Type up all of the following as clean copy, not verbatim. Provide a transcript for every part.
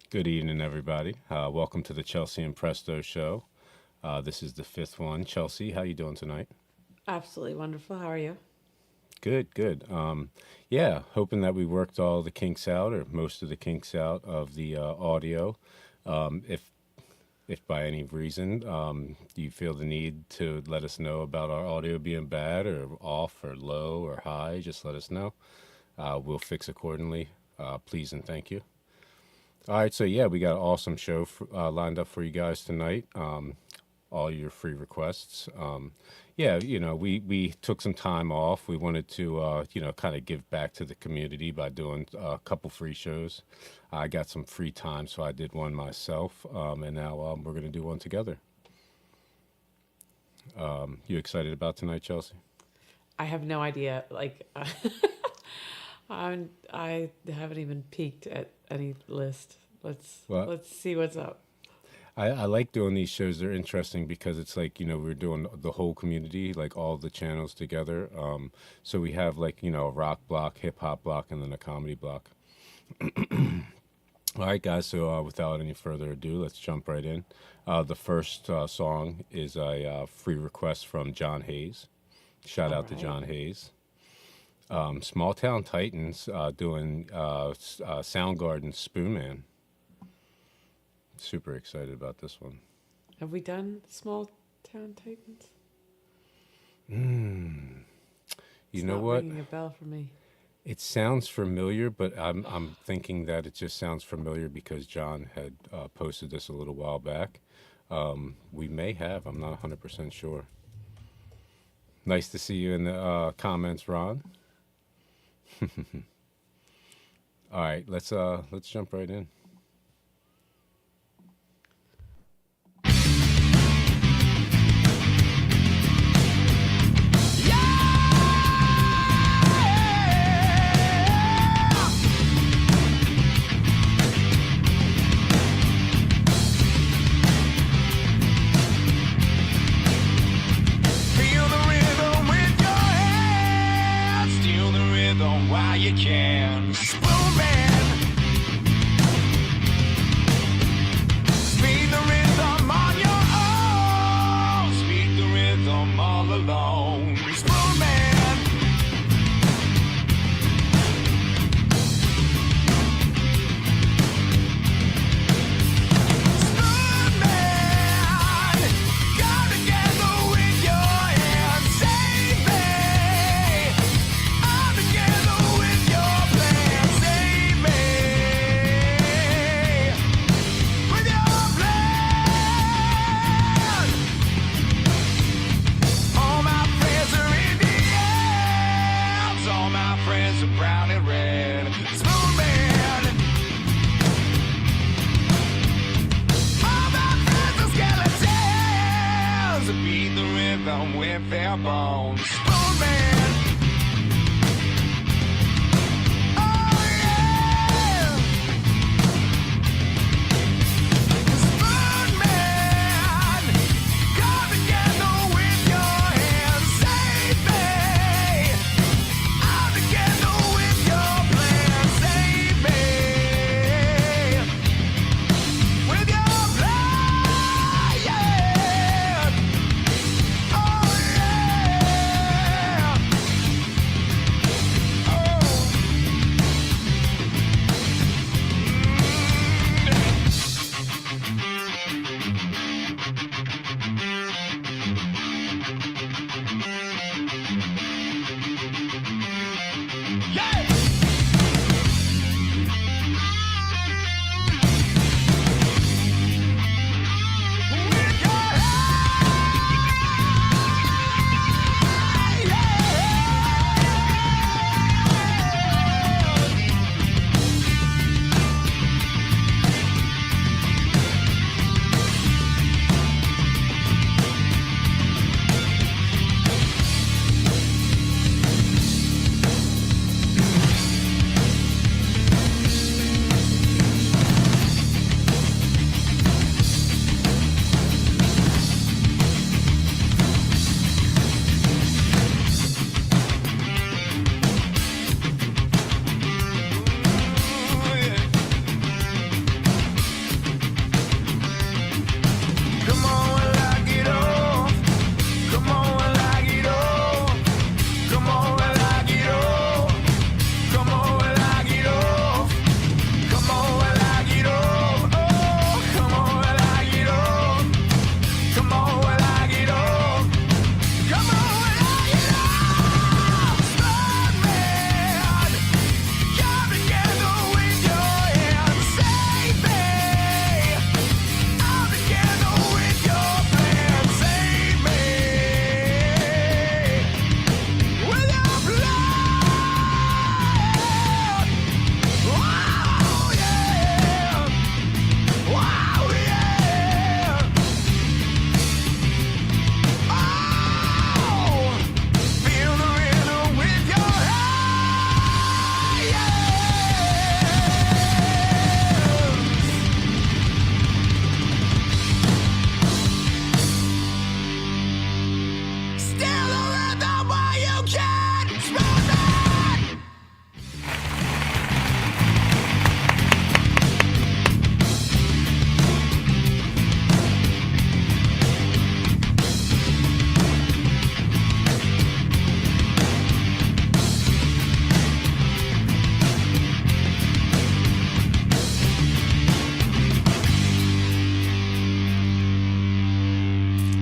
Good evening, everybody. Welcome to the Chelsea and Presto show. This is the fifth one. Chelsea, how you doing tonight? Absolutely wonderful. How are you? Good, good. Yeah, hoping that we worked all the kinks out, or most of the kinks out of the audio. If by any reason you feel the need to let us know about our audio being bad or off or low or high, just let us know. We'll fix accordingly. Please and thank you. All right, so yeah, we got an awesome show lined up for you guys tonight. All your free requests. Yeah, we took some time off. We wanted to, kind of give back to the community by doing a couple free shows. I got some free time, so I did one myself, and now we're going to do one together. You excited about tonight, Chelsea? I have no idea. I haven't even peeked at any list. Let's see what's up. I like doing these shows. They're interesting because it's like, we're doing the whole community, like all the channels together. So we have a rock block, hip hop block, and then a comedy block. All right, guys. So without any further ado, let's jump right in. The first song is a free request from John Hayes. Shout out to John Hayes. Small Town Titans doing Soundgarden Spoonman. Super excited about this one. Have we done Small Town Titans? You know what? Ringing a bell for me. It sounds familiar, but I'm thinking that it just sounds familiar because John had posted this a little while back. We may have. I'm not 100% sure. Nice to see you in the comments, Ron. All right, let's jump right in. You can. Spoonman.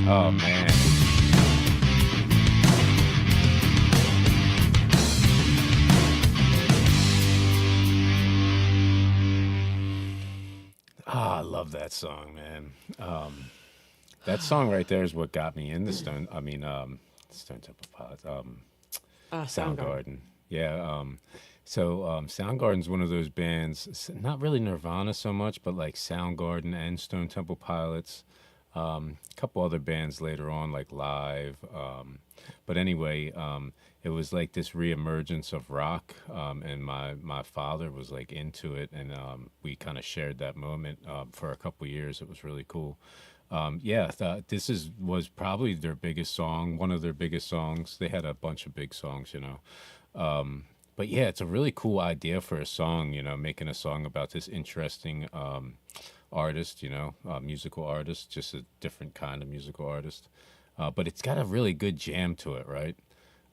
Oh man. Ah, I love that song, man. That song right there is what got me into Stone. I mean, Stone Temple Pilots. Soundgarden. Soundgarden. Yeah. Soundgarden's one of those bands. Not really Nirvana so much, but like Soundgarden and Stone Temple Pilots. A couple other bands later on, like Live. But anyway, it was like this reemergence of rock, and my father was like into it, and we kind of shared that moment for a couple years. It was really cool. Yeah, I thought was probably their biggest song, one of their biggest songs. They had a bunch of big songs, you know. But yeah, it's a really cool idea for a song, you know, making a song about this interesting artist, you know, musical artist, just a different kind of musical artist. But it's got a really good jam to it, right?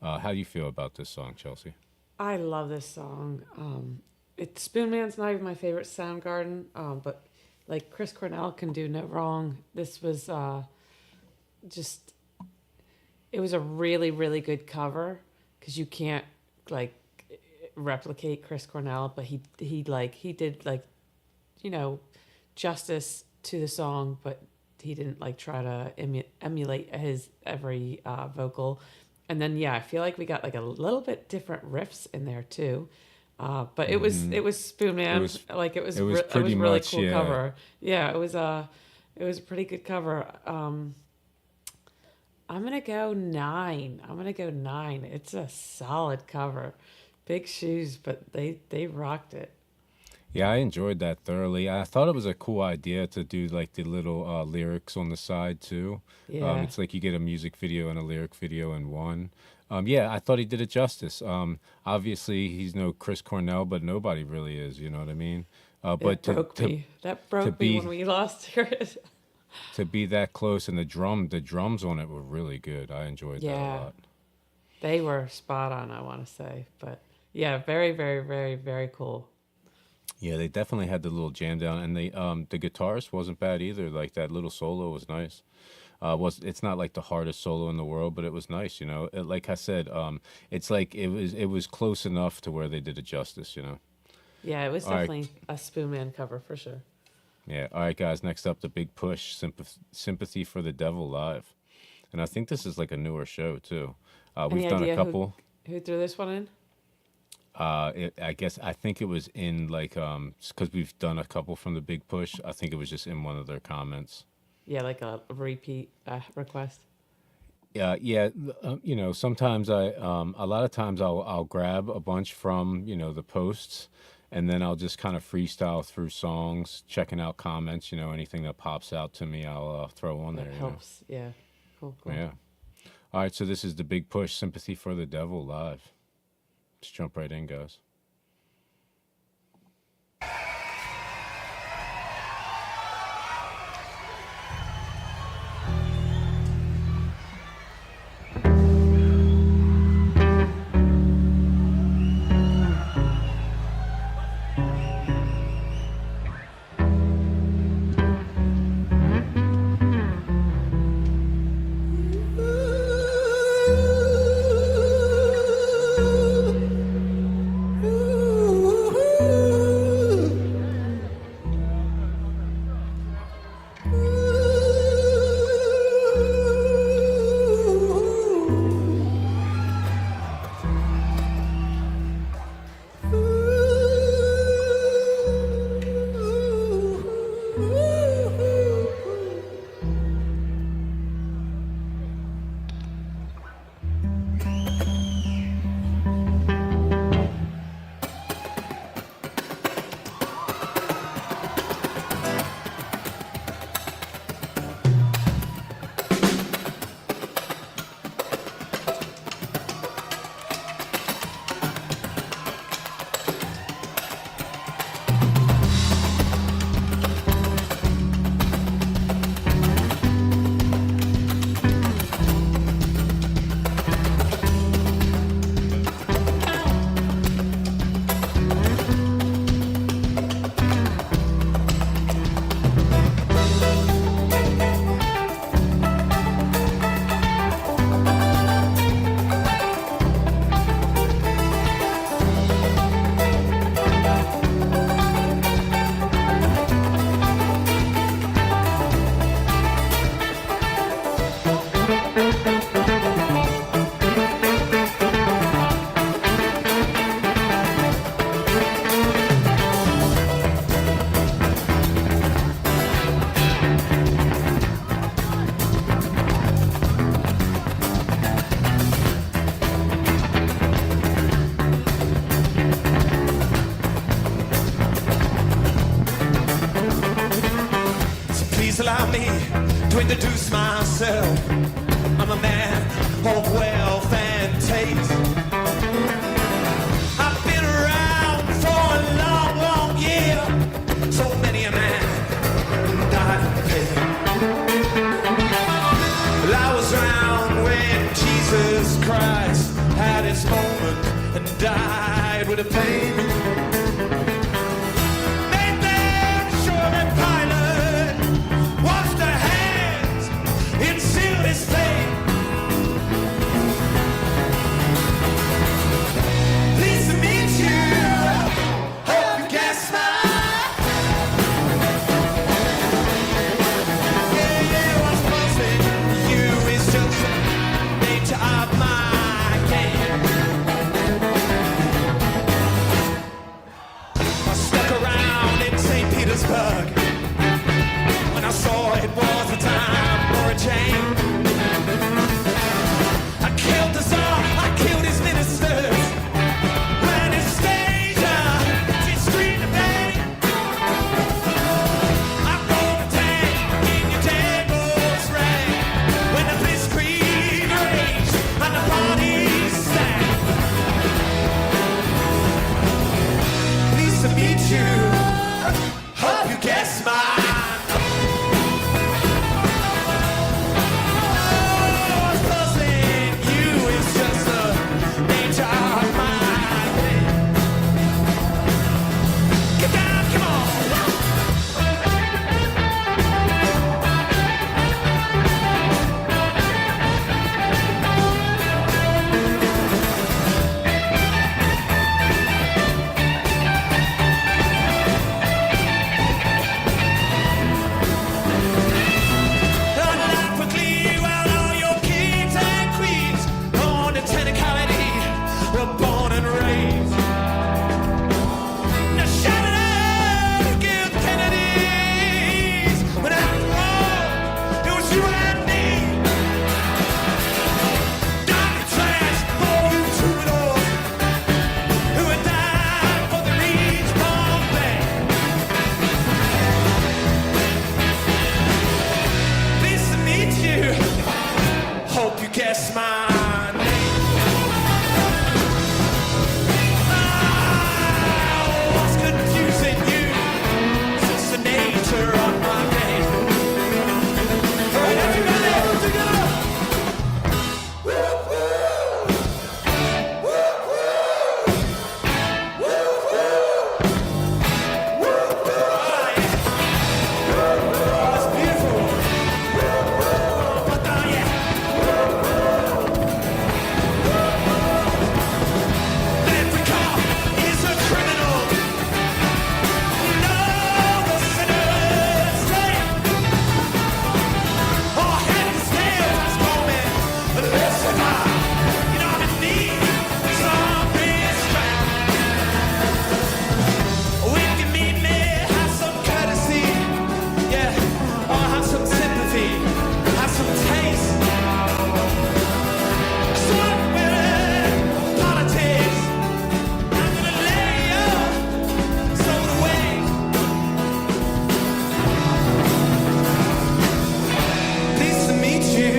How do you feel about this song, Chelsea? I love this song. Spoonman's not even my favorite Soundgarden, but like Chris Cornell can do no wrong. This was just, it was a really, really good cover because you can't like replicate Chris Cornell, but he did like, you know, justice to the song, but he didn't like try to emulate his every vocal. And then yeah, I feel like we got like a little bit different riffs in there too. But it was Spoonman. It was really much, cool yeah. cover. Yeah, it was a pretty good cover. I'm gonna go 9. It's a solid cover. Big shoes, but they rocked it. Yeah, I enjoyed that thoroughly. I thought it was a cool idea to do like the little lyrics on the side too. Yeah. It's like you get a music video and a lyric video in one. Yeah, I thought he did it justice. Obviously, he's no Chris Cornell, but nobody really is. You know what I mean? But That broke me when we lost it. To be that close, and the drums on it were really good. I enjoyed that a lot. They were spot on, I want to say. But yeah, very, very, very, very cool. Yeah, they definitely had the little jam down, and the guitarist wasn't bad either. Like that little solo was nice. It's not like the hardest solo in the world, but it was nice, you know. Like I said, it's like it was close enough to where they did it justice, you know. Yeah, it was definitely a Spoonman cover for sure. Yeah. All right, guys. Next up, the big push, Sympathy for the Devil live, and I think this is like a newer show too. We've done a couple. Who threw this one in? I think it was in like because we've done a couple from the big push. I think it was just in one of their comments. Yeah, like a repeat request. Yeah. You know, sometimes a lot of times I'll grab a bunch from, you know, the posts, and then I'll just kind of freestyle through songs, checking out comments. You know, anything that pops out to me, I'll throw on there. That helps. You know? Yeah. Cool. Yeah. All right. So this is the big push, Sympathy for the Devil live. Let's jump right in, guys. Please allow me to introduce myself. I'm a man of wealth and taste. I've been around for a long, long year. So many a man died in pain. Well, I was around when Jesus Christ had his moment and died with a pain. Made them sure that Pilate washed their hands and sealed his fate. Pleased to meet you. Hope you guess my. Yeah, what's buzzing you is just the nature of my game. I stuck around in St. Petersburg when I saw it was a time for a change. I killed the Tsar, I killed his ministers. When his stage did scream to bang. I rolled the tank in your tables rang. When the blitzkrieg raged and the parties sang. Pleased to meet you. Hope you guess mine. What's buzzing you is just the nature of my game. Get down, come on. Unlock quickly while all your kings and queens on the technicality were born and raised. Now shout it out, give the Kennedys. But after all, it was you and me. Dark and trash, all you troubadours who had died for the reach Bombay. Pleased to meet you. Hope you guess my name. What's confusing you? It's the nature of my game. All right, everybody, together. Woo, woo. Woo, woo. Woo, woo. Woo, woo. That's beautiful. But yeah. Every cop is a criminal. No, the sinner's slave. Our head is nailed as moment. But listen, you know I need some restraint. When you meet me, have some courtesy. Yeah, or have some sympathy. Have some taste. Stop with politics. I'm gonna lay your soul away. Pleased to meet you.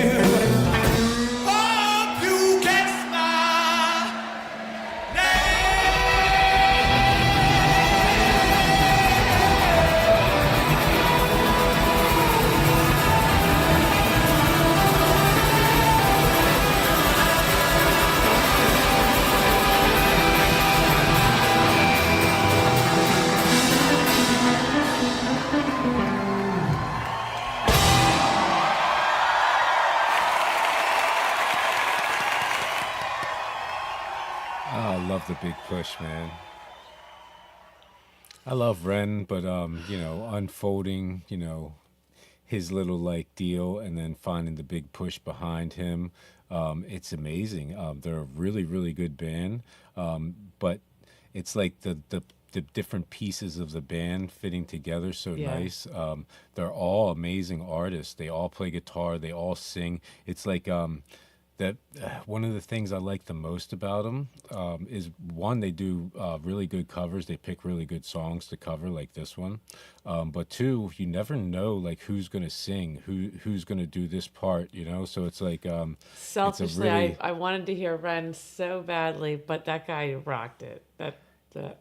Hope you guess my name. I love the big push, man. I love Ren, but unfolding, his little like deal and then finding the big push behind him. It's amazing. They're a really, really good band. But it's like the different pieces of the band fitting together so Yeah. nice. They're all amazing artists. They all play guitar. They all sing. It's like that one of the things I like the most about them is one, they do really good covers. They pick really good songs to cover, like this one. But two, you never know like who's gonna sing, who's gonna do this part, you know. So it's like Selfishly, really- I wanted to hear Ren so badly, but that guy rocked it. That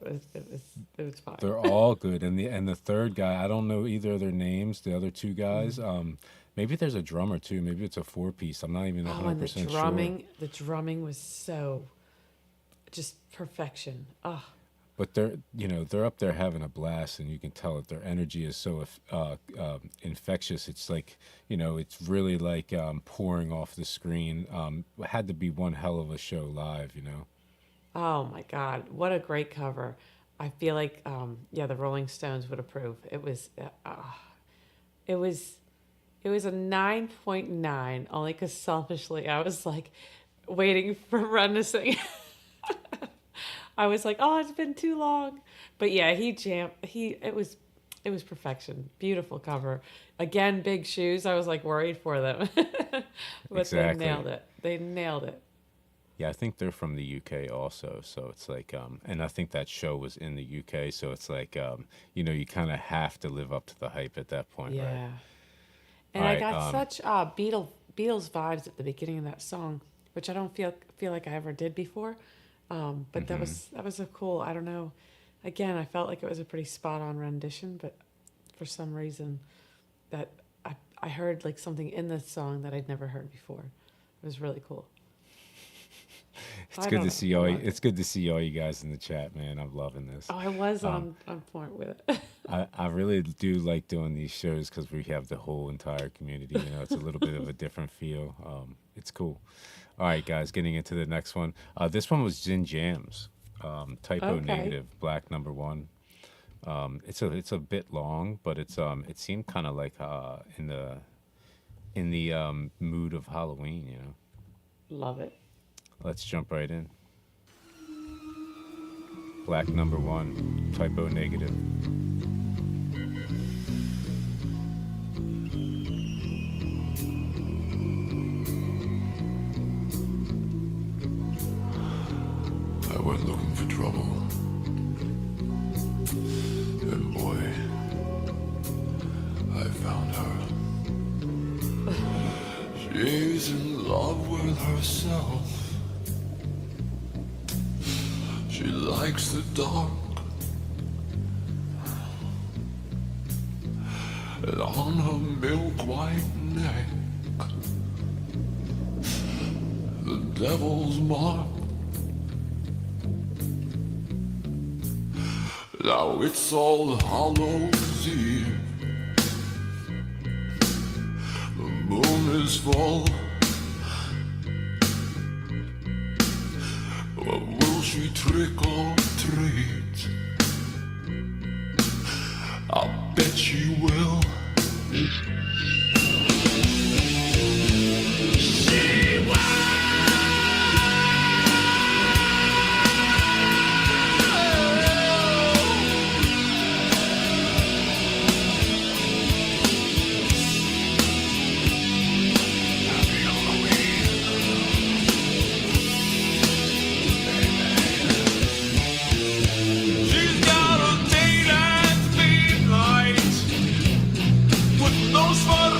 was it was fine. they're all good. And the third guy, I don't know either of their names. The other two guys, maybe there's a drummer too. Maybe it's a 4-piece. I'm not even Oh, 100% and sure. the drumming was so just perfection. Oh, But they're up there having a blast, and you can tell that their energy is so infectious. It's like, it's really like pouring off the screen. It had to be one hell of a show live. oh my God, what a great cover! I feel like the Rolling Stones would approve. It was a 9.9, only because selfishly I was like waiting for Ren to sing. I was like, oh, it's been too long. But yeah, he jammed. It was perfection. Beautiful cover. Again, big shoes. I was like worried for them. But Exactly. they nailed it. They nailed it. Yeah, I think they're from the UK also. So it's like, and I think that show was in the UK. So it's like, you kind of have to live up to the hype at that point, Yeah. right? And All I right, got such Beatles vibes at the beginning of that song, which I don't feel like I ever did before. But that was a cool. I don't know. Again, I felt like it was a pretty spot on rendition, but for some reason, that I heard like something in the song that I'd never heard before. It was really cool. It's good to see all. It's good to see all you guys in the chat, man. I'm loving this. Oh, I was on point with it. I really do like doing these shows because we have the whole entire community. It's a little bit of a different feel. It's cool. All right, guys, getting into the next one. This one was Zin Jams. Typo Okay. negative, black number 1. It's a bit long, but it seemed kind of like in the mood of Halloween. Love it. Let's jump right in. Black number 1, typo negative. I went looking for trouble. And boy, I found her. She's in love with herself. She likes the dark. And on her milk white neck, the devil's mark. Now it's All Hallows Eve. The moon is full. But will she trick or treat? I bet she will. She's got a date at midnight with those fun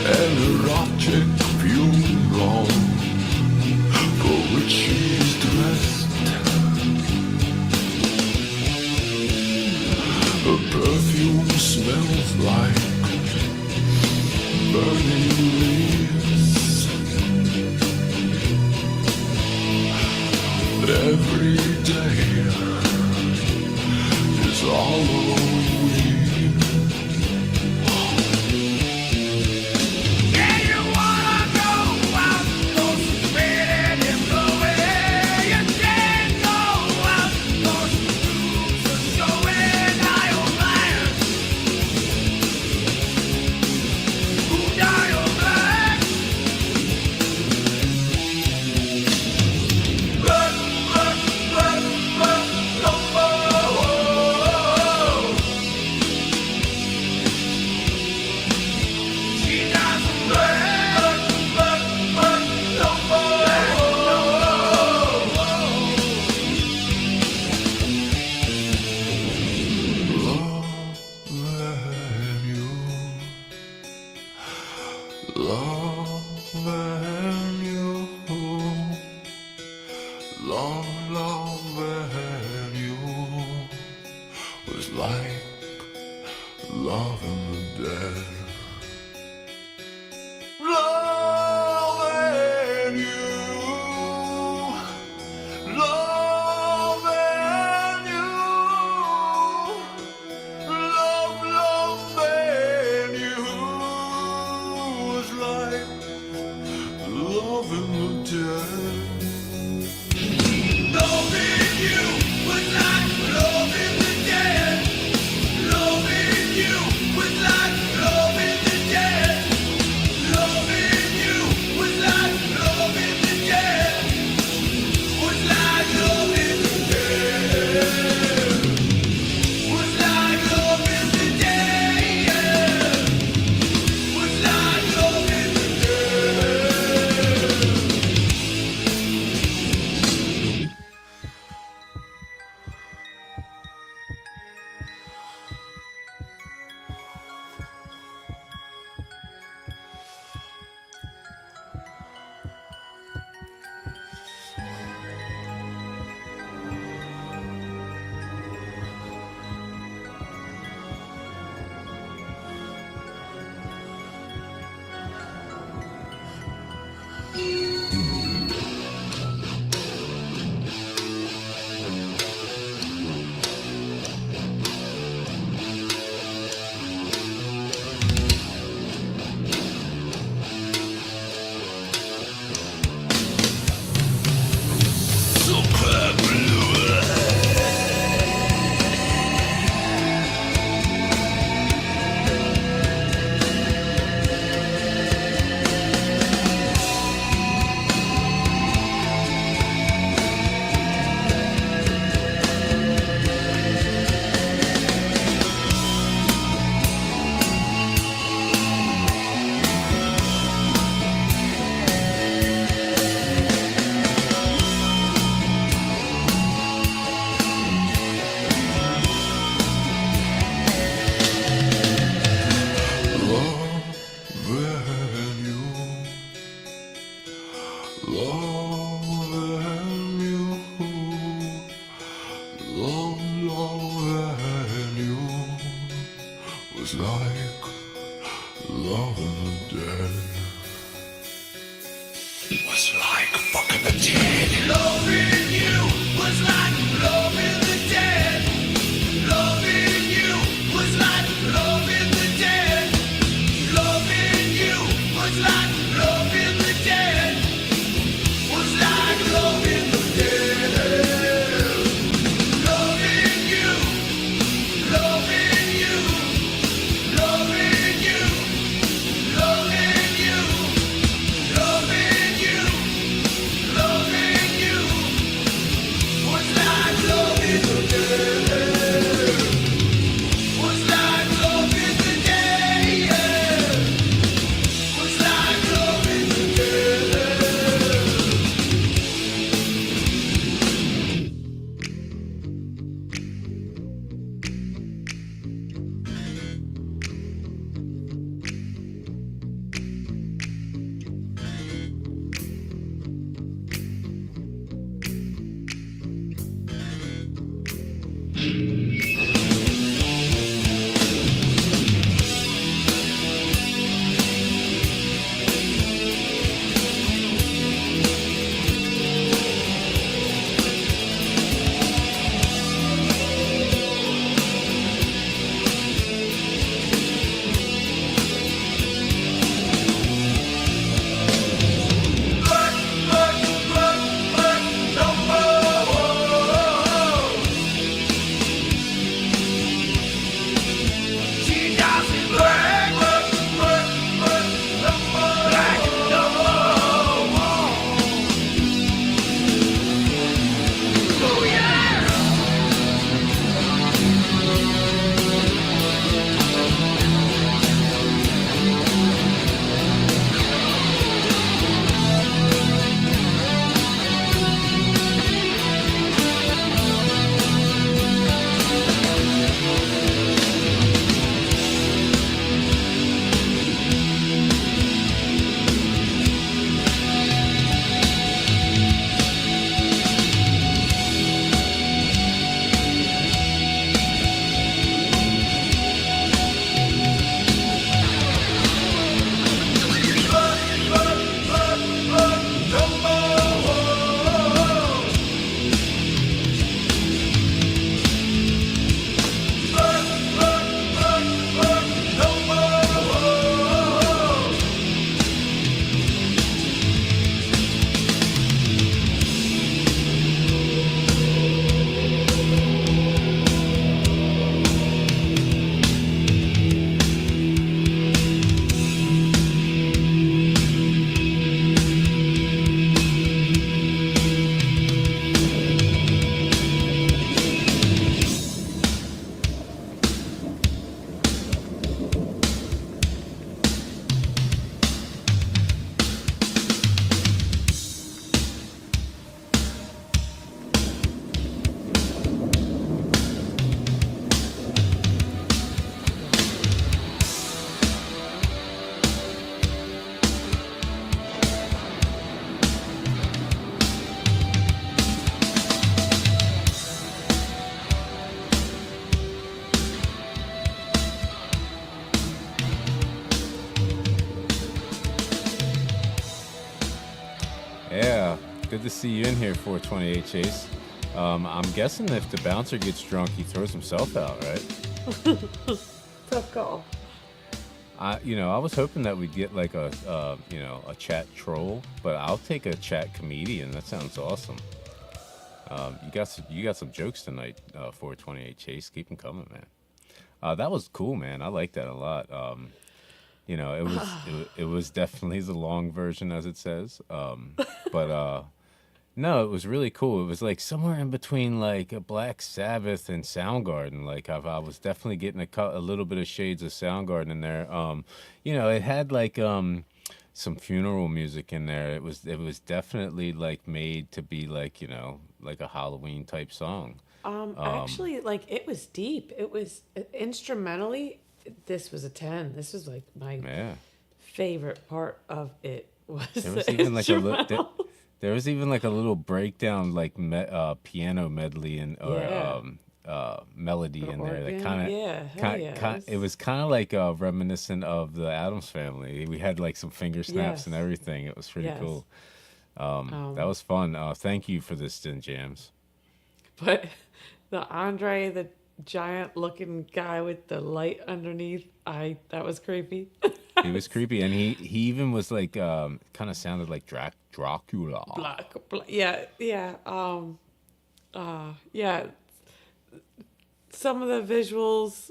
an erotic funeral for which she's dressed. Her perfume smells like burning leaves. But every day is Halloween. Yeah, good to see you in here, 428 Chase. I'm guessing if the bouncer gets drunk, he throws himself out, right? Tough call. I was hoping that we'd get like a chat troll, but I'll take a chat comedian. That sounds awesome. You got some jokes tonight, 428 Chase. Keep them coming, man. That was cool, man. I like that a lot. It was definitely the long version, as it says. But no, it was really cool. It was like somewhere in between like a Black Sabbath and Soundgarden. Like I was definitely getting a little bit of shades of Soundgarden in there. It had like some funeral music in there. It was definitely like made to be like like a Halloween type song. Actually, like it was deep. It was instrumentally. This was a 10. This was like my favorite part of it was There was the even like a instrumental. there was even like a little breakdown like piano medley and melody in there that kind of it was kind of like reminiscent of the Addams Family. We had like some finger snaps and Yes. everything. It was pretty Yes. cool. That was fun. Thank you for this, Din Jams. But the Andre, the giant looking guy with the light underneath, that was creepy. He was creepy, and he even was like kind of sounded like Dracula. Black, yeah. Some of the visuals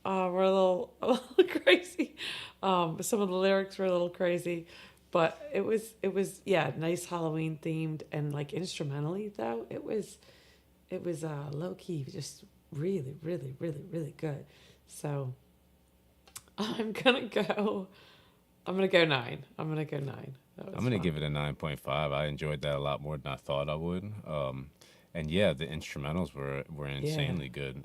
were a little crazy. Some of the lyrics were a little crazy, but it was nice Halloween themed, and like instrumentally though it was low key, just really, really, really, really good. So I'm gonna go 9. I'm gonna go 9. I'm gonna give it a 9.5. I enjoyed that a lot more than I thought I would. And yeah, the instrumentals were insanely good.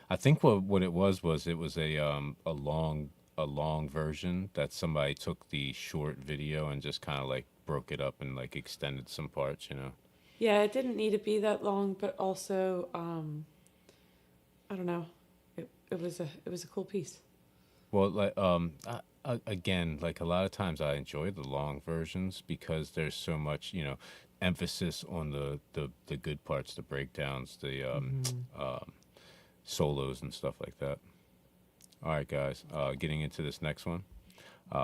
I think what it was a long version that somebody took the short video and just kind of like broke it up and like extended some parts. Yeah, it didn't need to be that long, but also I don't know. It was a cool piece. Well, like again, like a lot of times I enjoy the long versions because there's so much, emphasis on the good parts, the breakdowns, the solos and stuff like that. All right, guys, getting into this next one,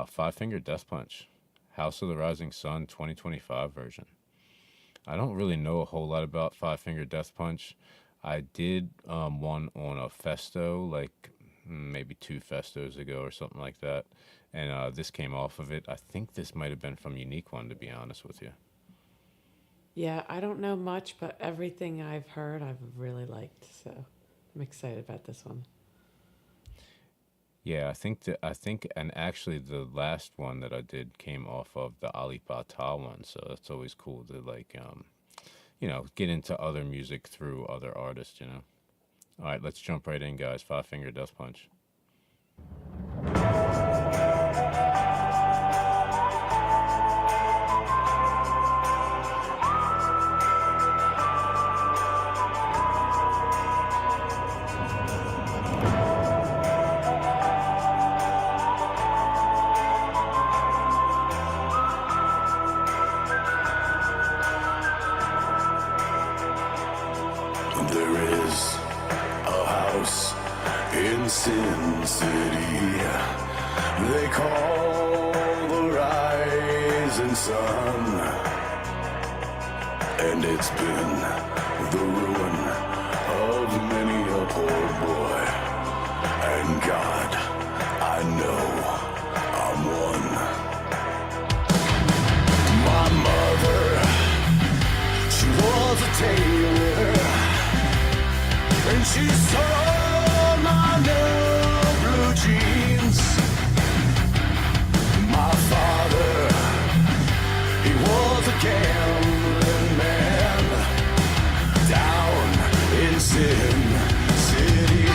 Five Finger Death Punch, House of the Rising Sun 2025 version. I don't really know a whole lot about Five Finger Death Punch. I did one on a festo, like maybe 2 festos ago or something like that, and this came off of it. I think this might have been from Unique One, to be honest with you. Yeah, I don't know much, but everything I've heard I've really liked, so I'm excited about this one. Yeah, I think, and actually the last one that I did came off of the Ali Bata one, so it's always cool to like, get into other music through other artists, All right, let's jump right in, guys. Five Finger Death Punch. There is a house in Sin City they call the Rising Sun, and it's been the ruin of many a poor boy. And God, I know I'm one. My mother, she was a tailor, and she saw my new blue jeans. My father, he was a gambling man down in Sin City.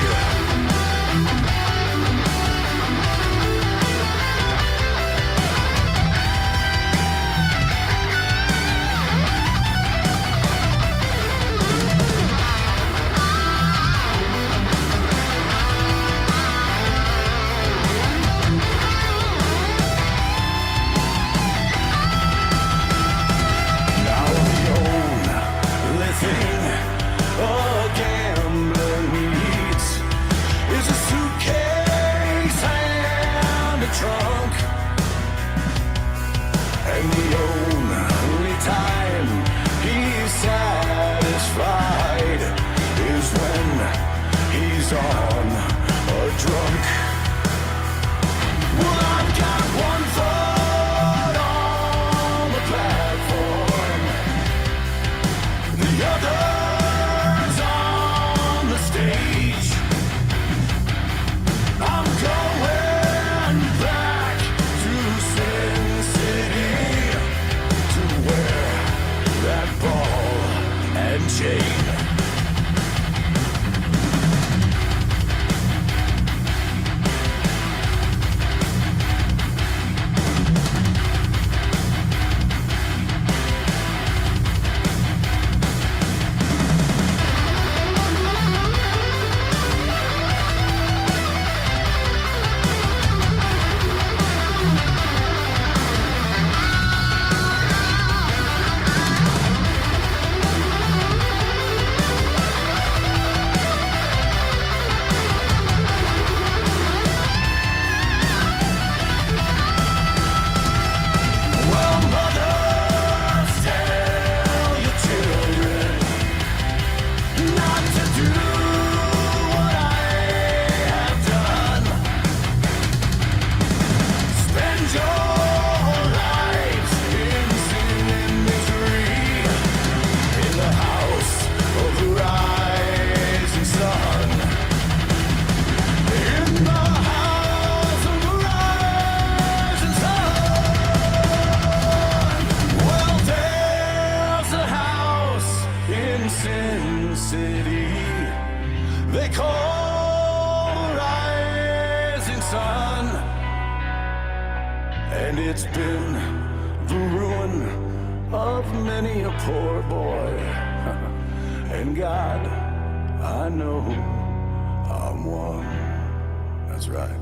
one. That's right.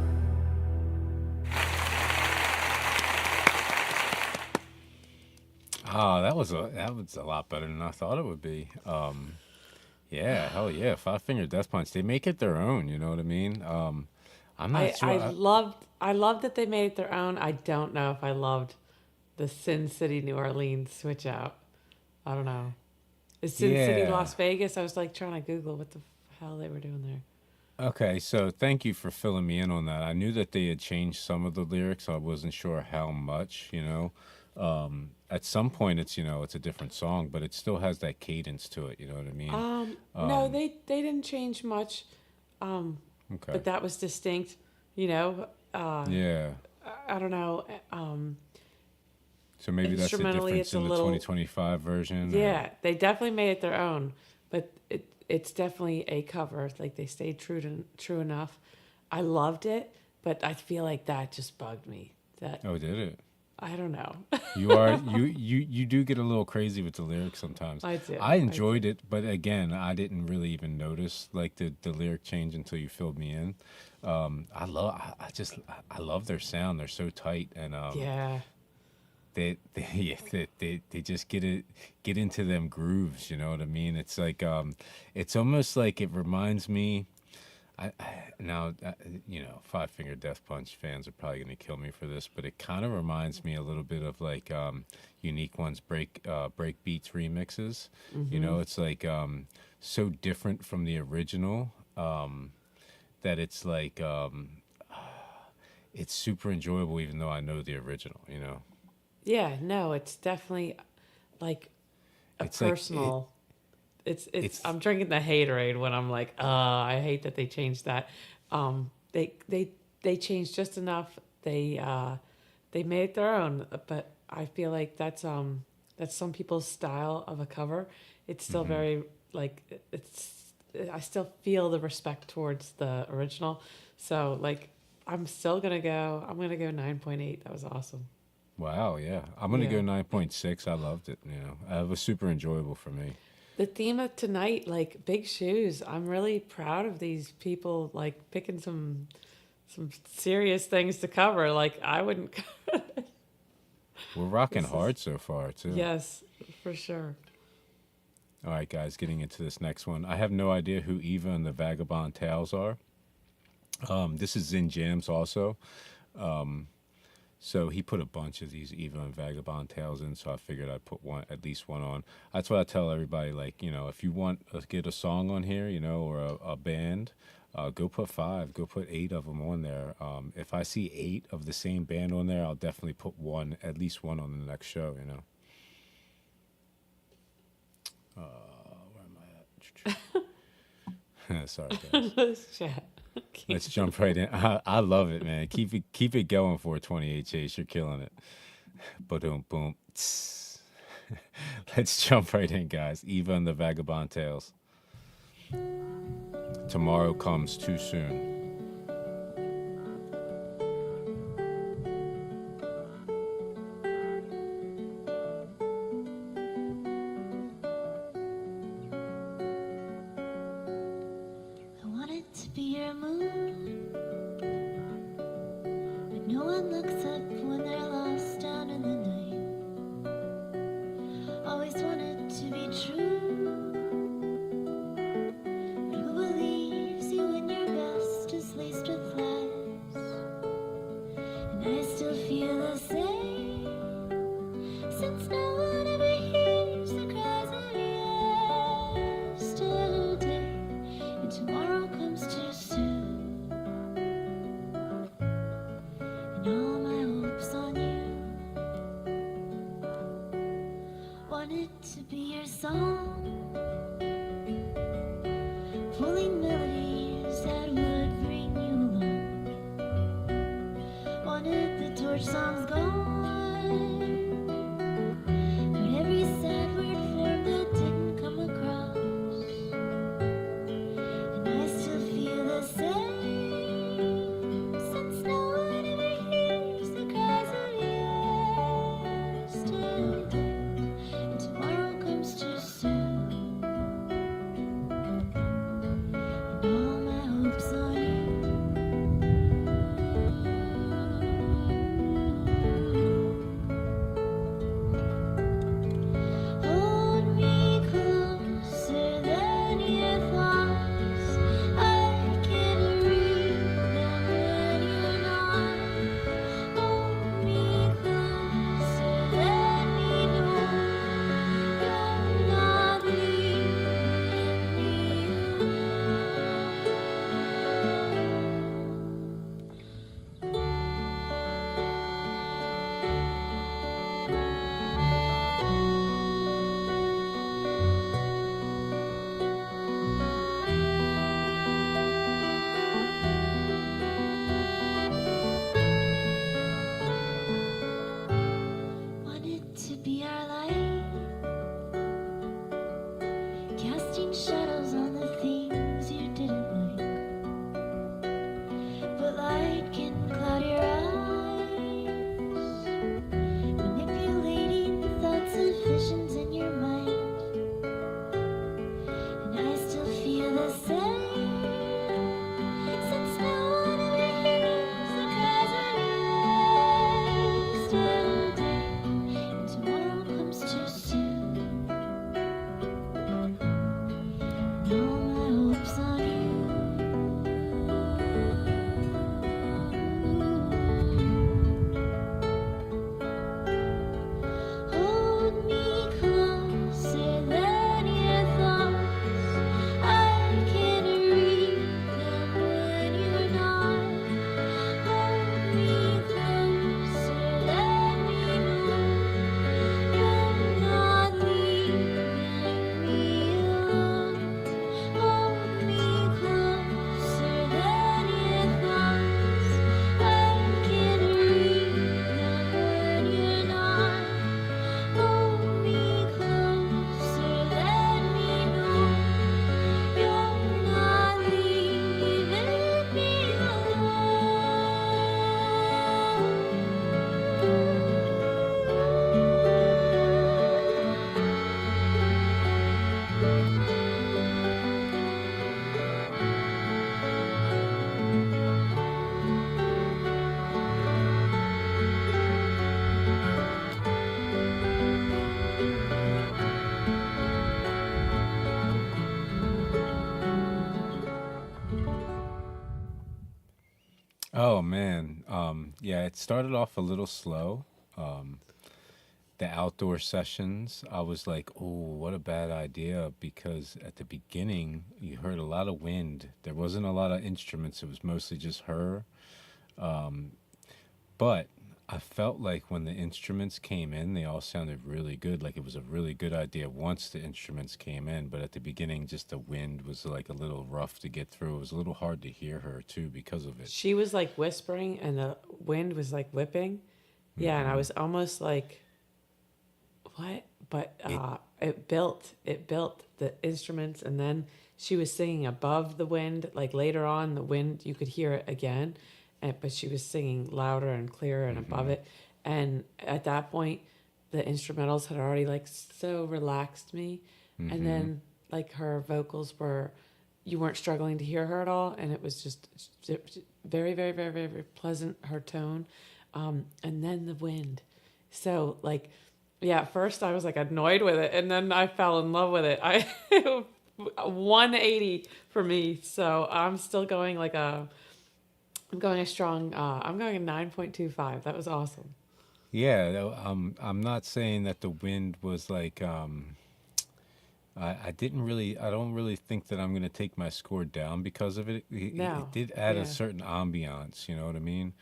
Oh, that was a lot better than I thought it would be. Yeah, hell yeah, Five Finger Death Punch. They make it their own. You know what I mean? I'm not sure. I loved that they made it their own. I don't know if I loved the Sin City New Orleans switch out. I don't know. Is Sin City Yeah. Las Vegas? I was like trying to Google what the hell they were doing there. Okay, so thank you for filling me in on that. I knew that they had changed some of the lyrics. I wasn't sure how much, you know. At some point it's, you know, it's a different song, but it still has that cadence to it, you know what I mean? No, they didn't change much, Okay. but that was distinct. You know, Yeah. I don't know. So maybe that's the Instrumentally, difference it's a in the little- 2025 version. or- Yeah, they definitely made it their own, but it's definitely a cover. Like they stayed true enough. I loved it, but I feel like that just bugged me. That Oh, did it? I don't know. You do get a little crazy with the lyrics sometimes. I do. I enjoyed it, but again, I didn't really even notice like the lyric change until you filled me in. I love their sound. They're so tight, and Yeah. they just get into them grooves. You know what I mean? It's like it's almost like it reminds me. You know, Five Finger Death Punch fans are probably going to kill me for this, but it kind of reminds me a little bit of like Unique One's break beats remixes. You know, it's like so different from the original that it's like it's super enjoyable, even though I know the original. You know, Yeah, no, it's definitely like a It's like personal. it's- I'm drinking the haterade when I'm like, I hate that they changed that. They changed just enough. They made it their own, but I feel like that's some people's style of a cover. It's still very like I still feel the respect towards the original. So like I'm gonna go 9.8. That was awesome. wow, yeah, I'm gonna Yeah. go 9.6. I loved it. You know, it was super enjoyable for me. The theme of tonight, like big shoes. I'm really proud of these people, like picking some serious things to cover. Like I wouldn't. We're rocking This is- hard so far too. Yes, for sure. All right, guys, getting into this next one. I have no idea who Eva and the Vagabond Tales are. This is Zin Jams also. So he put a bunch of these Eva and Vagabond Tales in, so I figured I'd put at least one on. That's what I tell everybody, like, you know, if you want to get a song on here, you know, or a band, go put 5, go put 8 of them on there. If I see 8 of the same band on there, I'll definitely put at least one on the next show, you know. Where am I at? Sorry, guys. Let's chat. Let's jump right in. I love it, man. Keep it going for 28 Chase. You're killing it. Boom, boom. Let's jump right in, guys. Eva and the Vagabond Tales. Tomorrow comes too soon. I wanted to be your moon, but no one looks up when they're lost down in the night. Always wanted to be true, but who believes you when your best is laced with lies? And I still feel the same, since no one ever hears the cries of yesterday. And tomorrow comes too soon, and all my hopes on you. Wanted to be your song, pulling melodies that would bring you along. Wanted the torch songs gone, but every sad word form that didn't come across. And I still feel the same, since no one ever hears the cries of yesterday. And tomorrow comes too soon, and all my hopes on Oh man, yeah, it started off a little slow. The outdoor sessions, I was like, oh, what a bad idea, because at the beginning you heard a lot of wind. There wasn't a lot of instruments. It was mostly just her. But I felt like when the instruments came in, they all sounded really good. Like it was a really good idea once the instruments came in. But at the beginning, just the wind was like a little rough to get through. It was a little hard to hear her too because of it. She was like whispering and the wind was like whipping. Yeah, and I was almost like, what? But it built the instruments, and then she was singing above the wind. Like later on, the wind, you could hear it again, but she was singing louder and clearer and above it. And at that point, the instrumentals had already like so relaxed me. And then like her vocals were, you weren't struggling to hear her at all, and it was just very, very, very, very, very pleasant, her tone. And then the wind. So like, yeah, at first I was like annoyed with it, and then I fell in love with it. 180 for me. So I'm still going like I'm going a 9.25. That was awesome. Yeah, I'm not saying that the wind was like I don't really think that I'm gonna take my score down because of it. No, It did add yeah. a certain ambiance, you know what I mean?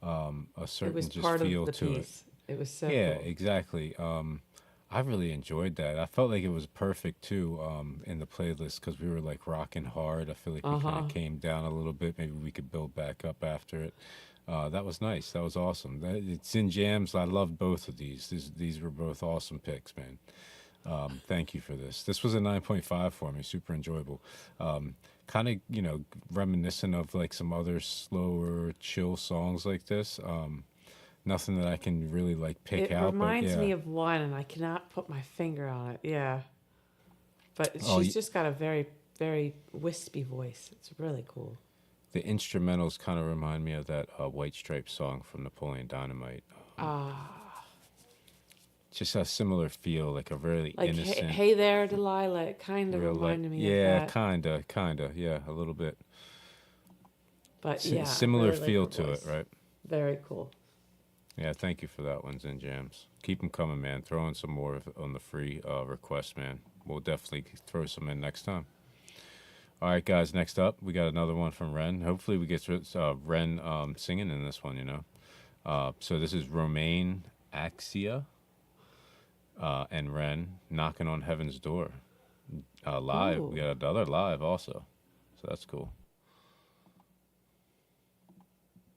A It certain was just part of feel the to it. piece. It was so Yeah, cool. exactly. I really enjoyed that. I felt like it was perfect too in the playlist because we were like rocking hard. I feel like we kind of came down a little bit. Maybe we could build back up after it. That was nice. That was awesome. It's in jams. I loved both of these. These were both awesome picks, man. Thank you for this. This was a 9.5 for me. Super enjoyable. Kind of, reminiscent of like some other slower, chill songs like this. Nothing that I can really like pick It out. reminds but, yeah. me of one, and I cannot put my finger on it. Yeah. But Oh, she's just got a very, very wispy voice. It's really cool. The instrumentals kind of remind me of that White Stripes song from Napoleon Dynamite. Just a similar feel, like a really Like, innocent. hey there, Delilah. It kind of real reminded me yeah, of that. kinda, yeah, a little bit. But yeah. Similar really like feel her to it, voice. right? Very cool. Yeah, thank you for that one, Zen Jams. Keep them coming, man. Throw in some more on the free request, man. We'll definitely throw some in next time. All right, guys, next up, we got another one from Ren. Hopefully we get Ren singing in this one, So this is Romaine Axia and Ren, Knocking on Heaven's Door. Live. Ooh. We got another live also. So that's cool.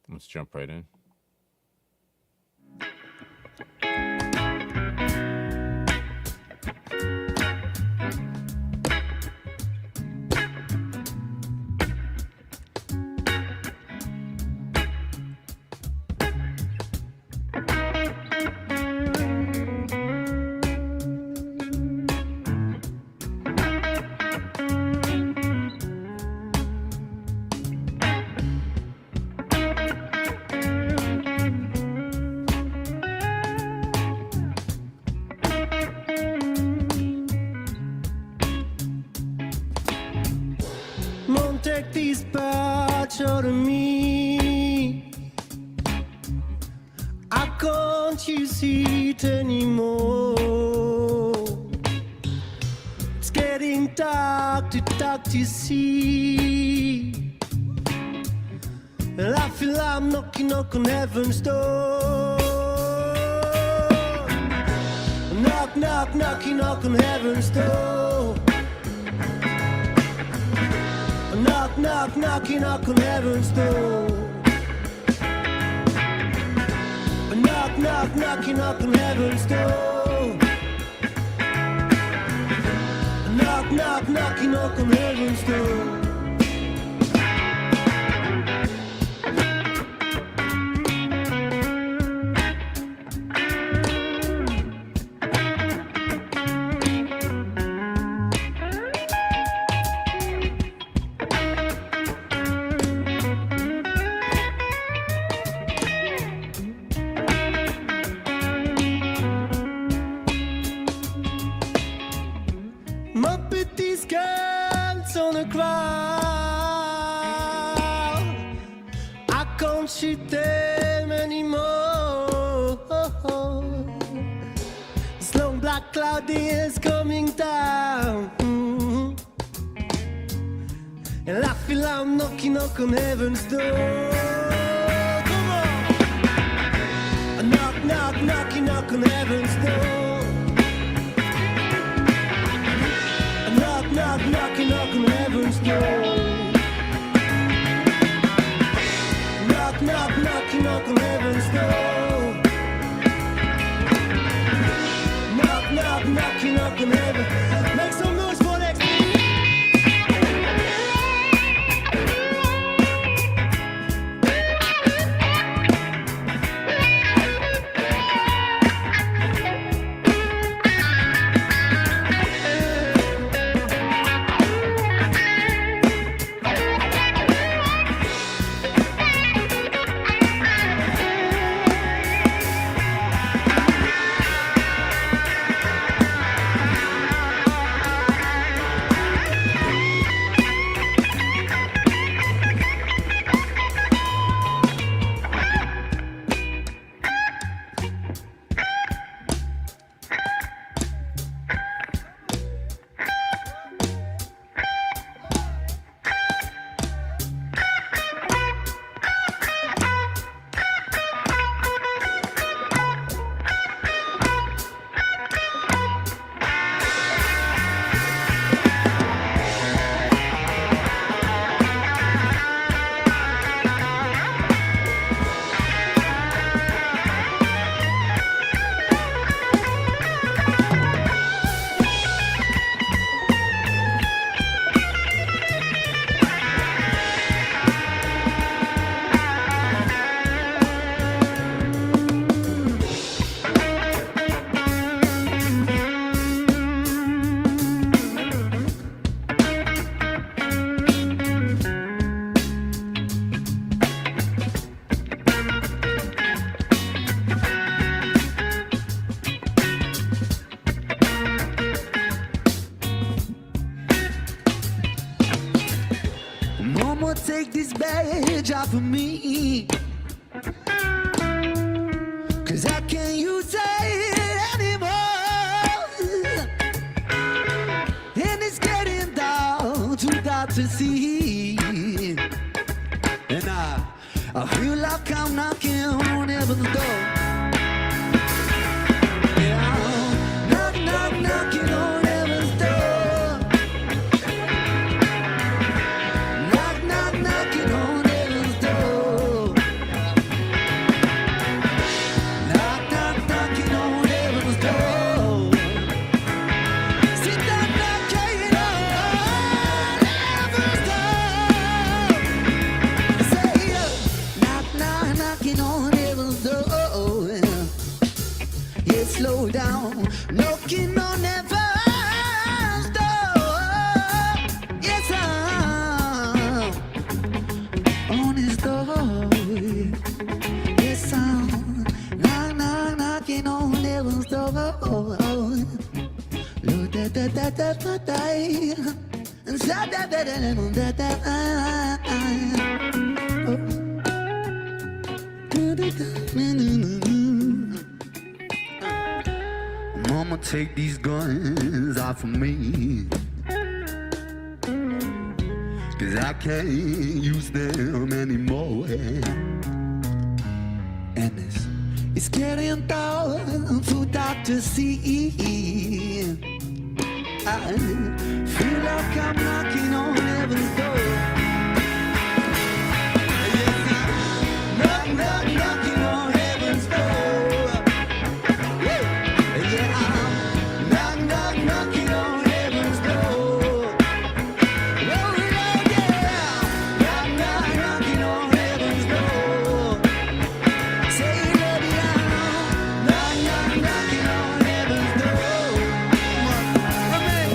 Let's jump right in. Won't take these parts out of me. I can't use it anymore. It's getting dark to see. And I feel I'm knocking on heaven's door. Knocking on heaven's door. Knocking on heaven's door. Knocking on heaven's door. Knocking on heaven's door. Muppet these girls on the ground. see them anymore. This long black cloud is coming down. And I feel I'm knocking, knock on heaven's door. Come on! I knock, knock, knocking, knock on heaven's door. I knock, knock, knocking, knock on heaven's door. Knock, knock, knocking, knock on heaven's door. Knock, knock, knocking, knock on heaven. Make some noise for next week. Mama, take this badge off of me, 'cause I can't use it anymore. And it's getting down to dark to see. And I feel like I'm knocking on heaven's door. Yeah, knock, knock, knocking on heaven's door. Knock, knock, knocking on heaven's door. Knock, knock, knocking on heaven's door. Sit down, knocking on heaven's door. Say, knock, knock, knocking on heaven's door. Yeah, slow down, knocking on heaven's door. Yes, I'm on his door. Yes, I'm knock, knock, knocking on heaven's door. Lo da da da da da da, da da da da da da da. Mama, take these guns off of me, 'cause I can't use them anymore. And it's getting down to dark to see. I feel like I'm knocking on heaven's door. Yes, I'm knock, knock, knocking on heaven's door. Woo! Yeah, I'm knock, knock, knocking on heaven's door. Oh, yeah, knock, knock, knocking on heaven's door. Say, lady, I'm knock, knock, knocking on heaven's door. Amen.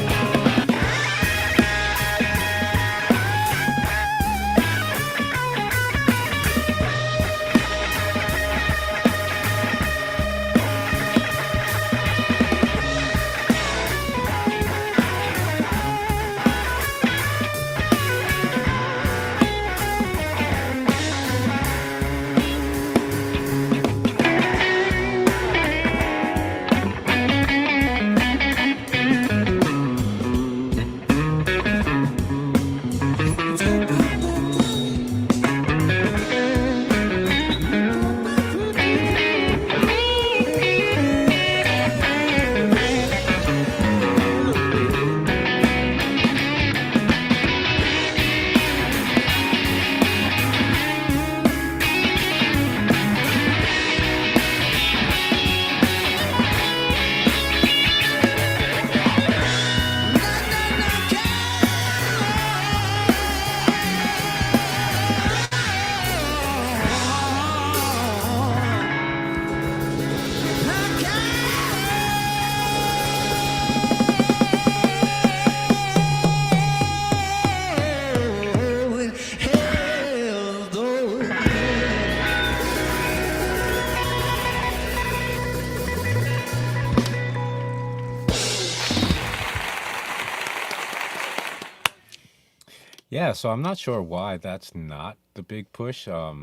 Yeah, so I'm not sure why that's not the big push. The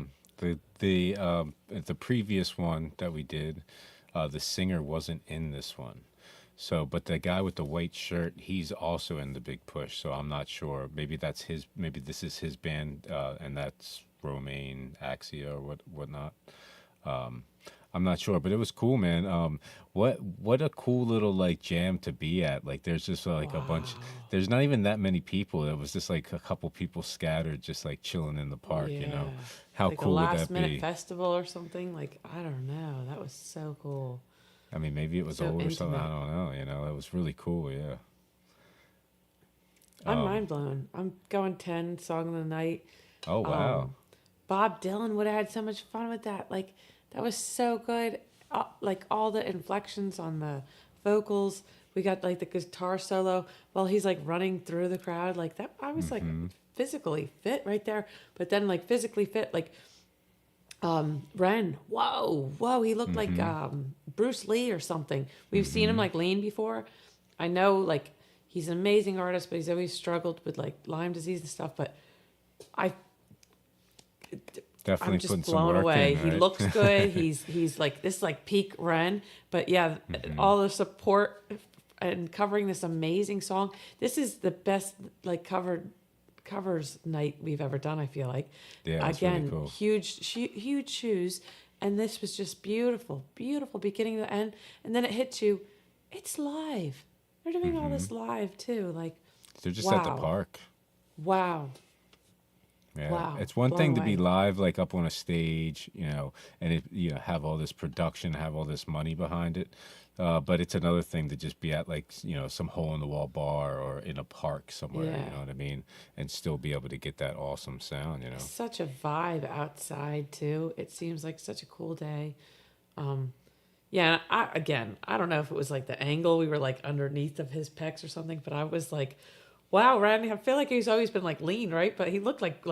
previous one that we did, the singer wasn't in this one. So, but the guy with the white shirt, he's also in the big push. So I'm not sure. Maybe that's his. Maybe this is his band, and that's Romaine Axia or whatnot. I'm not sure, but it was cool, man. What a cool little like jam to be at. Like, there's just like a bunch. There's not even that many people. It was just like a couple people scattered, just like chilling in the park. You know, Yeah. how Like a cool would last that minute be? festival or something. Like, I don't know. That was so cool. I mean, maybe it was So old or something. I intimate. don't know. You know, it was really cool. Yeah. I'm mind blown. I'm going 10 song of the night. Oh wow. Bob Dylan would have had so much fun with that. Like, that was so good. Like, all the inflections on the vocals. We got like the guitar solo while he's like running through the crowd. Like, that, I was like physically fit right there. But then, like, physically fit, like, Ren. Whoa. He looked like Bruce Lee or something. We've seen him like lean before. I know, like, he's an amazing artist, but he's always struggled with like Lyme disease and stuff. But I Definitely I'm just putting some blown work away. in, He right? looks good. He's like, this is like peak Ren. But yeah, all the support and covering this amazing song. This is the best like covers night we've ever done. I feel like. Yeah, it's really Again, cool. huge shoes, and this was just beautiful, beginning to end, and then it hits you. It's live. They're doing all this live too. Like, They're just at the wow. park. wow. Yeah. Wow, It's one blown thing to be away. live, like up on a stage, you know, and it, you know, have all this production, have all this money behind it. But it's another thing to just be at like, you know, some hole in the wall bar or in a park somewhere, Yeah. you know what I mean? And still be able to get that awesome sound, you know? Such a vibe outside too. It seems like such a cool day. Yeah, I don't know if it was like the angle we were like underneath of his pecs or something, but I was like, wow, Randy. I feel like he's always been like lean, right? But he looked like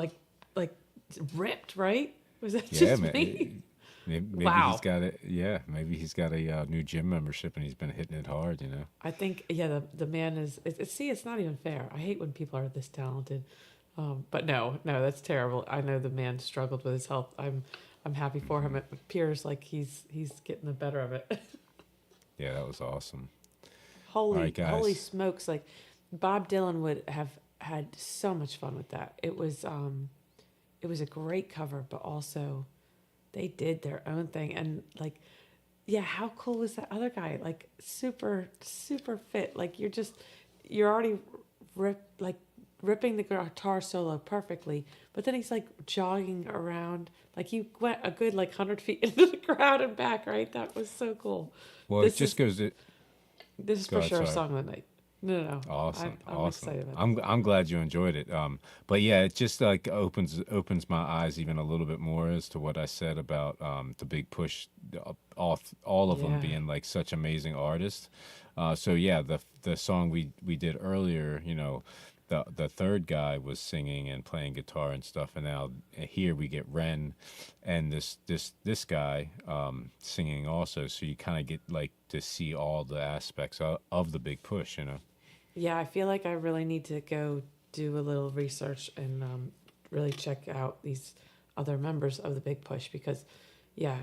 ripped, right? Was that Yeah, just man. me? Maybe Wow. he's got it. Yeah, maybe he's got a new gym membership and he's been hitting it hard, you know? I think the man is. See, it's not even fair. I hate when people are this talented. But no, that's terrible. I know the man struggled with his health. I'm happy for him. It appears like he's getting the better of it. Yeah, that was awesome. Holy right, guys. holy smokes! Like, Bob Dylan would have had so much fun with that. It was a great cover, but also they did their own thing. And like, yeah, how cool was that other guy? Like, super fit. Like, you're already ripping the guitar solo perfectly, but then he's like jogging around. Like, he went a good like 100 feet into the crowd and back. Right, that was so cool. Well, This it just is- goes to. This is Go for ahead, sure a sorry. song of the night. No. Awesome, I'm awesome. excited about I'm glad you enjoyed it. But yeah, it just like opens my eyes even a little bit more as to what I said about the big push, all of them Yeah. being like such amazing artists. So yeah, the song we did earlier, you know, the third guy was singing and playing guitar and stuff, and now here we get Ren and this guy singing also. So you kind of get like to see all the aspects of the big push, you know. Yeah, I feel like I really need to go do a little research and really check out these other members of the Big Push because, yeah,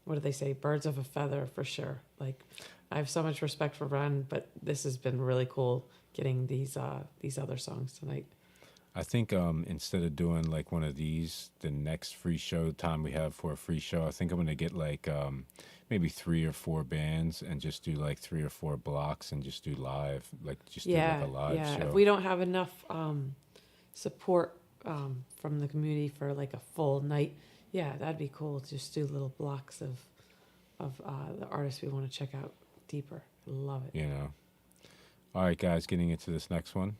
what do they say? Birds of a feather for sure. Like, I have so much respect for Ren, but this has been really cool getting these other songs tonight. I think instead of doing like one of these, the next free show time we have for a free show, I think I'm gonna get like maybe 3 or 4 bands and just do like 3 or 4 blocks and just do live, like just do Yeah, like a live yeah. show. If we don't have enough support from the community for like a full night, yeah, that'd be cool. Just do little blocks of the artists we want to check out deeper. Love it. You know. All right, guys, getting into this next one.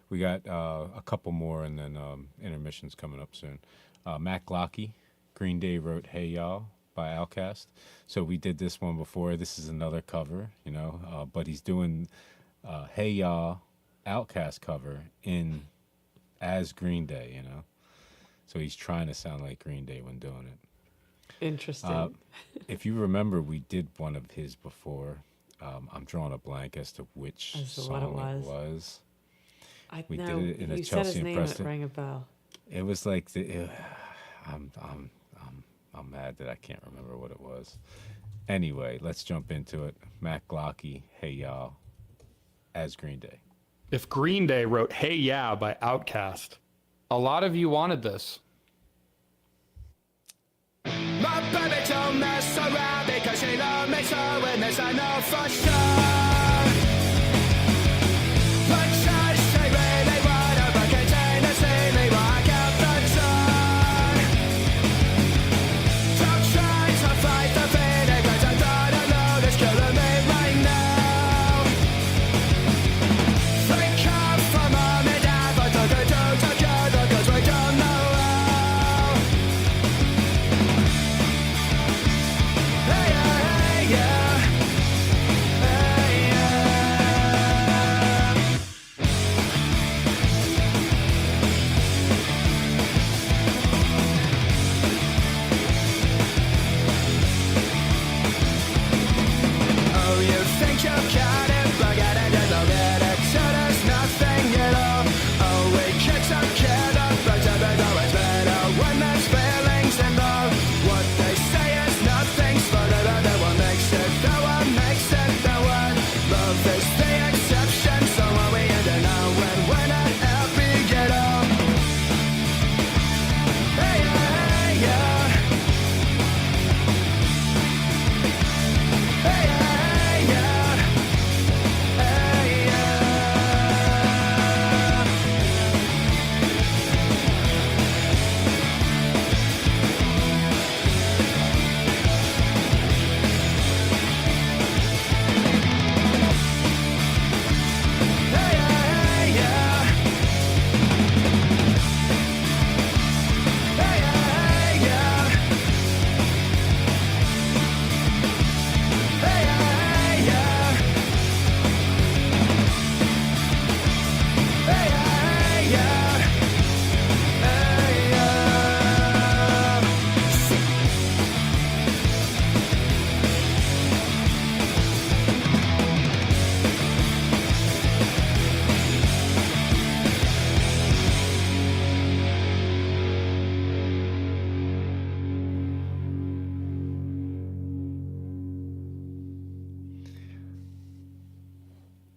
We got a couple more and then intermissions coming up soon. Matt Glocke, Green Day wrote "Hey Y'all" by OutKast. So we did this one before. This is another cover, you know, but he's doing "Hey Y'all" OutKast cover as Green Day, you know. So he's trying to sound like Green Day when doing it. Interesting. If you remember, we did one of his before. I'm drawing a blank as to which As to what it song was. it was. We know did it in a you said Chelsea his and name. Presto. It rang a bell. It was like I'm mad that I can't remember what it was. Anyway, let's jump into it. Matt Glocky, Hey Y'all, as Green Day. If Green Day wrote Hey Yeah by OutKast, a lot of you wanted this. My baby don't mess around because she loves me so, and this I know for sure. But she really wanna but contain to see me walk out the door. Don't try to fight the feeling 'cause I don't know it's killing me right now. They come from mom and dad, but don't do together 'cause we don't know how. Hey, yeah, hey, yeah. Hey, yeah. Oh, you think you got it, but got it in the minute, so there's nothing at all. Oh, we kick some kid up, but it's always better when there's feelings involved. What they say is nothing's funny, but that one makes it, that one makes it, that one. Love is the exception, so when we end it now, when we're not happy at all. Hey, yeah, hey, yeah. Hey, yeah, hey, yeah. Hey, yeah. Hey, yeah, hey, yeah. Hey, yeah, hey, yeah. Hey, yeah, hey, yeah. Hey, yeah, hey, yeah. Hey, yeah.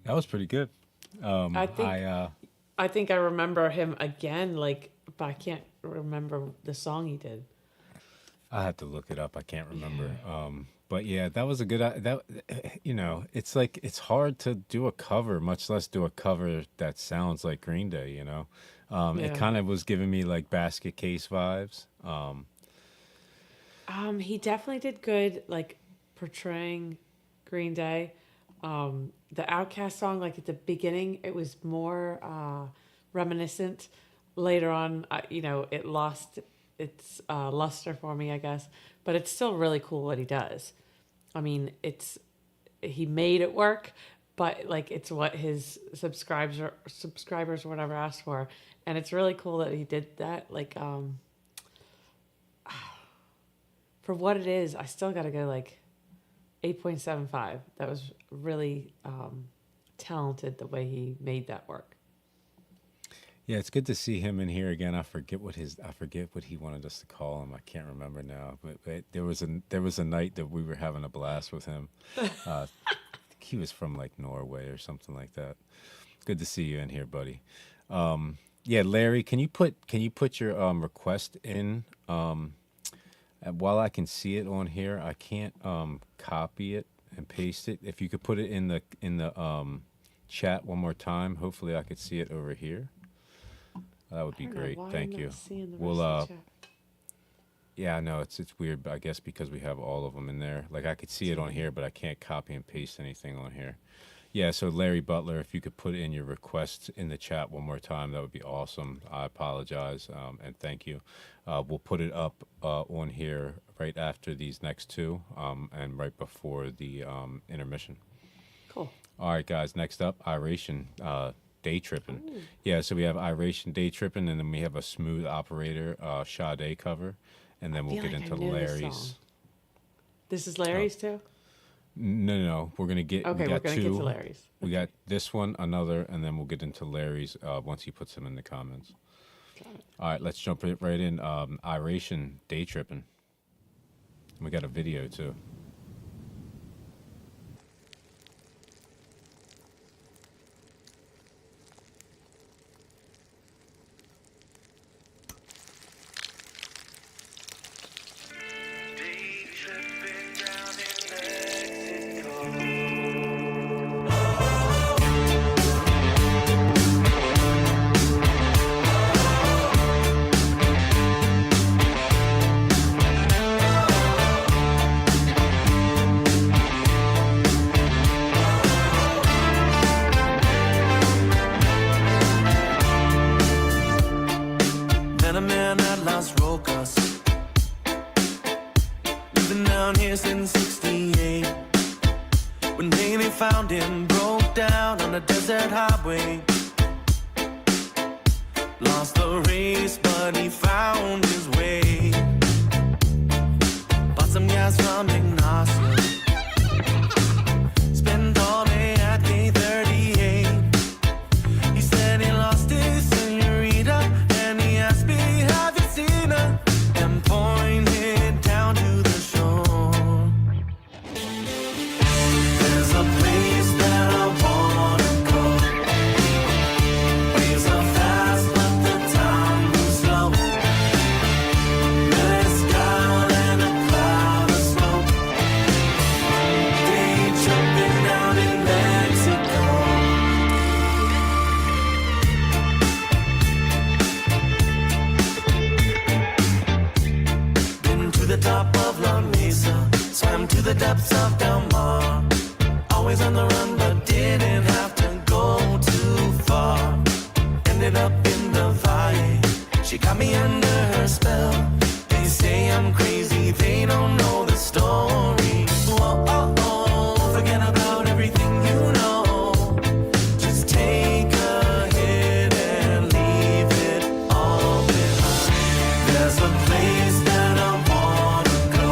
That was pretty good. I think I think I remember him again, like, but I can't remember the song he did. I have to look it up. I can't remember. But yeah, that was a good. That it's like it's hard to do a cover, much less do a cover that sounds like Green Day. It Yeah. kind of was giving me like Basket Case vibes. He definitely did good, like portraying Green Day. The OutKast song, like at the beginning, it was more reminiscent. Later on, it lost its luster for me, I guess. But it's still really cool what he does. I mean, he made it work, but like it's what his subscribers or whatever asked for, and it's really cool that he did that. Like, for what it is, I still got to go like 8.75. That was really talented the way he made that work. Yeah, it's good to see him in here again. I forget what he wanted us to call him. I can't remember now. But there was a night that we were having a blast with him. I think he was from like Norway or something like that. Good to see you in here, buddy. Yeah, Larry, can you put your request in? While I can see it on here, I can't copy it and paste it. If you could put it in the chat one more time, hopefully I could see it over here. That would be great. Thank you. Yeah, I know it's weird, but I guess because we have all of them in there. Like I could see it on here, but I can't copy and paste anything on here. Yeah, so Larry Butler, if you could put in your request in the chat one more time, that would be awesome. I apologize, and thank you. We'll put it up on here right after these next two, and right before the intermission. Cool. All right, guys. Next up, Iration, Daytrippin. Yeah, so we have Iration, Daytrippin, and then we have a Smooth Operator, Sade cover, and then we'll get into Larry's. This is Larry's too? No. We're gonna get. Okay, we we're got gonna two. get to Larry's. We got this one, another, and then we'll get into Larry's once he puts them in the comments. All right, let's jump right in. Iration, Daytrippin. We got a video too. Met a man at Las Rocas, living down here since '68. When they found him, broke down on a desert highway. Lost the race, but he found his way. Bought some gas from Ignacio. Spent all day at K38. He said he lost his senorita, and he asked me, have you seen her? And pointed down to the shore. There's a place that I wanna go. Waves are fast, but the time moves slow. Mezcal and a cloud of smoke. Day tripping down in Mexico. Been to the top of La Mesa, swam to the depths of Del Mar. Always on the run, but didn't have to go too far. Ended up in the Valle. She got me under her spell. They say I'm crazy, they don't know the story. Whoa, oh, oh, forget about everything you know. Just take a hit and leave it all behind. There's a place that I wanna go.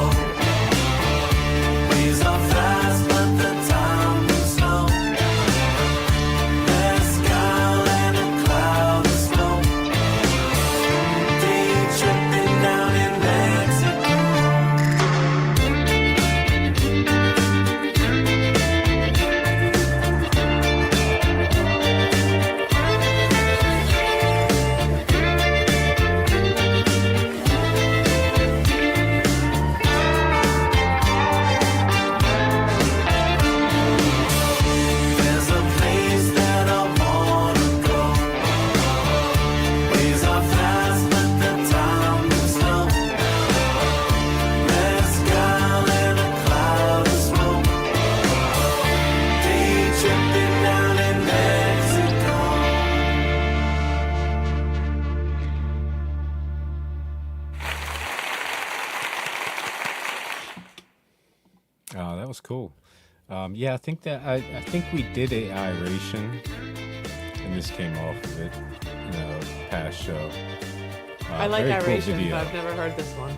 Waves are fast, but the time moves slow. Mezcal and a cloud of smoke. Day tripping down in Mexico. There's a place that I wanna go. Waves are fast, but the time moves slow. Mezcal and a cloud of smoke. Day tripping down in Mexico. Oh, that was cool. Yeah, I think we did a iration, and this came off of it in a past show. I like very cool Iration, video. but I've never heard this one.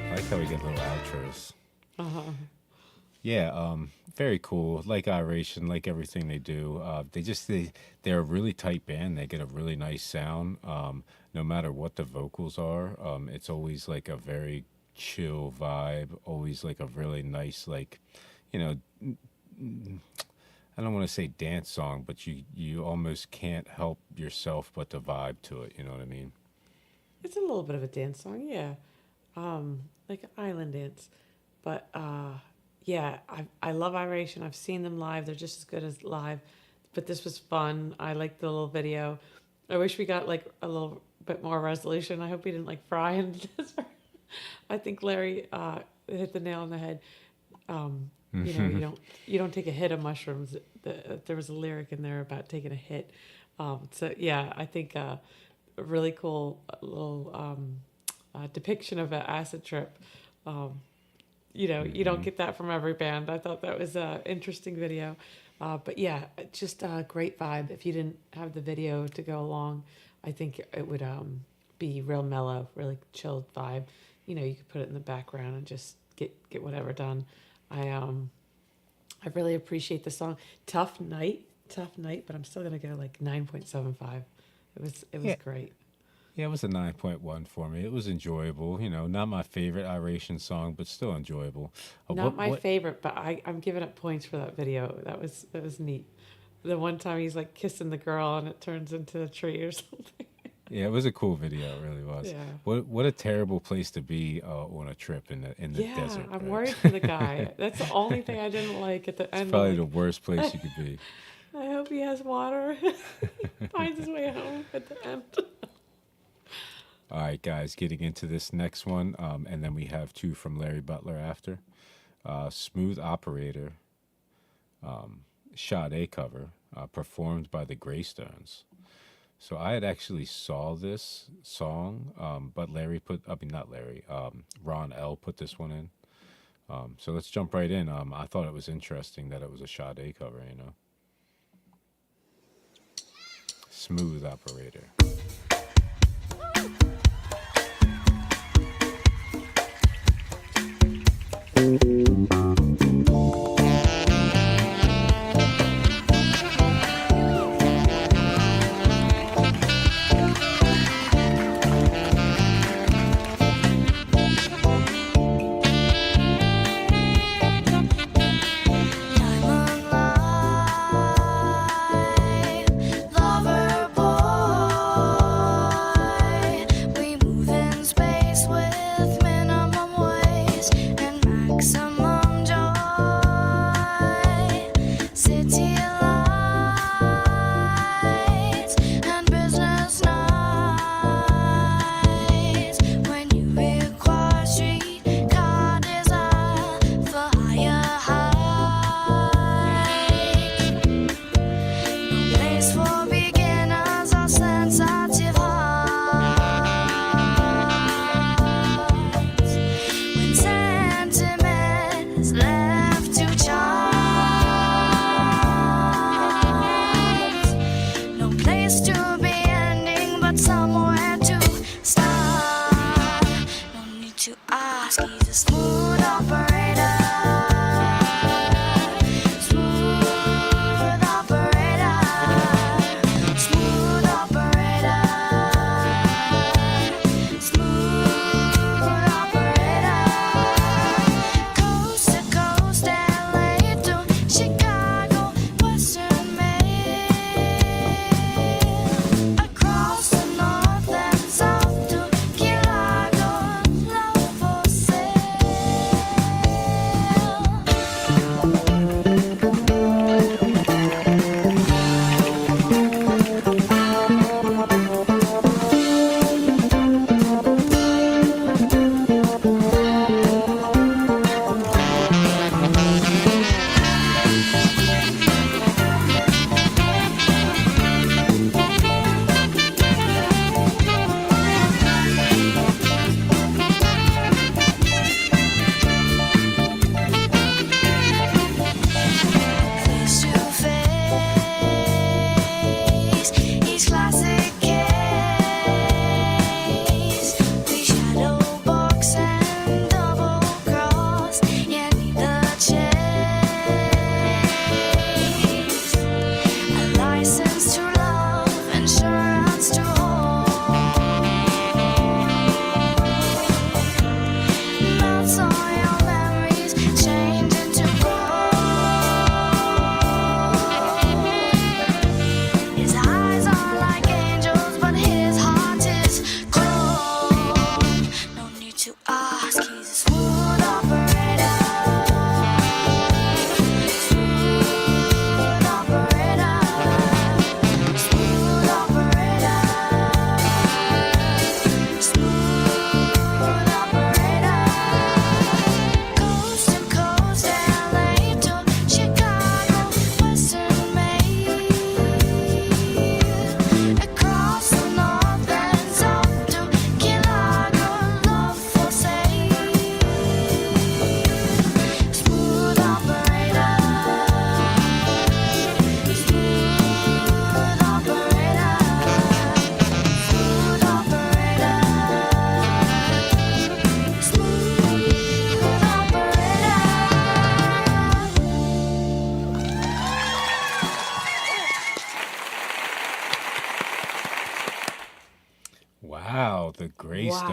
I like how we get little outros. Uh-huh. Yeah, very cool. Like Iration, like everything they do. They're a really tight band. They get a really nice sound. No matter what the vocals are, it's always like a very chill vibe. Always like a really nice, like, you know, I don't want to say dance song, but you almost can't help yourself but to vibe to it. You know what I mean? It's a little bit of a dance song, yeah. Like an island dance. But yeah, I love Iration. I've seen them live. They're just as good as live. But this was fun. I liked the little video. I wish we got like a little bit more resolution. I hope we didn't like fry into this. I think Larry hit the nail on the head. You know, you don't take a hit of mushrooms. There was a lyric in there about taking a hit. So yeah, I think a really cool little depiction of an acid trip. You know, you don't get that from every band. I thought that was an interesting video. But yeah, just a great vibe. If you didn't have the video to go along, I think it would be real mellow, really chilled vibe. you could put it in the background and just get whatever done. I really appreciate the song. Tough night, but I'm still gonna go like 9.75. It was great. Yeah, it was a 9.1 for me. It was enjoyable. Not my favorite Iration song, but still enjoyable. Not my favorite, but I'm giving it points for that video. That was neat. The one time he's like kissing the girl and it turns into a tree or something. Yeah, it was a cool video. It really was. Yeah. What a terrible place to be on a trip in the Yeah, desert. I'm right? worried for the guy. That's the only thing I didn't like at the end. Probably I'm the like, worst place you could be. I hope he has water. Finds his way home at the end. All right, guys, getting into this next one, and then we have two from Larry Butler after. Smooth Operator, Sade cover, performed by the Graystones. So I had actually saw this song, but Ron L put this one in. So let's jump right in. I thought it was interesting that it was a Sade cover, Smooth Operator.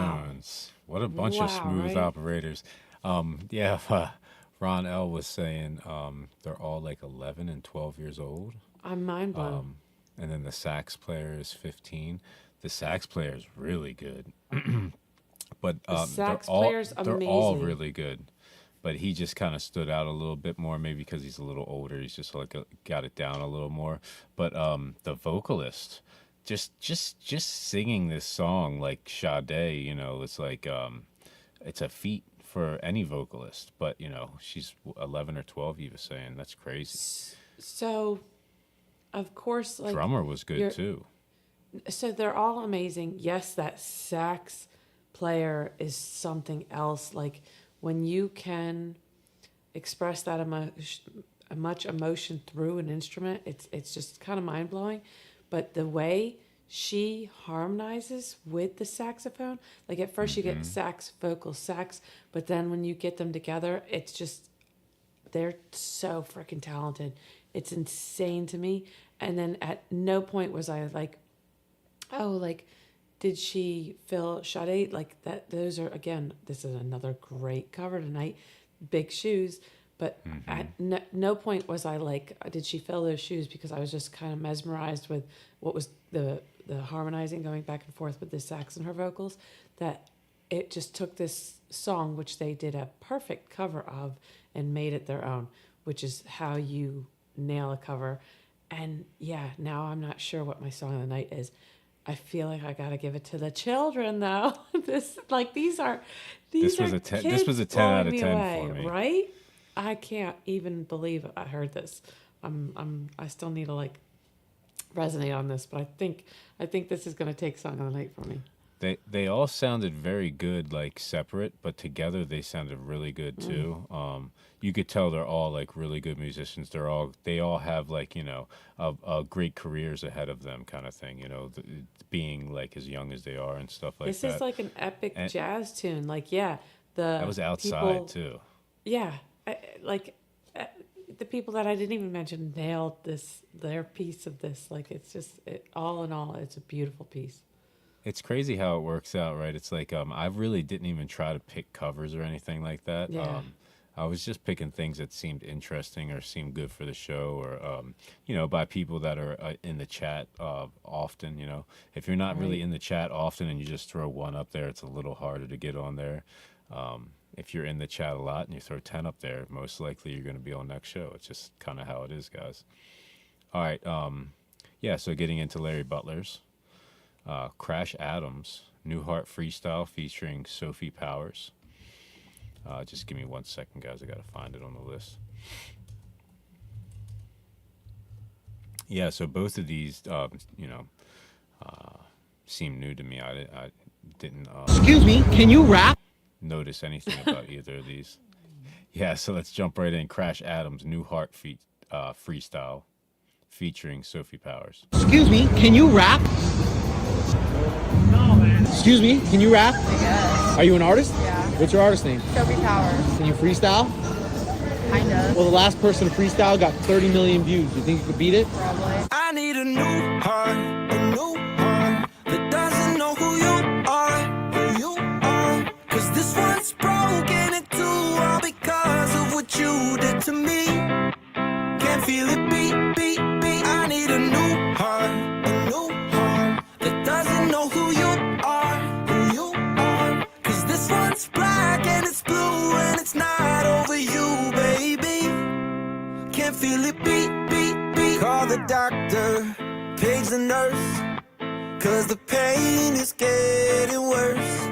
Graystones. What a bunch of Wow, smooth right? operators. Yeah, Ron L was saying they're all like 11 and 12 years old. I'm mind blown. And then the sax player is 15. The sax player is really good. But sax they're all player's they're all amazing. really good. But he just kind of stood out a little bit more, maybe because he's a little older. He's just like got it down a little more. But the vocalist, just singing this song like Sade, you know, it's like it's a feat for any vocalist. But you know, she's 11 or 12. He was saying that's crazy. So, of course, like Drummer was good you're- too. So they're all amazing. Yes, that sax player is something else. Like when you can express that much emotion through an instrument, it's just kind of mind blowing. But the way she harmonizes with the saxophone, like at first you get sax, vocal, sax, but then when you get them together, it's just they're so freaking talented. It's insane to me. And then at no point was I like, oh, like, did she fill Sade? Like that, those are, again, this is another great cover tonight, Big Shoes. But at no point was I like, did she fill those shoes? Because I was just kind of mesmerized with what was the harmonizing going back and forth with the sax and her vocals, that it just took this song, which they did a perfect cover of, and made it their own, which is how you nail a cover. And yeah, now I'm not sure what my song of the night is. I feel like I gotta give it to the children though. This was a 10 this was a 10 out of 10 for me. Right? I can't even believe I heard this. I still need to like resonate on this, but I think this is gonna take song of the night for me. They all sounded very good, like separate, but together they sounded really good too. You could tell they're all like really good musicians. They all have like, you know, great careers ahead of them, kind of thing. You know, being like as young as they are and stuff like that. This is like an epic And- jazz tune. Like That was outside people, too. Yeah, the people that I didn't even mention nailed their piece of this. Like it's just all in all, it's a beautiful piece. It's crazy how it works out, right? It's like I really didn't even try to pick covers or anything like that. Yeah. I was just picking things that seemed interesting or seemed good for the show, or you know, by people that are in the chat often. You know, if you're not really in the chat often and you just throw one up there, it's a little harder to get on there. If you're in the chat a lot and you throw 10 up there, most likely you're going to be on next show. It's just kind of how it is, guys. All right. Yeah. So getting into Larry Butler's. Crash Adams, New Heart Freestyle featuring Sophie Powers. Just give me 1 second, guys. I got to find it on the list. Yeah, so both of these, you know, seem new to me. I didn't Excuse me, can you rap? notice anything about either of these. Yeah, so let's jump right in. Crash Adams, New Heart Freestyle featuring Sophie Powers. Excuse me, can you rap? No, man. Excuse me, can you rap? Yes. Are you an artist? Yeah. What's your artist name? Sophie Powers. Can you freestyle? Kinda. Well, the last person to freestyle got 30 million views. You think you could beat it? Probably. I need a new heart that doesn't know who you are. Cause this one's broken in two, all because of what you did to me. Can't feel it beat, beat, beat. I need a new heart that doesn't know who you are. Cause this one's black and it's blue and it's not over you, baby. Can't feel it beat, beat, beat. Call the doctor, page the nurse, cause the pain is getting worse.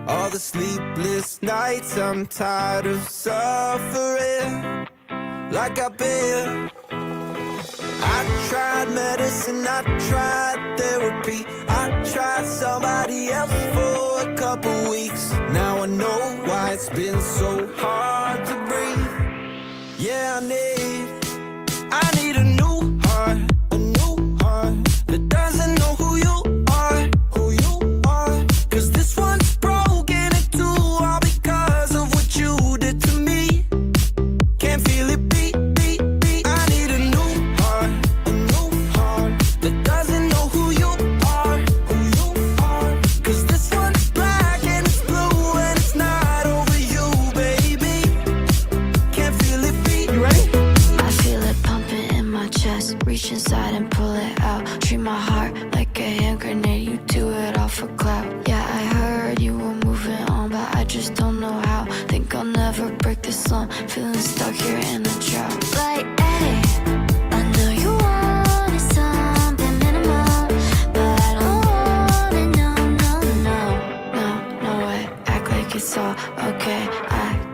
All the sleepless nights, I'm tired of suffering like I've been. I tried medicine, I tried therapy, I tried somebody else for a couple weeks. Now I know why it's been so hard to breathe. Yeah, I need a new heart that doesn't know who you are. Cause this one's broken in two, all because of what you did to me. Can't feel it beat, beat, beat. I need a new heart that doesn't know who you are. Cause this one's black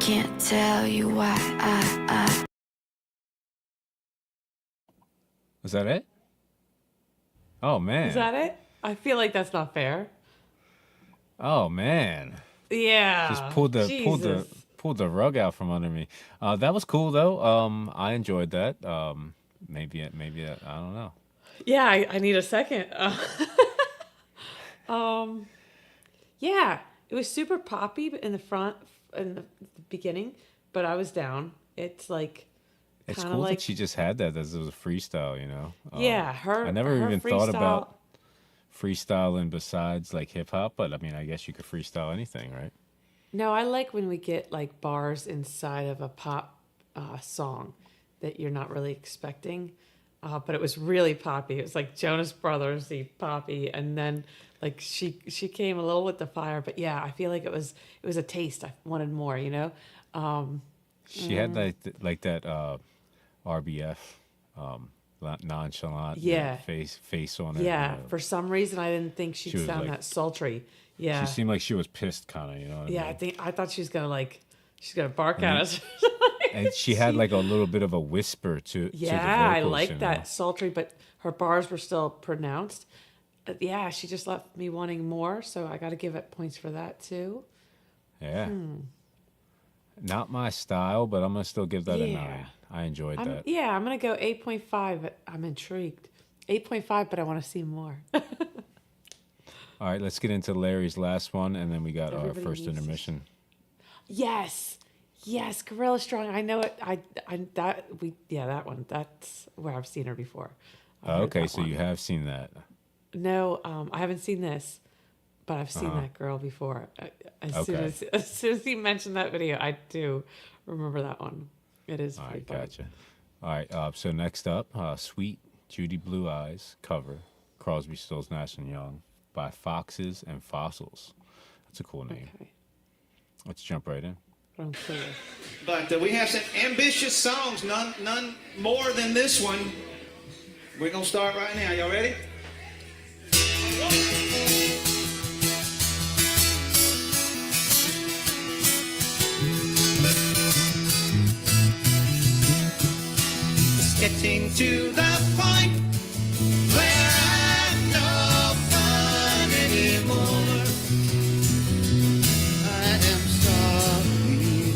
can't tell you why I Was that it? Oh man. Is that it? I feel like that's not fair. Oh man. Yeah. Just pulled the rug out from under me. That was cool though. I enjoyed that. Maybe I don't know. Yeah, I need a second. Yeah, it was super poppy in the front in the beginning, but I was down. It's like It's kinda cool like that she just had that as it was a freestyle, you know. yeah, her. I never her even thought freestyle- about freestyling besides like hip hop, but I mean, I guess you could freestyle anything, right? No, I like when we get like bars inside of a pop song that you're not really expecting. But it was really poppy. It was like Jonas Brothers, the poppy, and then like she came a little with the fire. But yeah, I feel like it was a taste. I wanted more, you know. She had like that RBF nonchalant Yeah. face on it. Yeah, you know. for some reason I didn't think she'd She was sound like- that sultry. Yeah, She seemed like she was pissed, kind of, you know. What yeah. I mean? I thought she was gonna she's gonna bark at us. And she had like a little bit of a whisper to Yeah, the I vocals, like you know? that sultry, but her bars were still pronounced. Yeah, she just left me wanting more, so I got to give it points for that too. Yeah. Not my style, but I'm gonna still give that a Yeah. 9. I enjoyed that. I'm gonna go 8.5. But I'm intrigued. 8.5, but I want to see more. All right, let's get into Larry's last one, and then we got our Everybody first needs- intermission. Yes, Gorilla Strong. I know it. That one. That's where I've seen her before. I've heard Okay, that so one. you have seen that. No, I haven't seen this, but I've seen that girl before. As soon as he mentioned that video, I do remember that one. It is All pretty right, fun. gotcha. All right, so next up, Sweet Judy Blue Eyes cover, Crosby, Stills, Nash & Young by Foxes and Fossils. That's a cool name. Okay. Let's jump right in. I'm clear. But we have some ambitious songs, none more than this one. We're going to start right now. Y'all ready? It's getting to the point where I'm no fun anymore. I am sorry.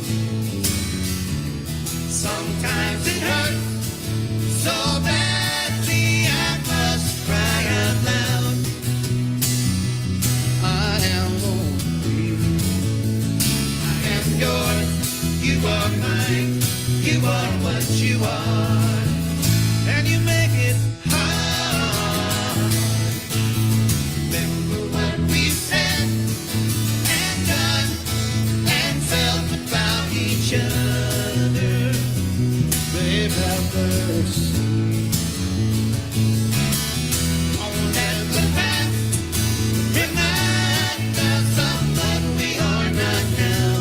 Sometimes it hurts so badly I must cry out loud. I am lonely. I am yours. You are mine. You are what you are. And you make it hard. Remember what we said and done and felt about each other. Babe, have mercy on the past. Remind us of what we are not now.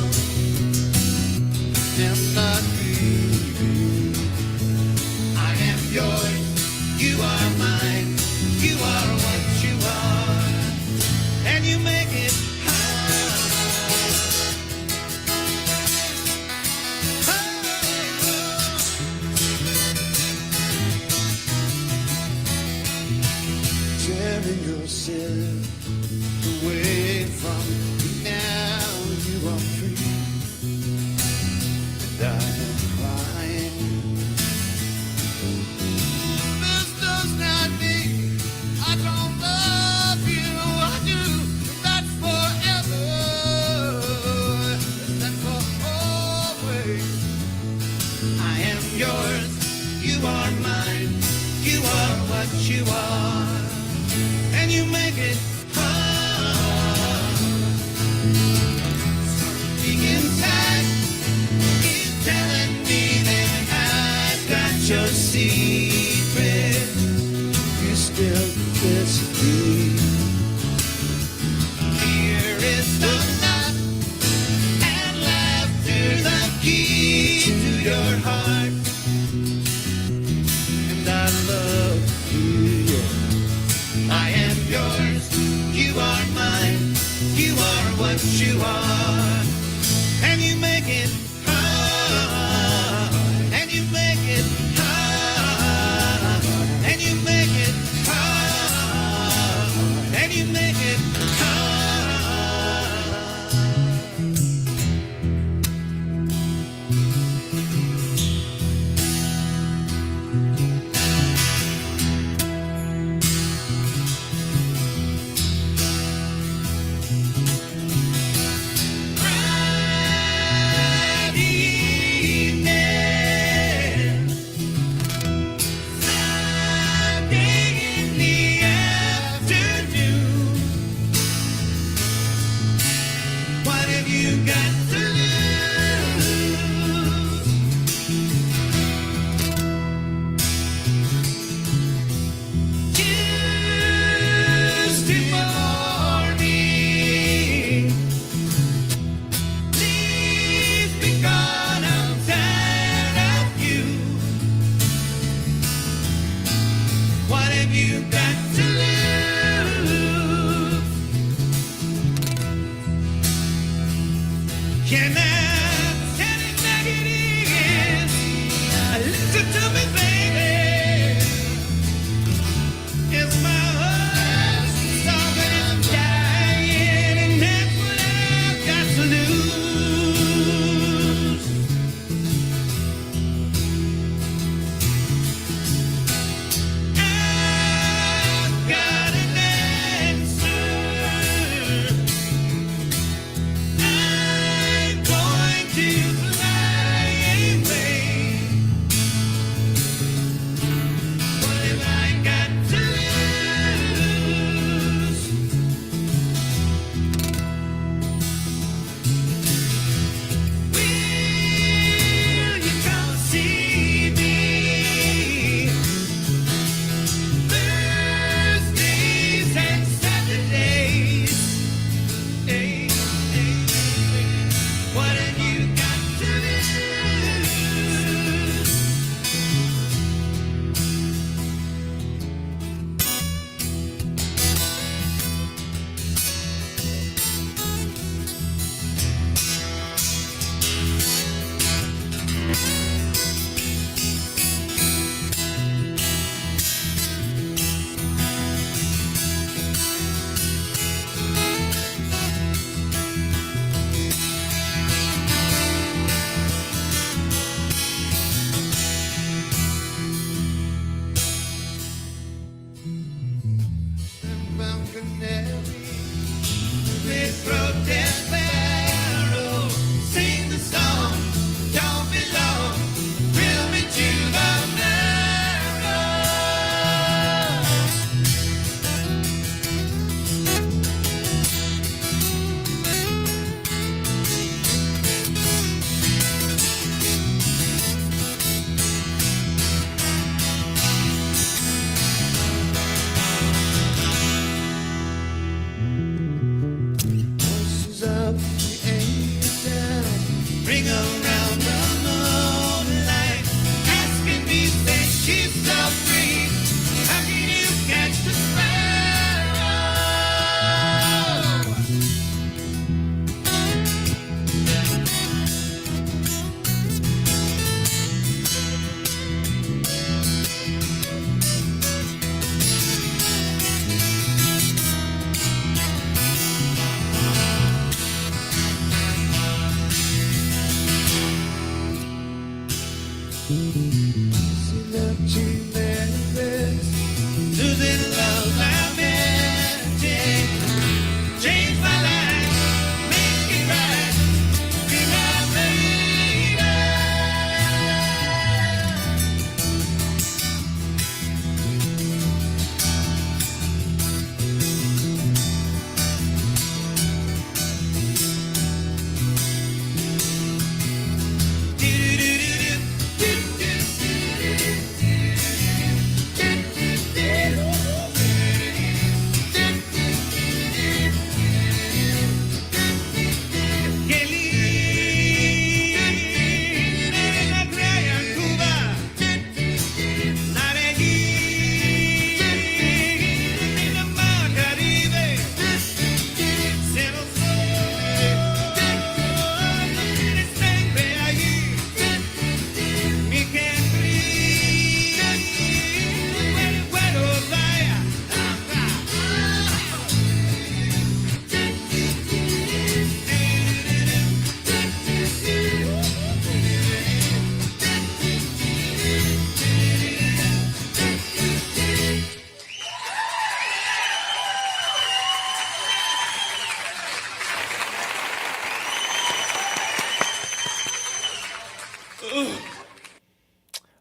And not grieving. I am yours. You are mine. You are what you are. And you make it tearing yourself away from me now. You are free, and I am crying. This does not mean I don't love you. I do. That's forever. That's for always. I am yours. You are mine. You are what you are. And you make it hard. Something inside is telling me that I've got your secret. You still kiss me. Here is the knot and laughter, the key to your heart. And I love you. I am yours. Losing love, my magic. Change my life, make it right. Be my baby.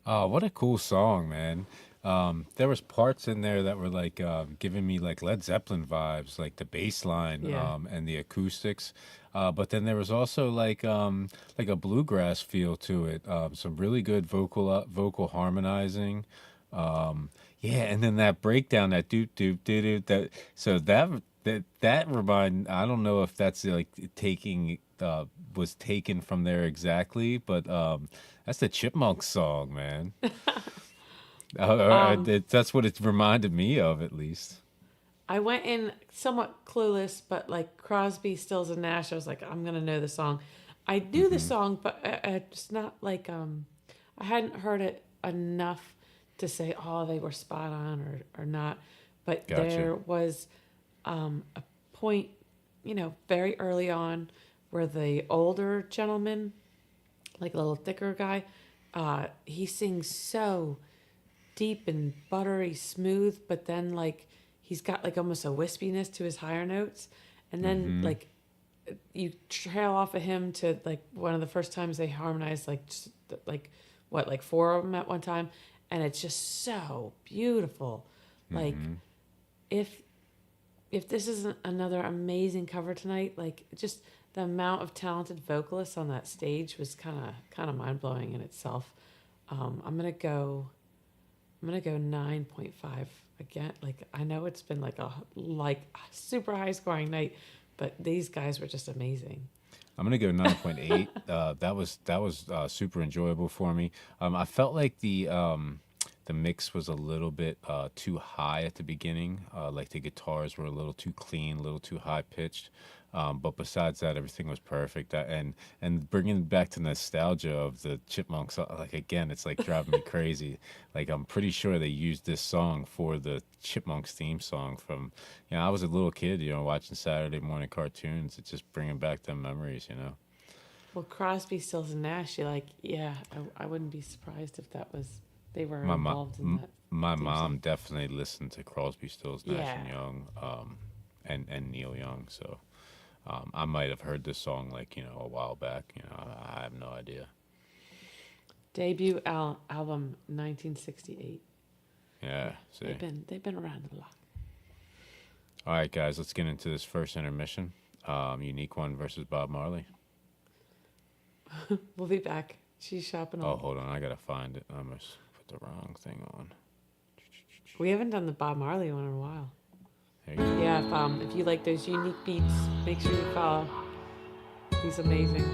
Oh, what a cool song, man. There was parts in there that were like giving me like Led Zeppelin vibes, like the bass line Yeah. and the acoustics. But then there was also like a bluegrass feel to it. Some really good vocal harmonizing. Yeah, and then that breakdown, that doop doop doo doo. That remind. I don't know if that's like taking was taken from there exactly, but that's the Chipmunks song, man. That's what it reminded me of, at least. I went in somewhat clueless, but like Crosby, Stills, and Nash, I was like, I'm gonna know the song. I knew the song, but it's not like I hadn't heard it enough to say, oh, they were spot on or not. But Gotcha. there was a point, very early on, where the older gentleman, like a little thicker guy, he sings so deep and buttery smooth, but then like he's got like almost a wispiness to his higher notes, and then like you trail off of him to like one of the first times they harmonized like four of them at one time, and it's just so beautiful. Like if this isn't another amazing cover tonight, like just the amount of talented vocalists on that stage was kind of mind blowing in itself. I'm gonna go 9.5 again. Like I know it's been like a super high scoring night, but these guys were just amazing. I'm gonna go 9.8. That was super enjoyable for me. I felt like the mix was a little bit too high at the beginning. Like the guitars were a little too clean, a little too high pitched. But besides that, everything was perfect. And bringing back to nostalgia of the Chipmunks, like again, it's like driving me crazy. Like I'm pretty sure they used this song for the Chipmunks theme song from, I was a little kid, watching Saturday morning cartoons. It's just bringing back them memories, Well, Crosby, Stills, and Nash, I wouldn't be surprised if they were My involved in that. my theme mom song. definitely listened to Crosby, Stills, Nash and Yeah. Young, and Neil Young. So I might have heard this song like a while back. I have no idea. Debut album 1968. Yeah. See. They've been around the block. All right, guys, let's get into this first intermission. Unique One versus Bob Marley. We'll be back. She's shopping. Oh, hold on, I gotta find it. I almost put the wrong thing on. We haven't done the Bob Marley one in a while. There you go. Yeah, if you like those unique beats, make sure you follow. He's amazing.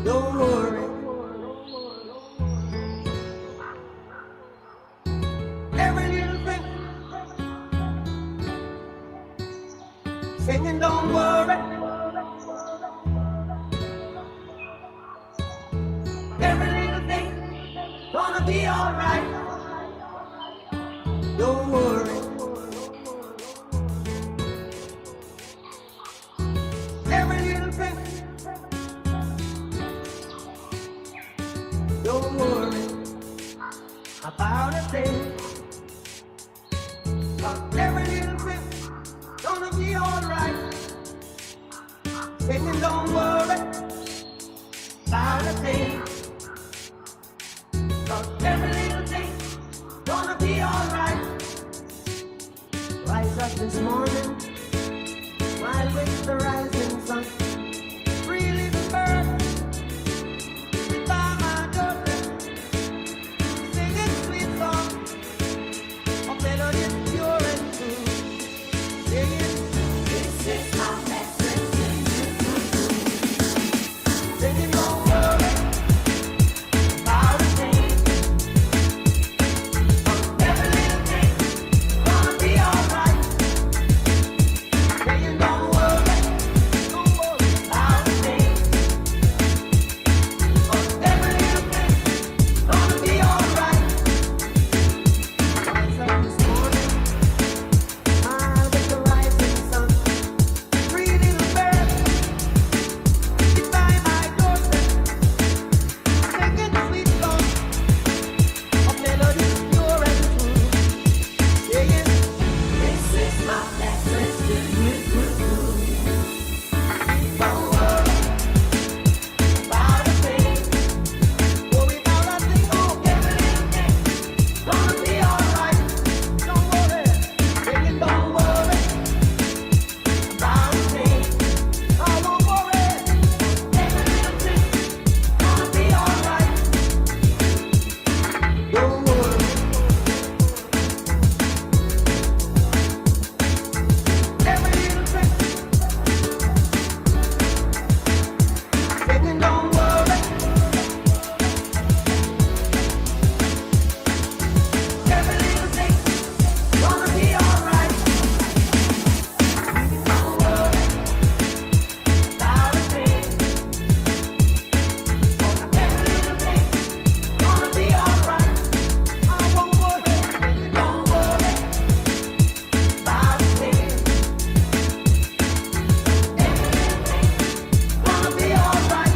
Don't worry. Every little thing. Singing, don't worry. Every little thing gonna be alright. Don't worry. Every little thing Singing, don't worry about a thing. 'Cause every little thing gonna be alright. Rise up this morning while with the rising sun. Free little bird by my doorstep, singing sweet song of melodies pure and true. Singing, this is my message to you. Singing, don't worry about a thing. 'Cause every little thing gonna be alright. Singing, don't worry about a thing. 'Cause every little thing gonna be alright. Rise up this morning, smile with the rising sun. Three little birds sit by my doorstep, singing sweet songs of melodies pure and true. Singing, this is my message to you. Don't worry about a thing. Worry about a thing. Oh, every little thing gonna be alright. Don't worry. Singing, don't worry about a thing. I won't worry. Every little thing gonna be alright. Don't worry. Every little thing. Singing, don't worry. Every little thing gonna be alright. Don't worry about a thing. Every little thing gonna be alright. I won't worry. Don't worry about a thing. Every little thing gonna be alright.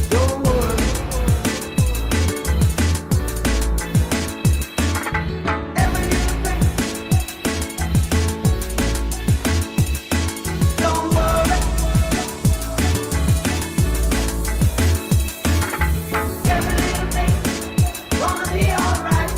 Don't worry. Every little thing. Don't worry. Every little thing gonna be alright.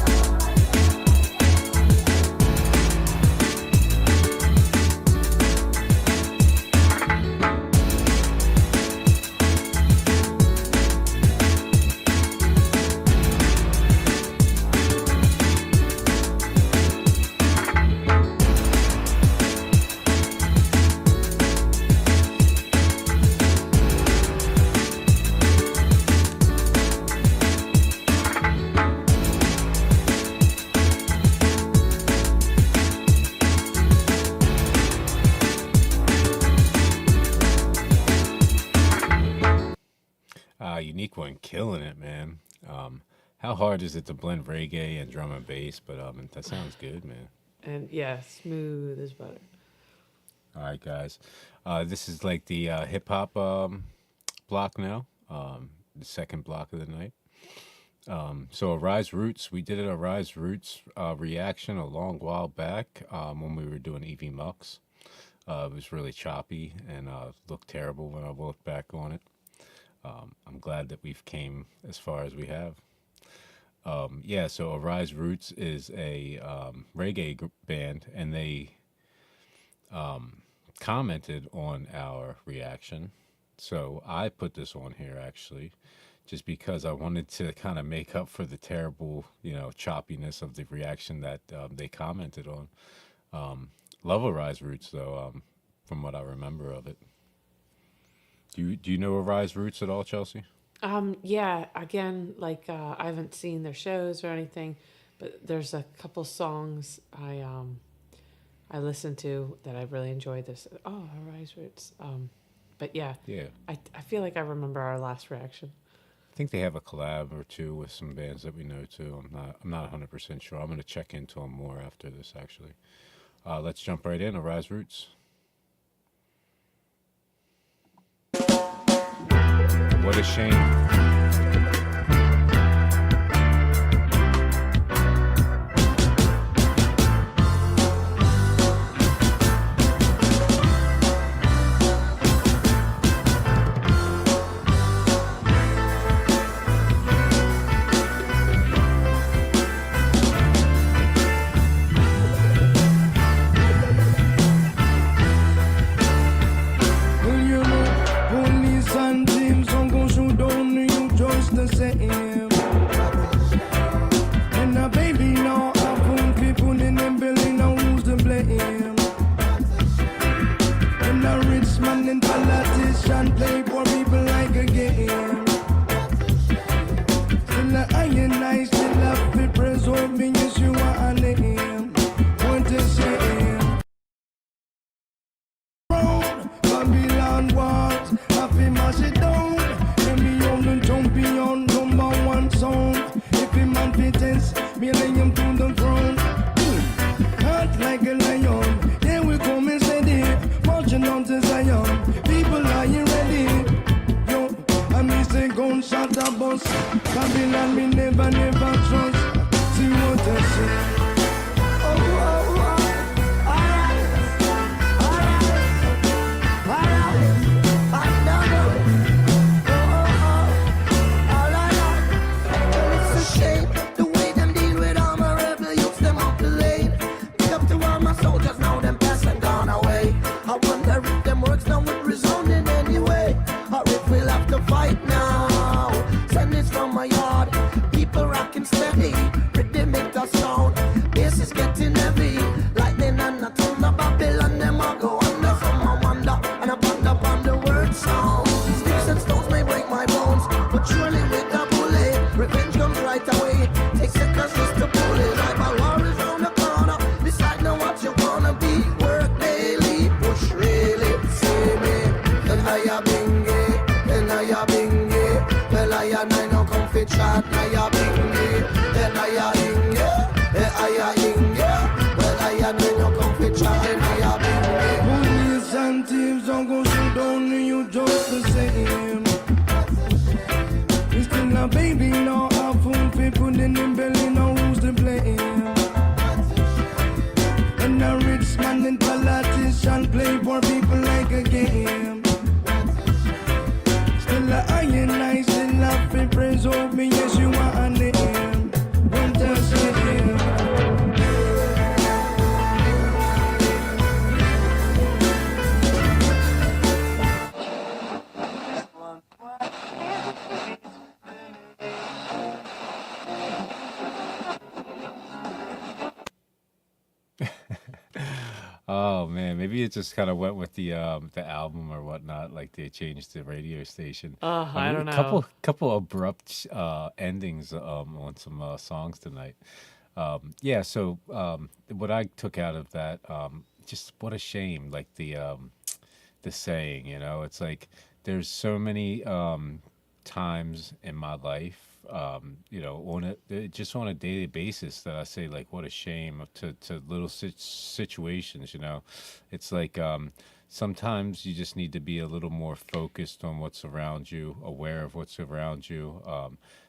Unique one, killing it, man. How hard is it to blend reggae and drum and bass? But that sounds good, man. And yeah, smooth as butter. All right, guys. This is like the hip hop block now, the second block of the night. So Arise Roots, we did a Arise Roots reaction a long while back when we were doing EV Mux. It was really choppy and looked terrible when I looked back on it. I'm glad that we've came as far as we have. Yeah, so Arise Roots is a reggae band, and they commented on our reaction. So I put this on here actually, just because I wanted to kind of make up for the terrible, choppiness of the reaction that they commented on. Love Arise Roots though, from what I remember of it. Do you know Arise Roots at all, Chelsea? Yeah, again, like I haven't seen their shows or anything, but there's a couple songs I listened to that I really enjoyed. This Arise Roots. But yeah, I feel like I remember our last reaction. I think they have a collab or two with some bands that we know too. I'm not 100% sure. I'm gonna check into them more after this actually. Let's jump right in. Arise Roots. What a shame. trust. Babylon me never, never trust. See what I say. Oh, oh, oh. Alright, I know. Well, it's a shame the way them deal with all my rebel youths, them off the lane. Pick up to all my soldiers, now them past and gone away. I wonder if them works now with resounding anyway, or if we'll have to fight now. Send this from my yard, people rocking steady, rhythmic the sound. Bass is getting heavy, lightning and a thunder. Babylon them all go under. Some I wonder and I ponder upon the word sound. Sticks and stones may break my bones, but surely with a bullet, revenge comes right away. Take seconds just to pull it. Like my war is round the corner. Decide now what you wanna be. Work daily, push really. See me, and I a bingy, and I a bingy. Well I a nine no comfy chat, I a bingy, and I a ingy, and I a ingy. Well I a nine no comfy chat, and I a bingy. Police and thieves don't go shoot down you just the same. You still a baby, now a food fi put in the belly, now who's to blame? And a rich man and politician play for people like a game. Still a iron, I still a fi praise of me, yes you are a name. Don't touch it. Oh man, maybe it just kind of went with the album or whatnot. Like they changed the radio station. I don't know. Couple abrupt endings on some songs tonight. Yeah. So what I took out of that, just what a shame. Like the saying, you know, it's like there's so many times in my life, you know, just on a daily basis that I say like, what a shame to little situations, you know. It's like sometimes you just need to be a little more focused on what's around you, aware of what's around you.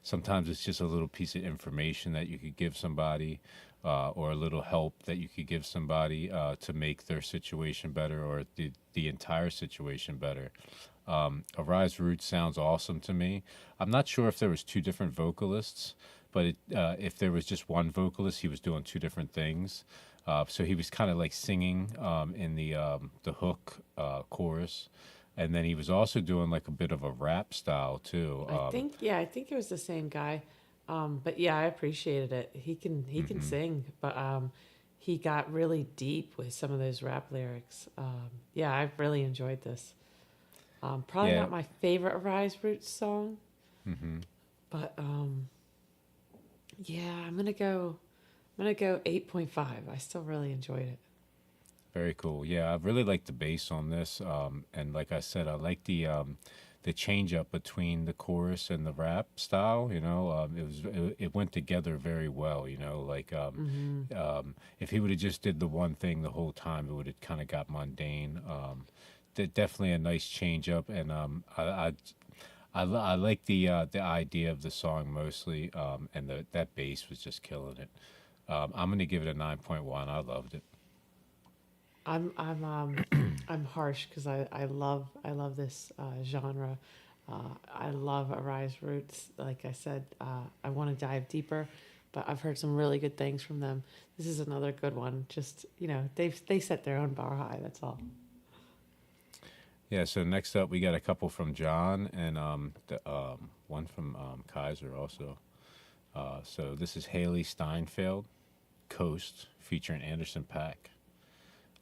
Sometimes it's just a little piece of information that you could give somebody, or a little help that you could give somebody to make their situation better, or the entire situation better. Arise Roots sounds awesome to me. I'm not sure if there was two different vocalists, but if there was just one vocalist, he was doing two different things. So he was kind of like singing in the hook chorus, and then he was also doing like a bit of a rap style too. I think it was the same guy. But yeah, I appreciated it. He can sing, but he got really deep with some of those rap lyrics. Yeah, I really enjoyed this. Probably not my favorite Arise Roots song, but yeah, I'm gonna go 8.5. I still really enjoyed it. Very cool. Yeah, I really like the bass on this, and like I said, I like the change up between the chorus and the rap style. You know, it went together very well. You know, like if he would have just did the one thing the whole time, it would have kind of got mundane. Definitely a nice change up, and I like the idea of the song mostly, and that bass was just killing it. I'm gonna give it a 9.1. I loved it. I'm harsh because I love this genre. I love Arise Roots. Like I said, I want to dive deeper, but I've heard some really good things from them. This is another good one. Just, you know, they set their own bar high. That's all. Yeah. So next up, we got a couple from John and one from Kaiser also. So this is Haley Steinfeld, Coast, featuring Anderson Paak.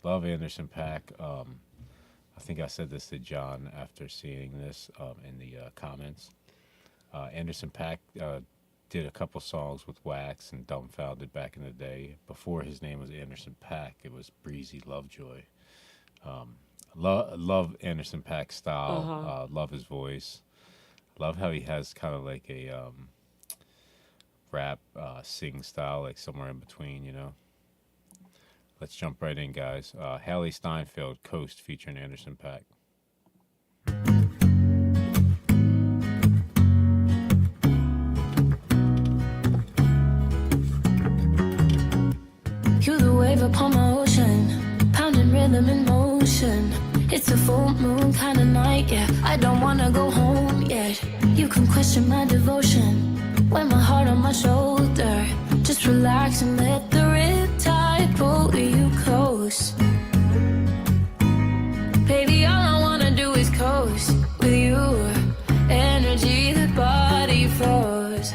Love Anderson Paak. I think I said this to John after seeing this in the comments. Anderson Paak did a couple songs with Wax and Dumbfounded back in the day. Before his name was Anderson Paak, it was Breezy Lovejoy. Love Anderson Paak's style. Love his voice. Love how he has kind of like a rap sing style, like somewhere in between, you know. Let's jump right in, guys. Haley Steinfeld, Coast, featuring Anderson Paak. them in motion. It's a full moon kind of night, yeah. I don't wanna go home yet. You can question my devotion when my heart on my shoulder. Just relax and let the riptide pull you close. Baby, all I wanna do is coast with you. Energy, the body flows.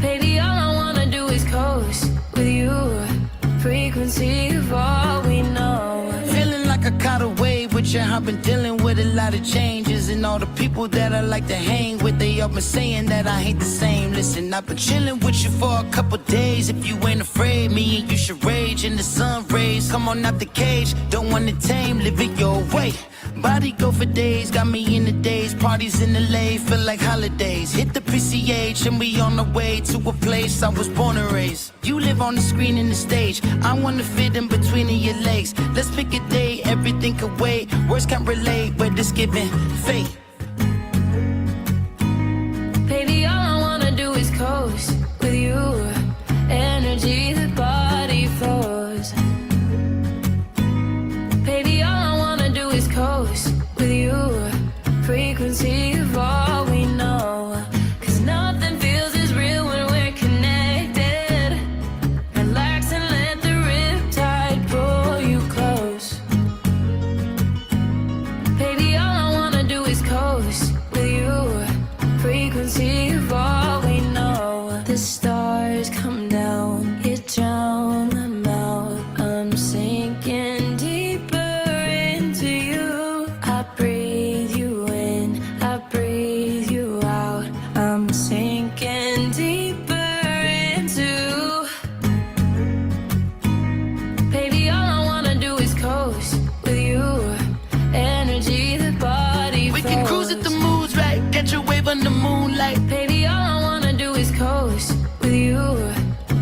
Baby, all I wanna do is coast with you. Frequency of all we know. Feeling like I caught a wave with you. I've been dealing with a lot of changes, and all the people that I like to hang with, they all been saying that I ain't the same. Listen, I've been chilling with you for a couple days. If you ain't afraid, me and you should rage in the sun rays. Come on out the cage, don't wanna tame, live it your way. Body go for days, got me in the days. Parties in LA, feel like holidays. Hit the PCH and we on the way to a place I was born and raised. You live on the screen and the stage, I wanna fit in between of your legs. Let's pick a day, everything could wait. Words can't relate, but it's giving fate. Baby, all I wanna do is coast with you. Energy, the body flows. Baby, all I wanna do is coast with you. Frequency of all we know. 'Cause nothing feels as real when we're connected. Relax and let the riptide pull you close. Baby, all I wanna do is coast with you. Frequency of all we know. The stars come down, you drown them out. I'm sinking deeper into you. I breathe you in, I breathe you out. I'm sinking deeper into. Baby, all I wanna do is coast with you. Energy, the body We can cruise if the mood's right, catch a wave on the moonlight. Baby, all I wanna do is coast with you.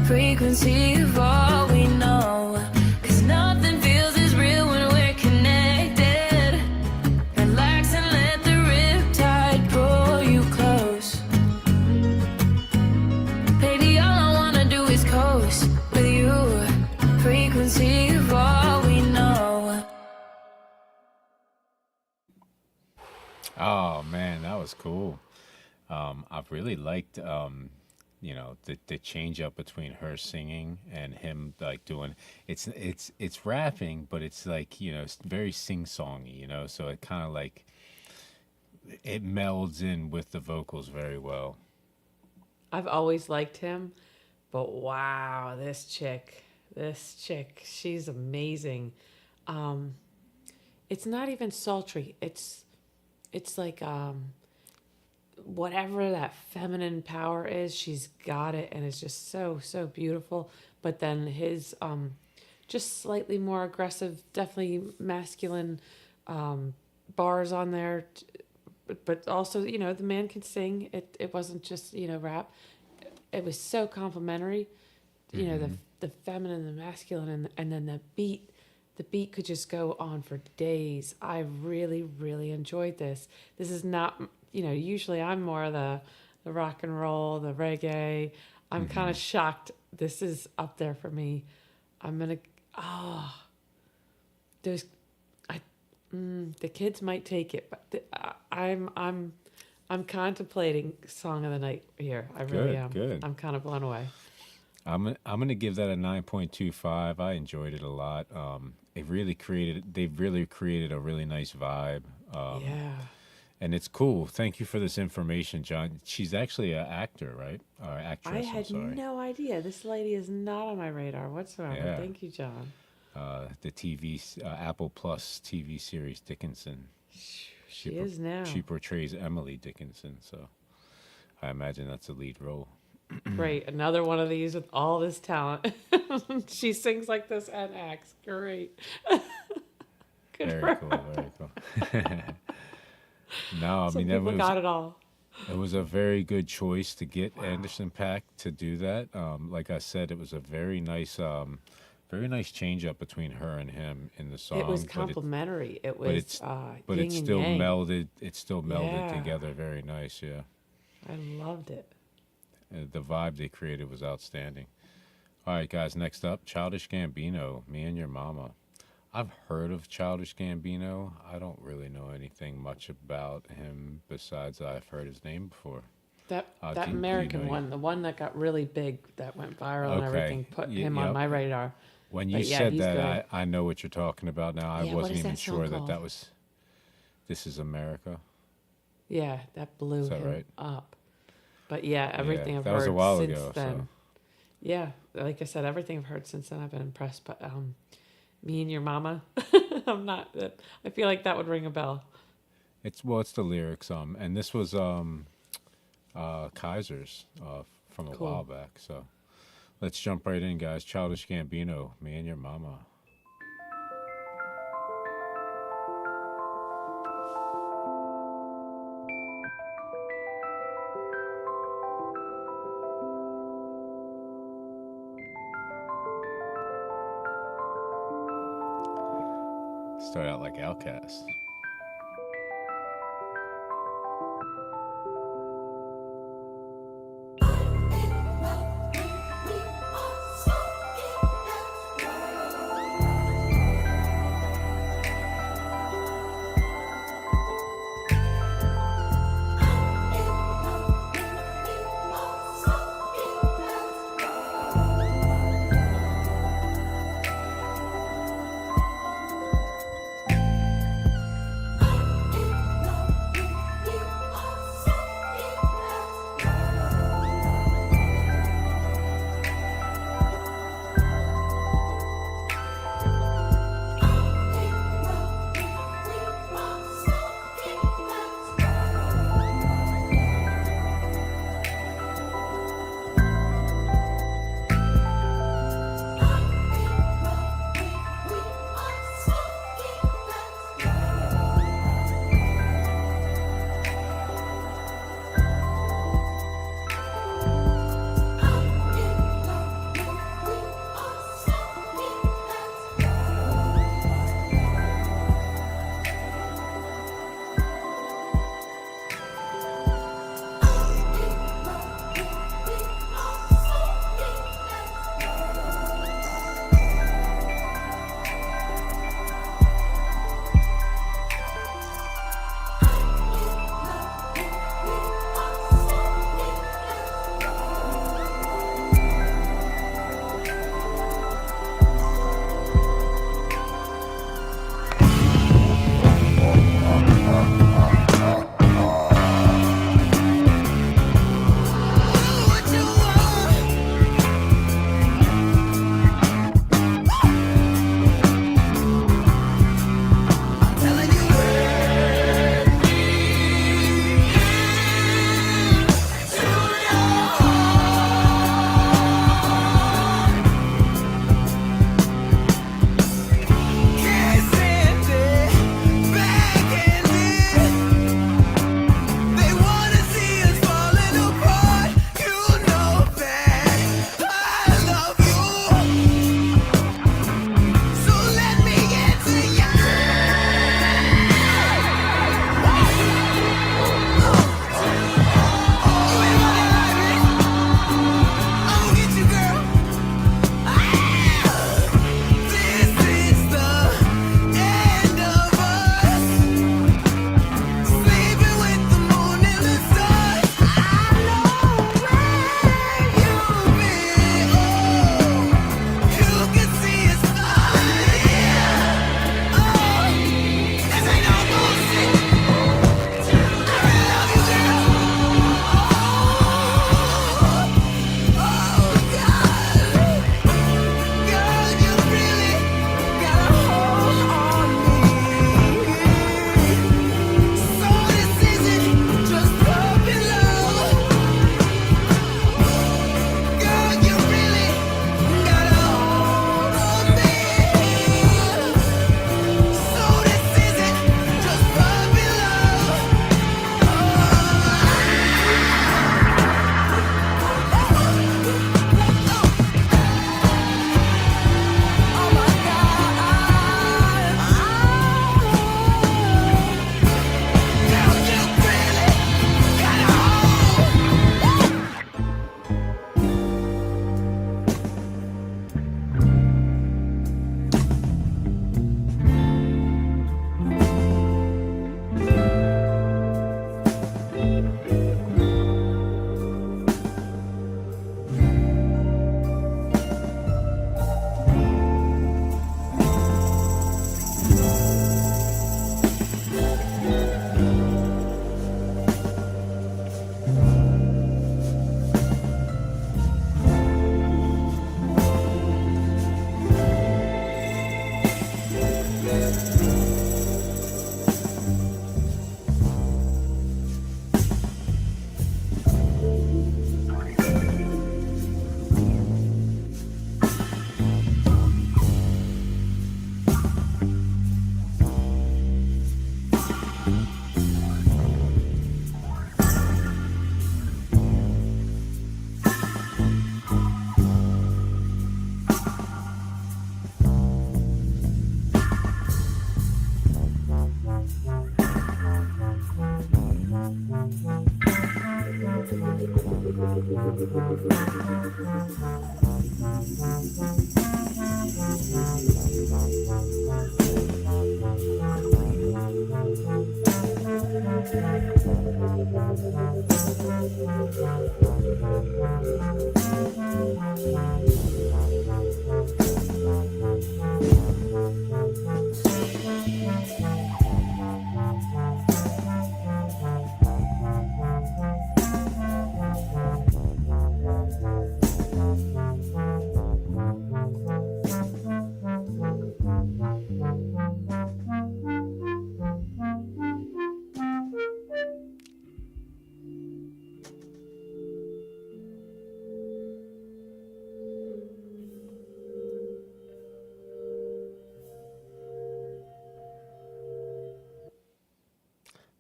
Frequency of all we know. 'Cause nothing feels as real when we're connected. Relax and let the riptide pull you close. Baby, all I wanna do is coast with you. Frequency of all we know. Oh man, that was cool. I've really liked, the change up between her singing and him like doing. It's rapping, but it's like it's very sing songy, So it kind of like it melds in with the vocals very well. I've always liked him, but wow, this chick, she's amazing. It's not even sultry. It's like whatever that feminine power is, she's got it, and it's just so beautiful. But then his just slightly more aggressive, definitely masculine bars on there. But also, the man can sing. It wasn't just rap. It was so complimentary. The feminine, the masculine, and then the beat. The beat could just go on for days. I really, really enjoyed this. This is not, usually I'm more the rock and roll, the reggae. I'm kind of shocked. This is up there for me. I'm gonna, the kids might take it, but I'm contemplating song of the night here. I really am. Good. I'm kind of blown away. I'm gonna give that a 9.25. I enjoyed it a lot. They've really created a really nice vibe. Yeah. And it's cool. Thank you for this information, John. She's actually an actor, right? Or actress. I had no idea. This lady is not on my radar whatsoever. Yeah. Thank you, John. The TV Apple Plus TV series Dickinson. She is now. She portrays Emily Dickinson, so I imagine that's the lead role. Great. Another one of these with all this talent. She sings like this and acts. Great. Good Very for cool. her. Very cool. No, I Some mean that people got it all. It was a very good choice to get Anderson .Paak to do that. Like I said, it was a very nice change up between her and him in the song. It was complimentary. It was but yin it and still yang. melded. It still melded Yeah. together very nice. Yeah, I loved it. the vibe they created was outstanding. All right, guys. Next up, Childish Gambino, "Me and Your Mama." I've heard of Childish Gambino. I don't really know anything much about him besides I've heard his name before. That do you American know- one, the one that got really big, that went viral and Okay. everything, put him on Yep. my radar. When you But yeah, said he's that, I know what you're talking about now. I Yeah, what wasn't is even that song sure that called? that was "This Is America." Yeah, that blew Is that him right? up. But yeah, everything I've that was heard a while since ago, then. so. Yeah, like I said, everything I've heard since then, I've been impressed. But "Me and Your Mama," I'm not. I feel like that would ring a bell. It's the lyrics. And this was Kaiser's from a Cool. while back. So let's jump right in, guys. Childish Gambino, "Me and Your Mama." Start out like OutKast.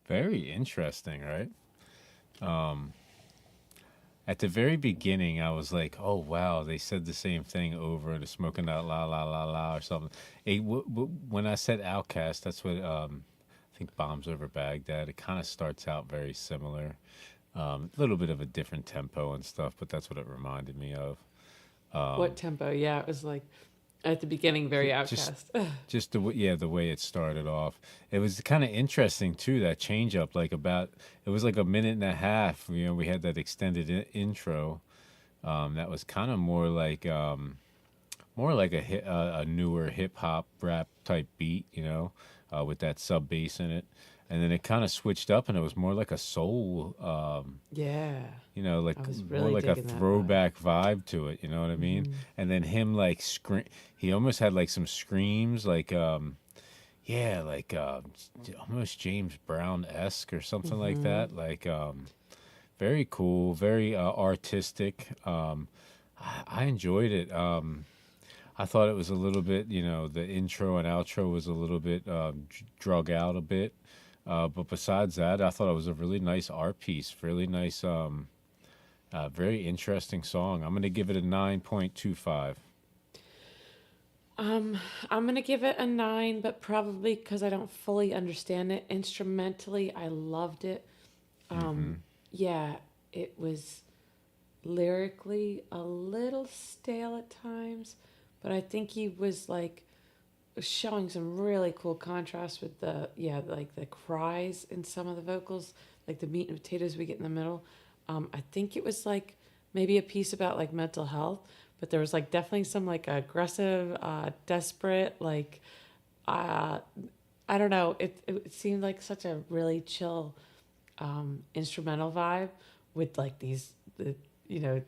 Very interesting, right? At the very beginning, I was like, "Oh wow, they said the same thing over the smoking out la la la la or something." When I said OutKast, that's what I think Bombs Over Baghdad. It kind of starts out very similar, a little bit of a different tempo and stuff, but that's what it reminded me of. What tempo? Yeah, it was like at the beginning, very Just, Outcast. just the way it started off. It was kind of interesting too. That change up, it was like a minute and a half. You know, we had that extended intro. That was kind of more like a newer hip hop rap type beat. You know, with that sub bass in it. And then it kind of switched up, and it was more like a soul, Yeah. you know, like I was more really like a digging that vibe. throwback vibe to it. You know what I mean? And then him like he almost had like some screams, like yeah, like almost James Brown esque or something like that. Like very cool, very artistic. I enjoyed it. I thought it was a little bit, you know, the intro and outro was a little bit drug out a bit. But besides that, I thought it was a really nice art piece, really nice, very interesting song. I'm going to give it a 9.25. I'm gonna give it a 9, but probably because I don't fully understand it. Instrumentally, I loved it. Yeah, it was lyrically a little stale at times, but I think he was like showing some really cool contrast with like the cries in some of the vocals, like the meat and potatoes we get in the middle. I think it was like maybe a piece about like mental health, but there was like definitely some like aggressive, desperate, like I don't know. It seemed like such a really chill instrumental vibe with like you know,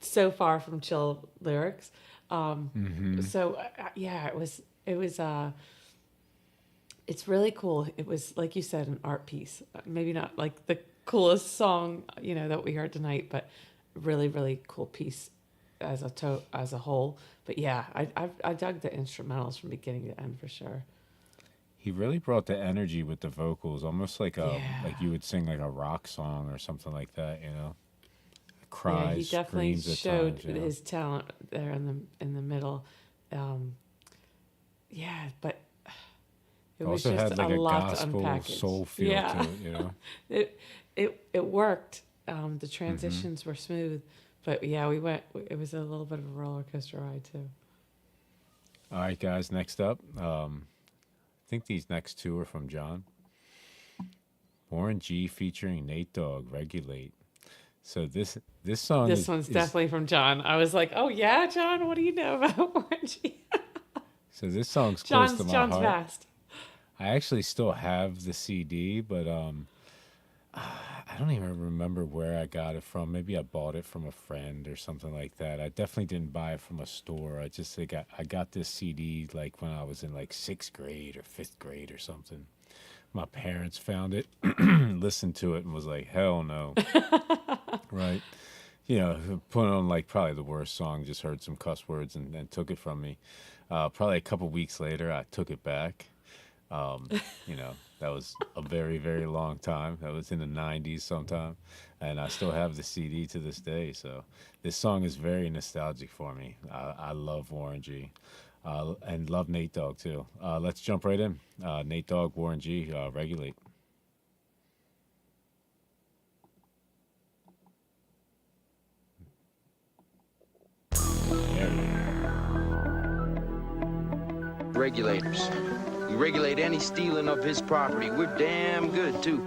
so far from chill lyrics. So yeah, it was it's really cool. It was, like you said, an art piece. Maybe not like the coolest song, you know, that we heard tonight, but really, really cool piece as a whole. But yeah, I dug the instrumentals from beginning to end for sure. He really brought the energy with the vocals, almost like Yeah. like you would sing like a rock song or something like that, you know. Yeah, Cries, he definitely screams at showed times, you know? his talent there in the middle. Yeah, but it was Also just had like a a lot to gospel unpackage. soul feel Yeah. to it, you know. It worked. The transitions were smooth, but yeah, it was a little bit of a roller coaster ride too. All right, guys. Next up, I think these next two are from John. Warren G featuring Nate Dogg, "Regulate." So this song This one's definitely from John. I was like, oh yeah, John, what do you know about Orangey? so this song's close to my John's heart. vast. I actually still have the CD, but I don't even remember where I got it from. Maybe I bought it from a friend or something like that. I definitely didn't buy it from a store. I got this CD like when I was in like 6th grade or 5th grade or something. My parents found it, listened to it, and was like, "Hell no!" Right? You know, put on like probably the worst song. Just heard some cuss words and took it from me. Probably a couple weeks later, I took it back. You know, that was a very, very long time. That was in the 90s sometime. And I still have the CD to this day. So this song is very nostalgic for me. I love Warren G. And love Nate Dogg too. Let's jump right in. Nate Dogg, Warren G, "Regulate." regulators. We regulate any stealing of his property. We're damn good, too.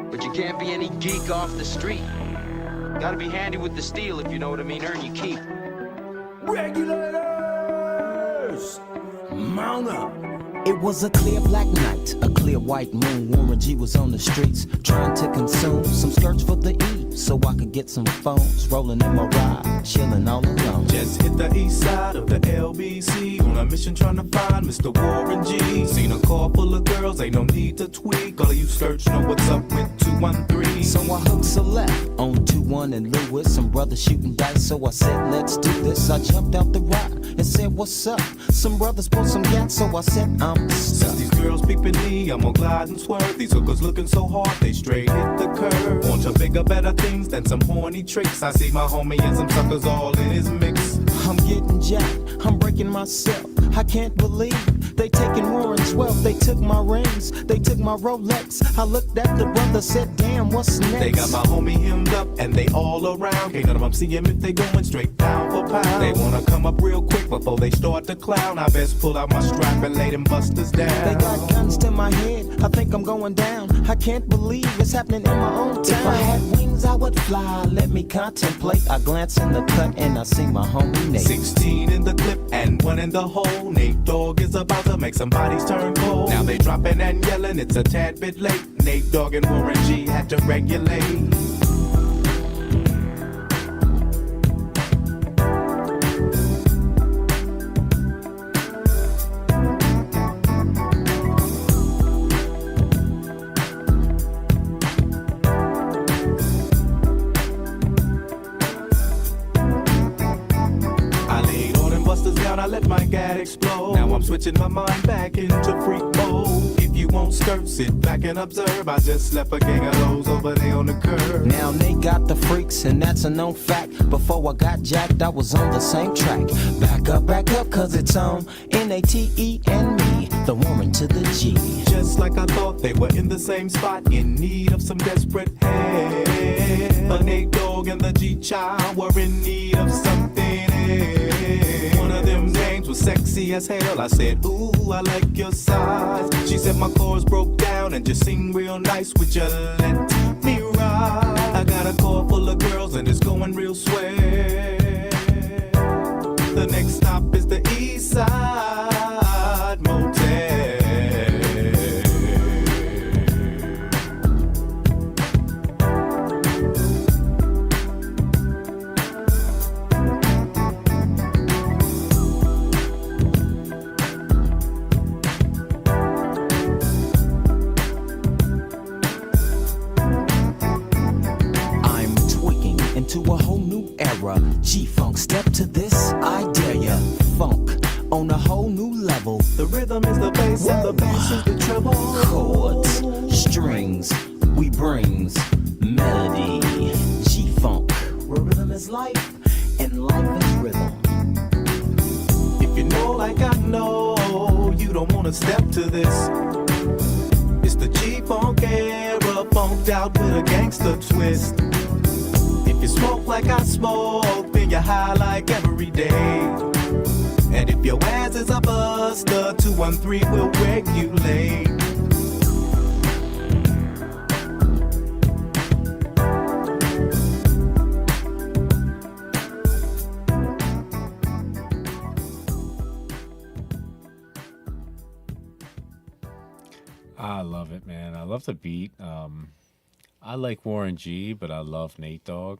But you can't be any geek off the street. Gotta be handy with the steel, if you know what I mean. Earn your keep. Regulators! Mount up! It was a clear black night, a clear white moon. Warren G was on the streets trying to consume some skirts for the E, so I could get some phones. Rolling in my ride, chilling all alone. Just hit the east side of the LBC on a mission trying to find Mr. Warren G. Seen a car full of girls, ain't no need to tweak. All of you skirts know what's up with 213. So I hooked a left on 21 and Lewis. Some brothers shooting dice, so I said, let's do this. I jumped out the ride and said, what's up? Some brothers pulled some gas, so I said, I'm stuck. Since these girls peeping me, I'm gonna glide and swerve. These hookers looking so hard, they straight hit the curve. Want to bigger, better things than some horny tricks. I see my homie and some suckers all in his mix. I'm getting jacked, I'm breaking myself. I can't believe they taking Warren's wealth. They took my rings, they took my Rolex. I looked at the brother, said, damn, what's next? They got my homie hemmed up and they all around. Can't none of them see him if they going straight pound for pound. They wanna come up real quick before they start to clown. I best pull out my strap and lay them busters down. They got guns to my head, I think I'm going down. I can't believe it's happening in my own town. If I had wings, I would fly, let me contemplate. I glance in the cut and I see my homie Nate. 16 in the clip and 1 in the hole. Nate Dogg is about to make some bodies turn cold. Now they dropping and yelling, it's a tad bit late. Nate Dogg and Warren G had to regulate. I let my gad explode. Now I'm switching my mind back into freak mode. If you won't skirt, sit back and observe. I just left a gang of those over there on the curb. Now they got the freaks and that's a known fact. Before I got jacked, I was on the same track. Back up, cause it's on N-A-T-E and me, the Warren to the G. Just like I thought, they were in the same spot, in need of some desperate help. The Nate Dogg and the G-Child were in need of something else. One of them names was sexy as hell. I said, ooh, I like your size. She said my chords broke down and just sing real nice. Would you let me ride? I got a car full of girls and it's going real swell. The next stop is the East Side Motel. To a whole new era, G-Funk, step to this, I dare ya. Funk on a whole new level. The rhythm is the bass and the bass is the treble. Chords, strings, we brings melody. G-Funk, where rhythm is life and life is rhythm. If you know like I know, you don't wanna step to this. It's the G-Funk era, funked out with a gangster twist. If you smoke like I smoke, then you're high like every day. And if your ass is a buster, 213 will regulate. I love it, man. I love the beat. I like Warren G, but I love Nate Dogg.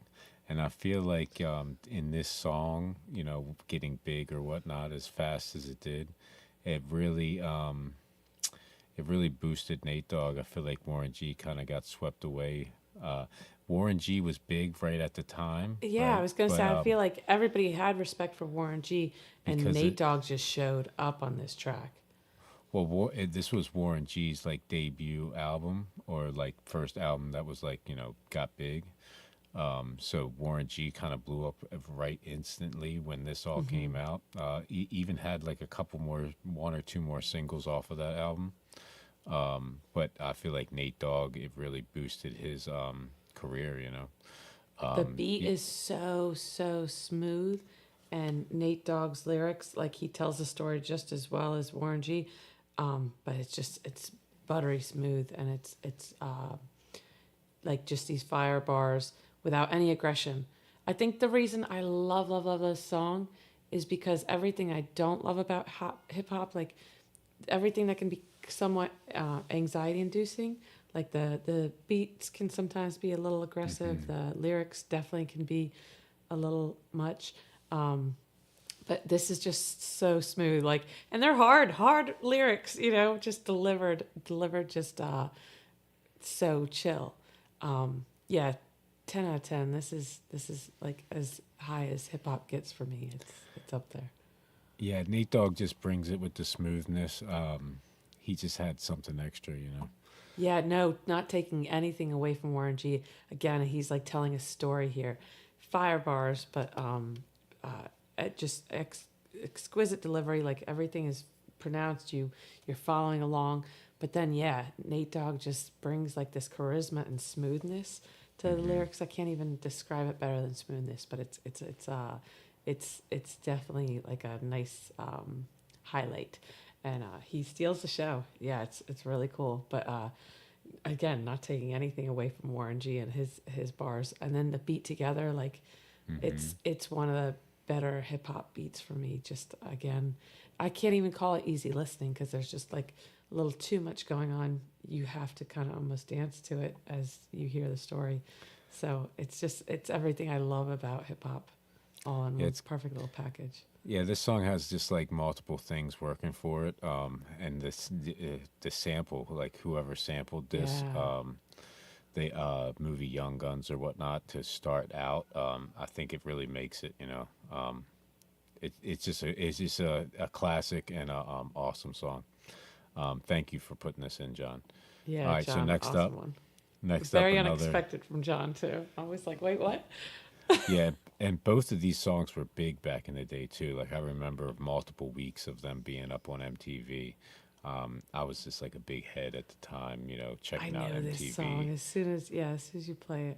And I feel like in this song, you know, getting big or whatnot as fast as it did, it really boosted Nate Dogg. I feel like Warren G kind of got swept away. Warren G was big right at the time. Yeah, right? I was going to say, I But, feel like everybody had respect for Warren G, and Because Nate it- Dogg just showed up on this track. Well, this was Warren G's like debut album or like first album that was like, you know, got big. So Warren G kind of blew up right instantly when this all came out. Even had like a couple more, 1 or 2 more singles off of that album. But I feel like Nate Dogg, it really boosted his career, you know. The beat is so smooth, and Nate Dogg's lyrics, like he tells the story just as well as Warren G, but it's buttery smooth, and it's like just these fire bars without any aggression. I think the reason I love this song is because everything I don't love about hip hop, like everything that can be somewhat anxiety inducing, like the beats can sometimes be a little aggressive. The lyrics definitely can be a little much. But this is just so smooth, like, and they're hard lyrics, you know, just delivered just so chill. Yeah, 10 out of 10. This is like as high as hip hop gets for me. It's up there. Yeah, Nate Dogg just brings it with the smoothness. He just had something extra, you know. Yeah, no, not taking anything away from Warren G. Again, he's like telling a story here. Fire bars, but just exquisite delivery. Like everything is pronounced. You're following along. But then, yeah, Nate Dogg just brings like this charisma and smoothness to the lyrics. I can't even describe it better than smoothness. But it's definitely like a nice highlight. And he steals the show. Yeah, it's really cool. But again, not taking anything away from Warren G and his bars. And then the beat together, like it's one of the better hip hop beats for me. Just again, I can't even call it easy listening because there's just like a little too much going on. You have to kind of almost dance to it as you hear the story. So it's everything I love about hip hop, all in one perfect little package. Yeah, this song has just like multiple things working for it, and the sample, like whoever sampled this, the movie Young Guns or whatnot to start out, I think it really makes it. You know, it's just a classic and a awesome song. Thank you for putting this in, John. Yeah, all right. John, So next awesome up, one. next Very up, another, unexpected from John too. I was like, wait, what? Yeah, and both of these songs were big back in the day too. Like I remember multiple weeks of them being up on MTV. I was just like a big head at the time, you know, checking out MTV. This song as soon as you play it.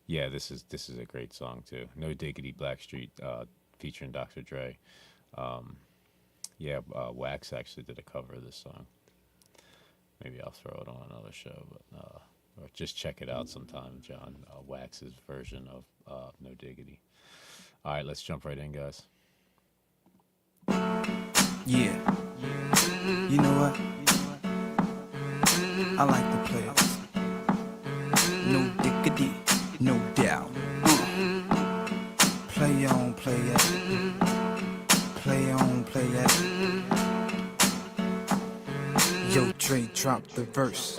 Yeah, this is a great song too. No Diggity, Blackstreet, featuring Dr. Dre. Wax actually did a cover of this song. Maybe I'll throw it on another show, but or just check it out sometime, John. Wax's version of No Diggity. All right, let's jump right in, guys. Yeah. You know what? I like to play it. No diggity, no doubt. Play on, play it. Play on, play it. Yo, Dre, drop the verse.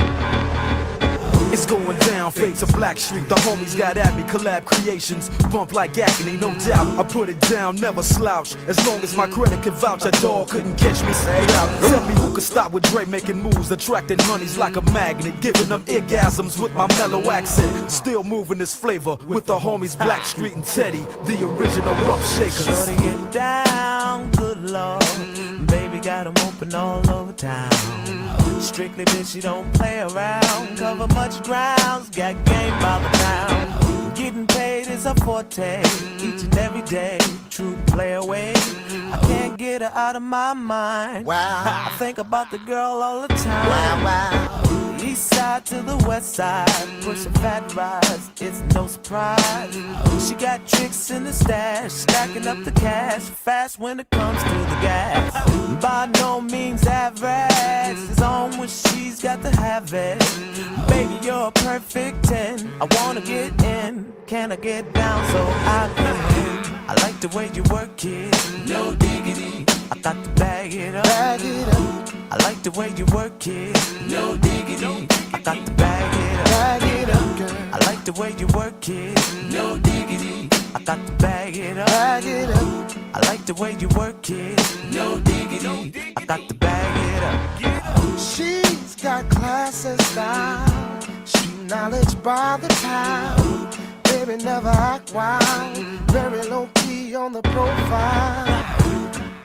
It's going down, fades of Blackstreet. The homies got at me, collab creations. Bump like agony, no doubt. I put it down, never slouch. As long as my credit can vouch, a dog couldn't catch me. Say out. Tell me who could stop with Dre making moves, attracting honeys like a magnet, giving them orgasms with my mellow accent. Still moving this flavor with the homies Blackstreet and Teddy, the original rough shakers. Shorty get down, good lord. Baby got 'em open all over town. Strictly bitch, she don't play around. Cover much grounds, got game by the pound. Getting paid is a forte, each and every day. True play away. I can't get her out of my mind. Wow. I think about the girl all the time. Wow, wow. East side to the west side, pushing fat rides, it's no surprise. She got tricks in the stash, stacking up the cash, fast when it comes to the gas. By no means average, it's on when she's got to have it. Baby, you're a perfect 10, I wanna get in, can I get down so I can? I like the way you work it, no diggity, I got to bag it up. Bag it up. I like the way you work it, no diggity, I got to bag it up. Bag it up, girl. I like the way you work it, no diggity, I got to bag it up. Bag it up. I like the way you work it, no diggity, I got to bag it up. She's got class and style, street knowledge by the pound. Baby never act wild, very low key on the profile.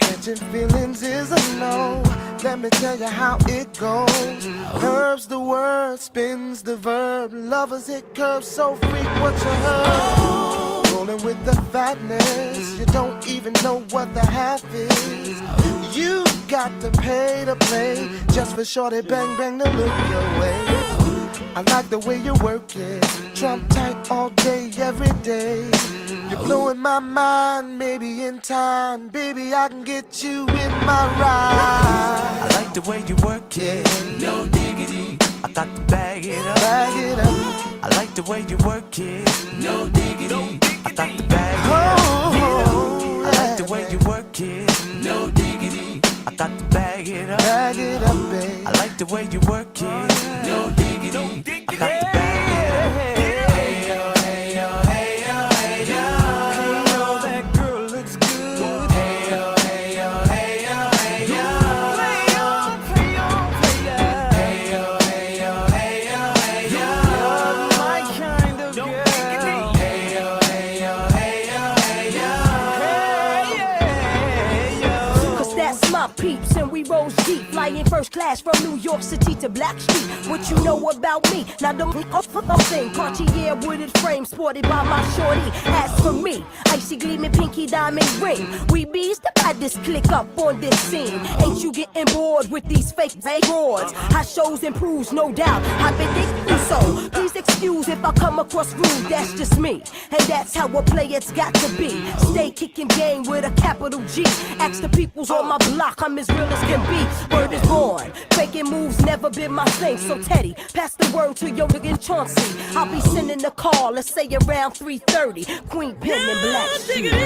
Catching feelings is a no, let me tell you how it goes. Curves the word, spins the verb, lovers it curves so freak what you heard. Rolling with the fatness, cause you don't even know what the half is. You got to pay to play just for shorty bang bang to look your way. I like the way you work it, trump tight all day, every day. You're blowing my mind, maybe in time, baby, I can get you in my ride. I like the way you work it, no diggity. I got to bag it up, bag it up. I like the way you work it, no diggity. I got to bag it up. I like the way you work it, no diggity. I got to bag it up, babe. I like the way you work it, no diggity. I got to bag it up. Hey yo, hey yo, hey yo, hey yo. Hey yo, that girl looks good. Hey yo, hey yo, hey yo, hey yo. Play on, play on, play on. Hey yo, hey yo, hey yo, hey yo. You're my kind of girl. Hey yo, hey yo, hey yo, hey yo. Cause that's my peeps and we rose deep. Flying first class from New York City to Blackstreet. What you know about me? Now the thing, Cartier wooded frame sported by my shorty. As for me, icy gleaming pinky diamond ring. We bees the baddest click up on this scene. Ain't you getting bored with these fake broads? High shows improves, no doubt. I've been thinking so. Please excuse if I come across rude. That's just me, and that's how a player's got to be. Stay kicking game with a capital G. Ask the peoples on my block, I'm as real as can be. Word is born, faking moves never been my thing. So Teddy, pass the word to your nigga Chauncey. I'll be sending the call, let's say around 3:30. Queen Pen and Black Sheep. I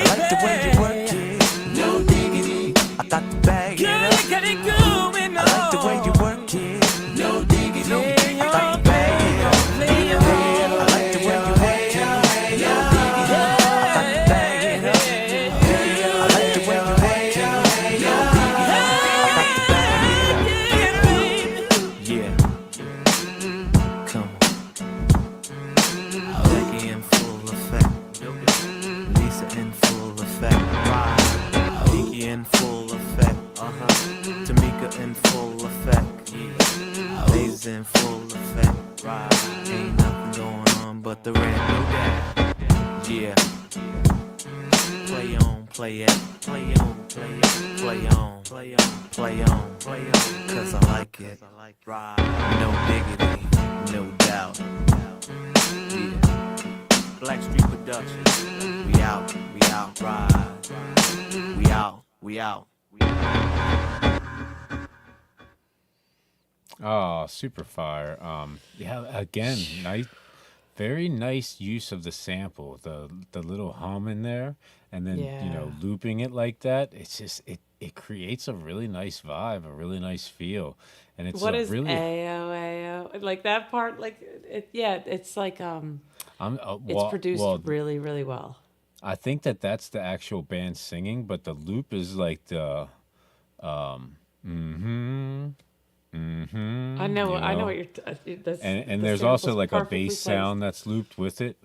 like the way you work it, no diggity. I got to bag it up. I like the way you work it, no diggity. I got to bag it up. I like the way you work it, no diggity. I got to bag it up. I like the way you work it, no diggity. I got to bag it up. Yeah, come on. Becky in full effect, Lisa in full effect, Nikki in full effect, Tamika in full effect, Lay's in full effect, ain't nothing going on but the rent, yeah. Play on, play it, play on, play it, play on, play on, play on, play on, cause I like it, no diggity, no doubt, yeah. Blackstreet Productions, we out, ride, we out. Oh, super fire. Yeah, again, nice, very nice use of the sample, the little hum in there, and then you know, looping it like that. It's just it creates a really nice vibe, a really nice feel, and it's what is really Ayo like that part, like it, yeah, it's like it's produced really, really well. I think that's the actual band singing, but the loop is like the I know what you're. And there's also like a bass sound that's looped with it.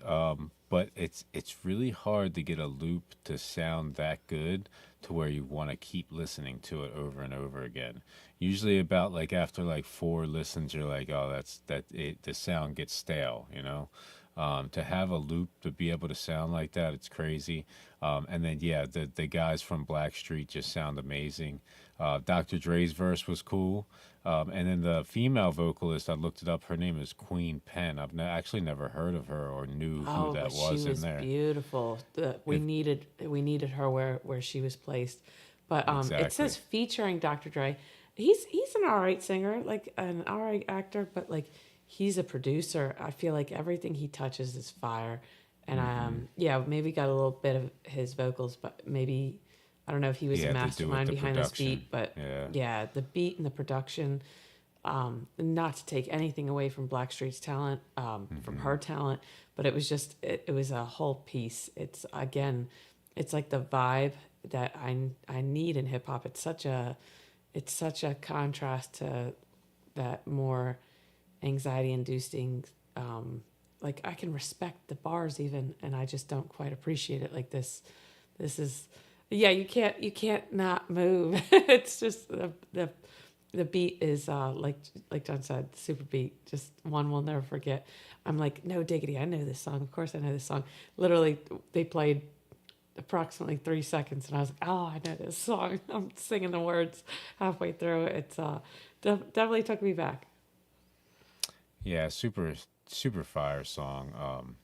But it's really hard to get a loop to sound that good to where you want to keep listening to it over and over again. Usually about like after like 4 listens, you're like, oh, the sound gets stale, you know. To have a loop to be able to sound like that, it's crazy. And then the guys from Blackstreet just sound amazing. Dr. Dre's verse was cool. And then the female vocalist, I looked it up. Her name is Queen Pen. I've actually never heard of her or knew who that was in there. She was beautiful. We needed her where she was placed. But Exactly. It says featuring Dr. Dre. He's an all right singer, like an all right actor, but like he's a producer. I feel like everything he touches is fire. And maybe got a little bit of his vocals, but maybe I don't know if he was a mastermind behind this beat, but the beat and the production, not to take anything away from Blackstreet's talent, from her talent, but it was just, it was a whole piece. It's like the vibe that I need in hip hop. It's such a contrast to that more anxiety inducing, like I can respect the bars even, and I just don't quite appreciate it. Like this is, you can't not move. It's just the the beat is like John said, super beat, just one we'll never forget. I'm like, no diggity, I know this song. Of course I know this song. Literally, they played approximately 3 seconds, and I was like, oh, I know this song. I'm singing the words halfway through. It's definitely took me back. Yeah, super fire song.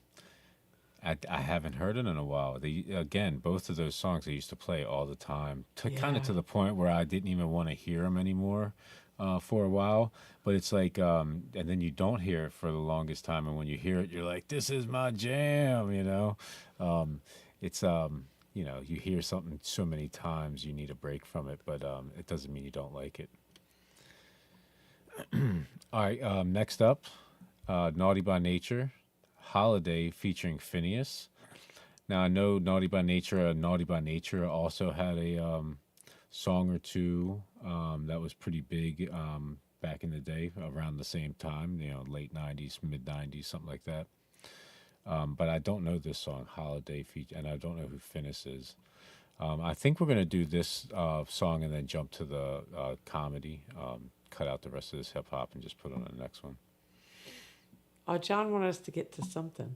I haven't heard it in a while. Again, both of those songs I used to play all the time, kind of to the point where I didn't even want to hear them anymore for a while. But it's like, and then you don't hear it for the longest time, and when you hear it, you're like, "This is my jam," you know. It's you know, you hear something so many times, you need a break from it, but it doesn't mean you don't like it. All right, next up, Naughty by Nature. Holiday featuring Phineas. Now I know Naughty by Nature also had a song or two that was pretty big back in the day, around the same time, you know, late 90s, mid 90s, something like that. But I don't know this song, Holiday feature, and I don't know who Phineas is. I think we're going to do this song and then jump to the comedy, cut out the rest of this hip hop and just put on the next one. Oh, John wanted us to get to something.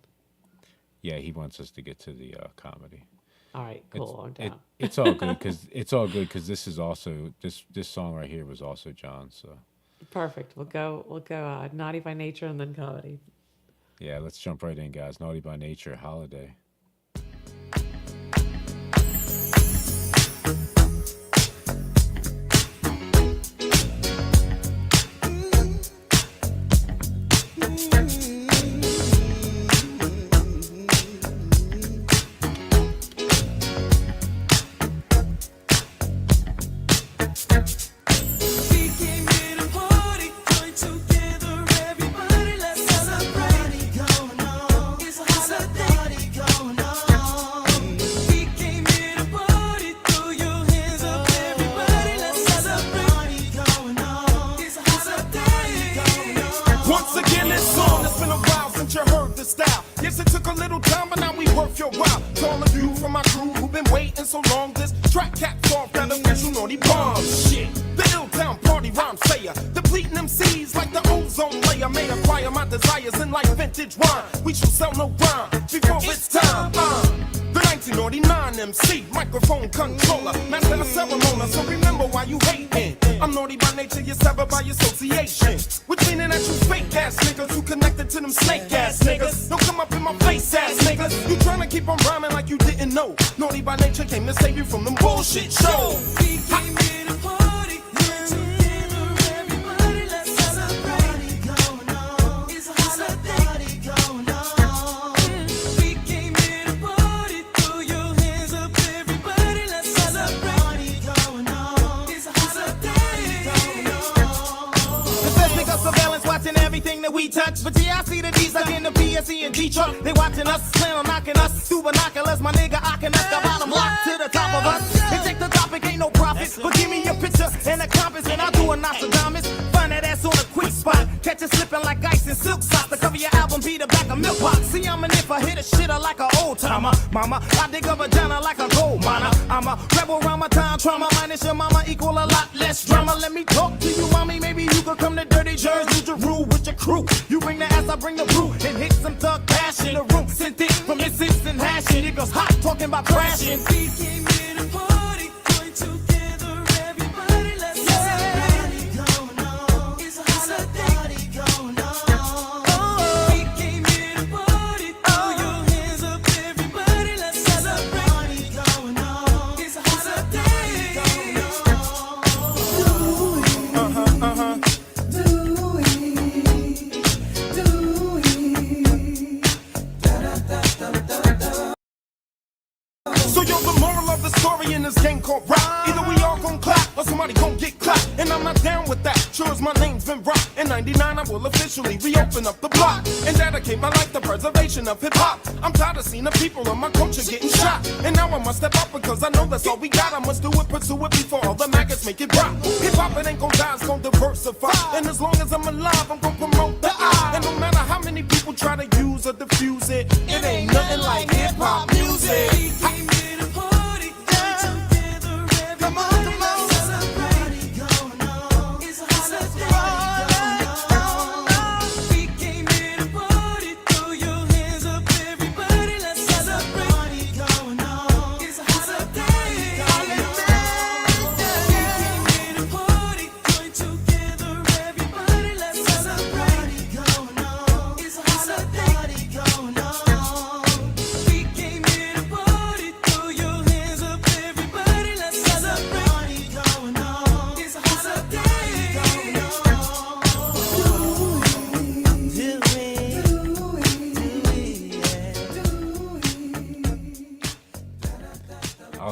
Yeah, he wants us to get to the comedy. All right, cool. I'm down. It's all good because this is also this song right here was also John. So perfect. We'll go Naughty by Nature and then comedy. Yeah, let's jump right in, guys. Naughty by Nature, Holiday.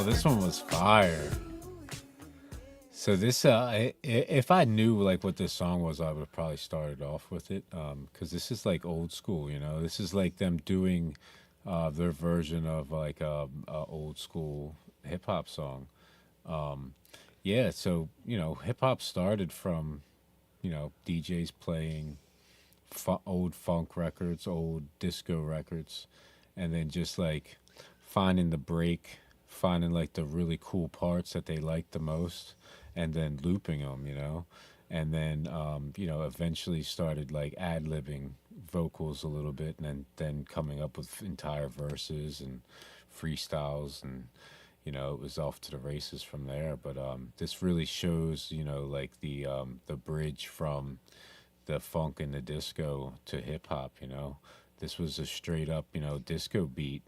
this one was fire. So this, if I knew like what this song was, I would have probably started off with it, because this is like old school, you know. This is like them doing their version of like a old school hip hop song. Yeah, so you know, hip hop started from, you know, DJs playing old funk records, old disco records, and then just like finding the break, finding like the really cool parts that they liked the most, and then looping them, you know, and then you know, eventually started like ad-libbing vocals a little bit, and then coming up with entire verses and freestyles, and you know, it was off to the races from there. But this really shows, you know, like the bridge from the funk and the disco to hip hop, you know. This was a straight up, you know, disco beat,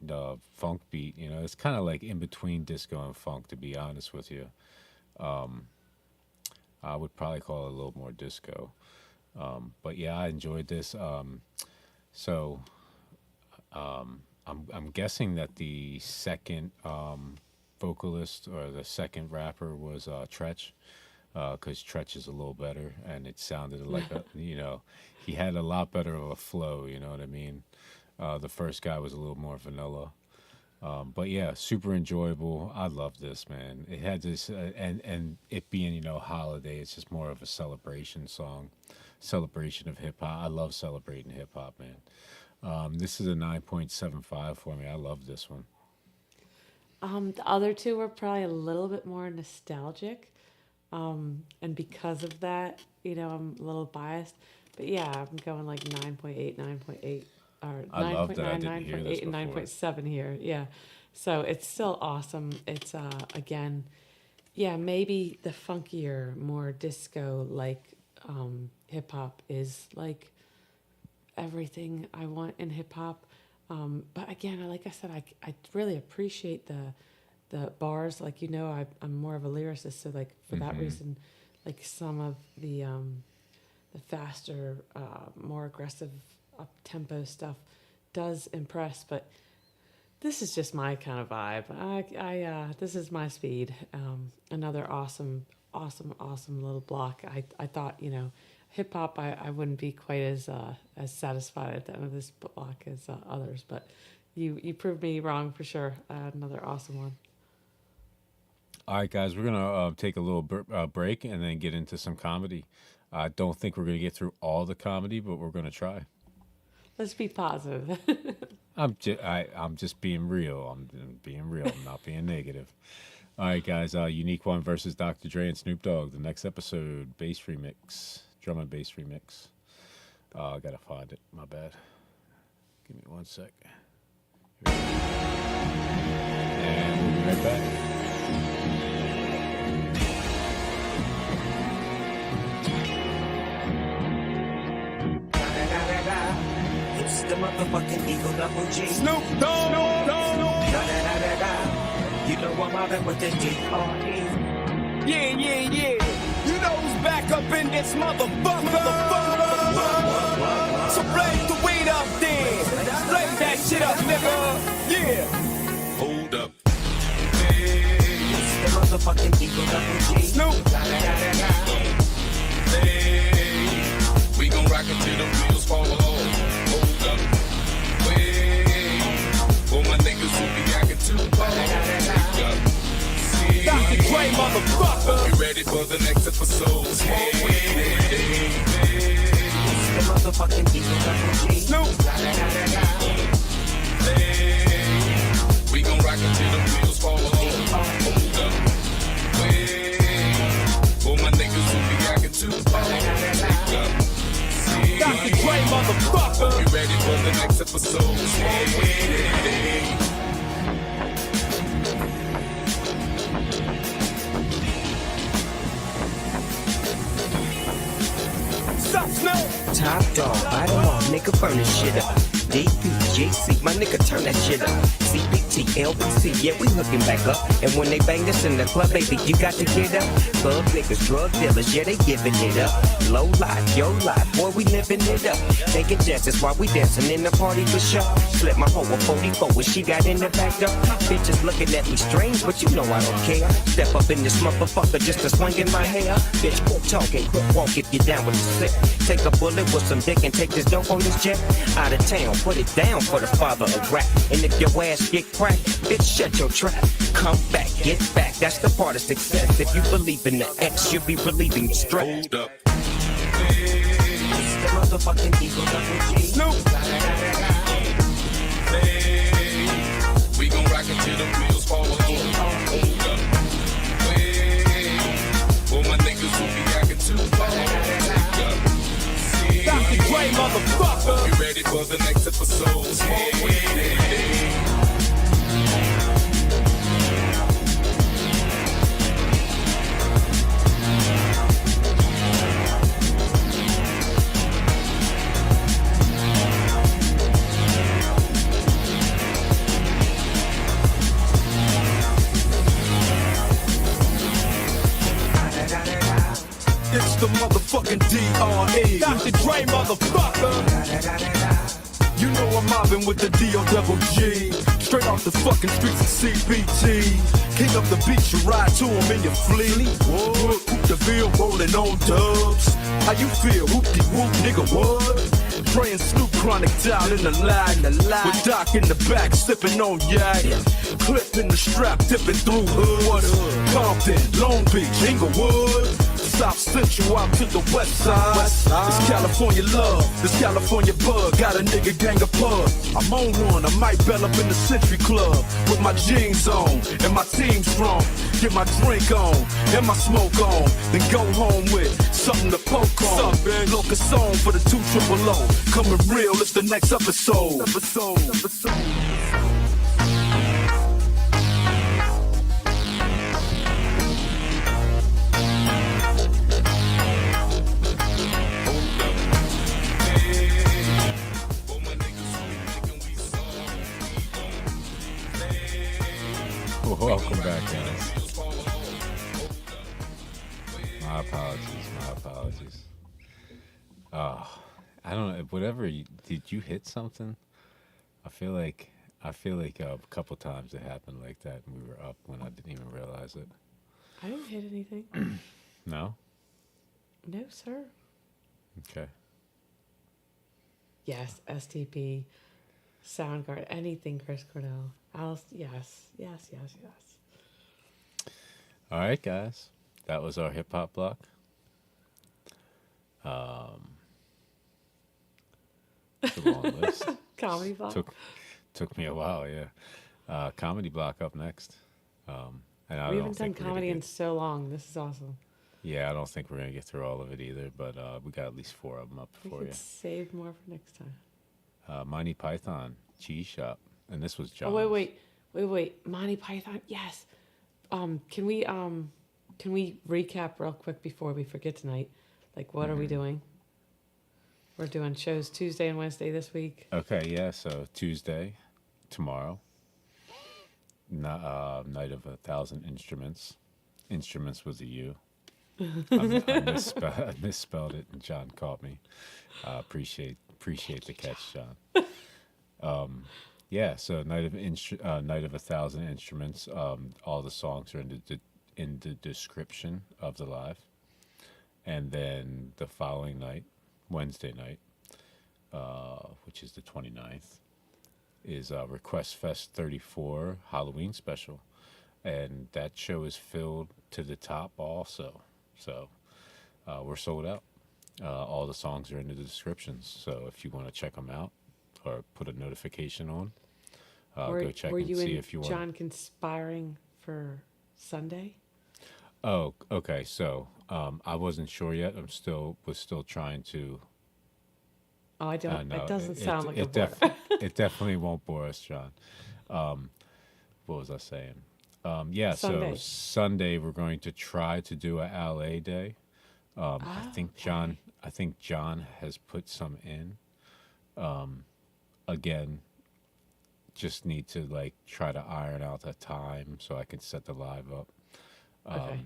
funk beat, you know. It's kind of like in between disco and funk, to be honest with you. I would probably call it a little more disco. But yeah, I enjoyed this. So I'm guessing that the second vocalist or the second rapper was Tretch, because Tretch is a little better, and it sounded like a, you know, he had a lot better of a flow, you know what I mean? The first guy was a little more vanilla. But yeah, super enjoyable. I love this, man. It had this, and it being, you know, holiday, it's just more of a celebration song, celebration of hip hop. I love celebrating hip hop, man. This is a 9.75 for me. I love this one. The other two were probably a little bit more nostalgic. And because of that, you know, I'm a little biased. But yeah, I'm going like 9.8, 9.8, or 9.9, 9.8, and 9.7 here. Yeah. So it's still awesome. It's, again, yeah, maybe the funkier, more disco, like hip hop is like everything I want in hip hop. But again, like I said, I really appreciate the bars. Like, you know, I'm more of a lyricist, so like for that reason, like some of the faster, more aggressive, up tempo stuff does impress. But this is just my kind of vibe. This is my speed. Another awesome little block. I thought, you know, hip hop, I wouldn't be quite as satisfied at the end of this block as others, but you proved me wrong for sure. Another awesome one. All right, guys, we're gonna take a little break and then get into some comedy. I don't think we're gonna get through all the comedy, but we're gonna try. Let's be positive. I'm just being real. I'm being real. I'm not being negative. All right, guys. Unique One versus Dr. Dre and Snoop Dogg. The next episode, bass remix, drum and bass remix. I gotta find it. My bad. Give me 1 sec. And we'll be right back. It's the motherfucking Eagle Double G. Snoop Dogg. You know I'm out with the D.R.E. Yeah. You know who's back up in this motherfucker. So blaze the weed up then. Blaze that shit up, nigga. Yeah. Hold up. It's the motherfucking Eagle Double G. Snoop. Hey, we gon' rock until the wheels fall off. Hold up. Wait, for my niggas who be acting too hard. Dr. Dre, motherfucker. You ready for the next episode? Hey. It's the motherfucking Eagle Double G. Snoop. Hey, we gon' rock until the wheels fall off. Hold up. Wait, for my niggas who be acting too hard. Dr. Dre, motherfucker. You ready for the next episode? Hey. Top dog, bottom off, nigga, burn this shit up. Deep GC, my nigga, turn that shit up. CBT, LBC, yeah, we hooking back up. And when they bang this in the club, baby, you got to get up. Thug niggas, drug dealers, yeah, they giving it up. Low life, yo life, boy, we living it up. Taking chances while we dancing in the party for sure. Slip my hoe a 44 when she got in the back door. Bitches looking at me strange, but you know I don't care. Step up in this motherfucker just to swing in my hair. Bitch, quit talking, quit walk if you down with the slip. Take a bullet with some dick and take this dope on this jet. Out of town, put it down for the father of rap. And if your ass get cracked, bitch, shut your trap. Come back, get back, that's the part of success. If you believe in the X, you'll be relieving the stress. Hold up. It's the motherfucking Eagle Double G. Snoop. We gon' rock until the wheels fall off. Hold up. All my niggas who be rockin' too. Dr. Dre, motherfucker. Hope you ready for the next episode. Smoke weed. It's the motherfucking DRE. Dr. Dre, motherfucker. You know I'm mobbing with the D-O-double-G. Straight off the fucking streets of CBT. King up the beach, you ride to him in your fleet. Whoop, whoop the bill, rolling on dubs. How you feel? Whoop-de-whoop, nigga, what? Praying Snoop Chronic down in the lag. With Doc in the back, sipping on yak. Clip in the strap, dipping through hood. Compton, Long Beach, Inglewood. South Central out to the west side. This California love, this California bug. Got a nigga gang of pub. I'm on one, I might bell up in the Century Club. With my jeans on, and my team strong. Get my drink on, and my smoke on. Then go home with something to poke on. Look a song for the 200. Coming real, it's the next episode. Welcome back, guys. My apologies. I don't know. Whatever. Did you hit something? I feel like a couple times it happened like that, and we were up when I didn't even realize it. I didn't hit anything. No. No, sir. Okay. Yes, STP, Soundgarden, anything Chris Cornell. Yes. All right, guys. That was our hip hop block. It's a long list. Comedy block. Took me a while, yeah. Comedy block up next. And I We don't haven't done think we're gonna comedy in get- so long. This is awesome. Yeah, I don't think we're gonna get through all of it either, but we got at least 4 of them up We for can you. save more for next time. Monty Python Cheese Shop, and this was John. Oh wait. Monty Python. Yes. Can we recap real quick before we forget tonight? Like, what are we doing? We're doing shows Tuesday and Wednesday this week. Okay, yeah. So Tuesday, tomorrow, Night of 1,000 Instruments. Instruments was a U. I misspelled it, and John caught me. Appreciate the catch, John. Yeah, so Night of 1,000 Instruments. All the songs are in the description of the live, and then the following night, Wednesday night, which is the 29th, is Request Fest 34 Halloween special, and that show is filled to the top also. So we're sold out. All the songs are in the descriptions, so if you want to check them out or put a notification on, go check and see if you want. Were you and John conspiring for Sunday? Oh, okay. So I wasn't sure yet. Was still trying to. Oh, I don't. No, it doesn't sound like a it, bore. it definitely won't bore us, John. What was I saying? Yeah. Sunday. So Sunday we're going to try to do a LA day. I think John has put some in. Again, just need to like try to iron out a time so I can set the live up. Okay.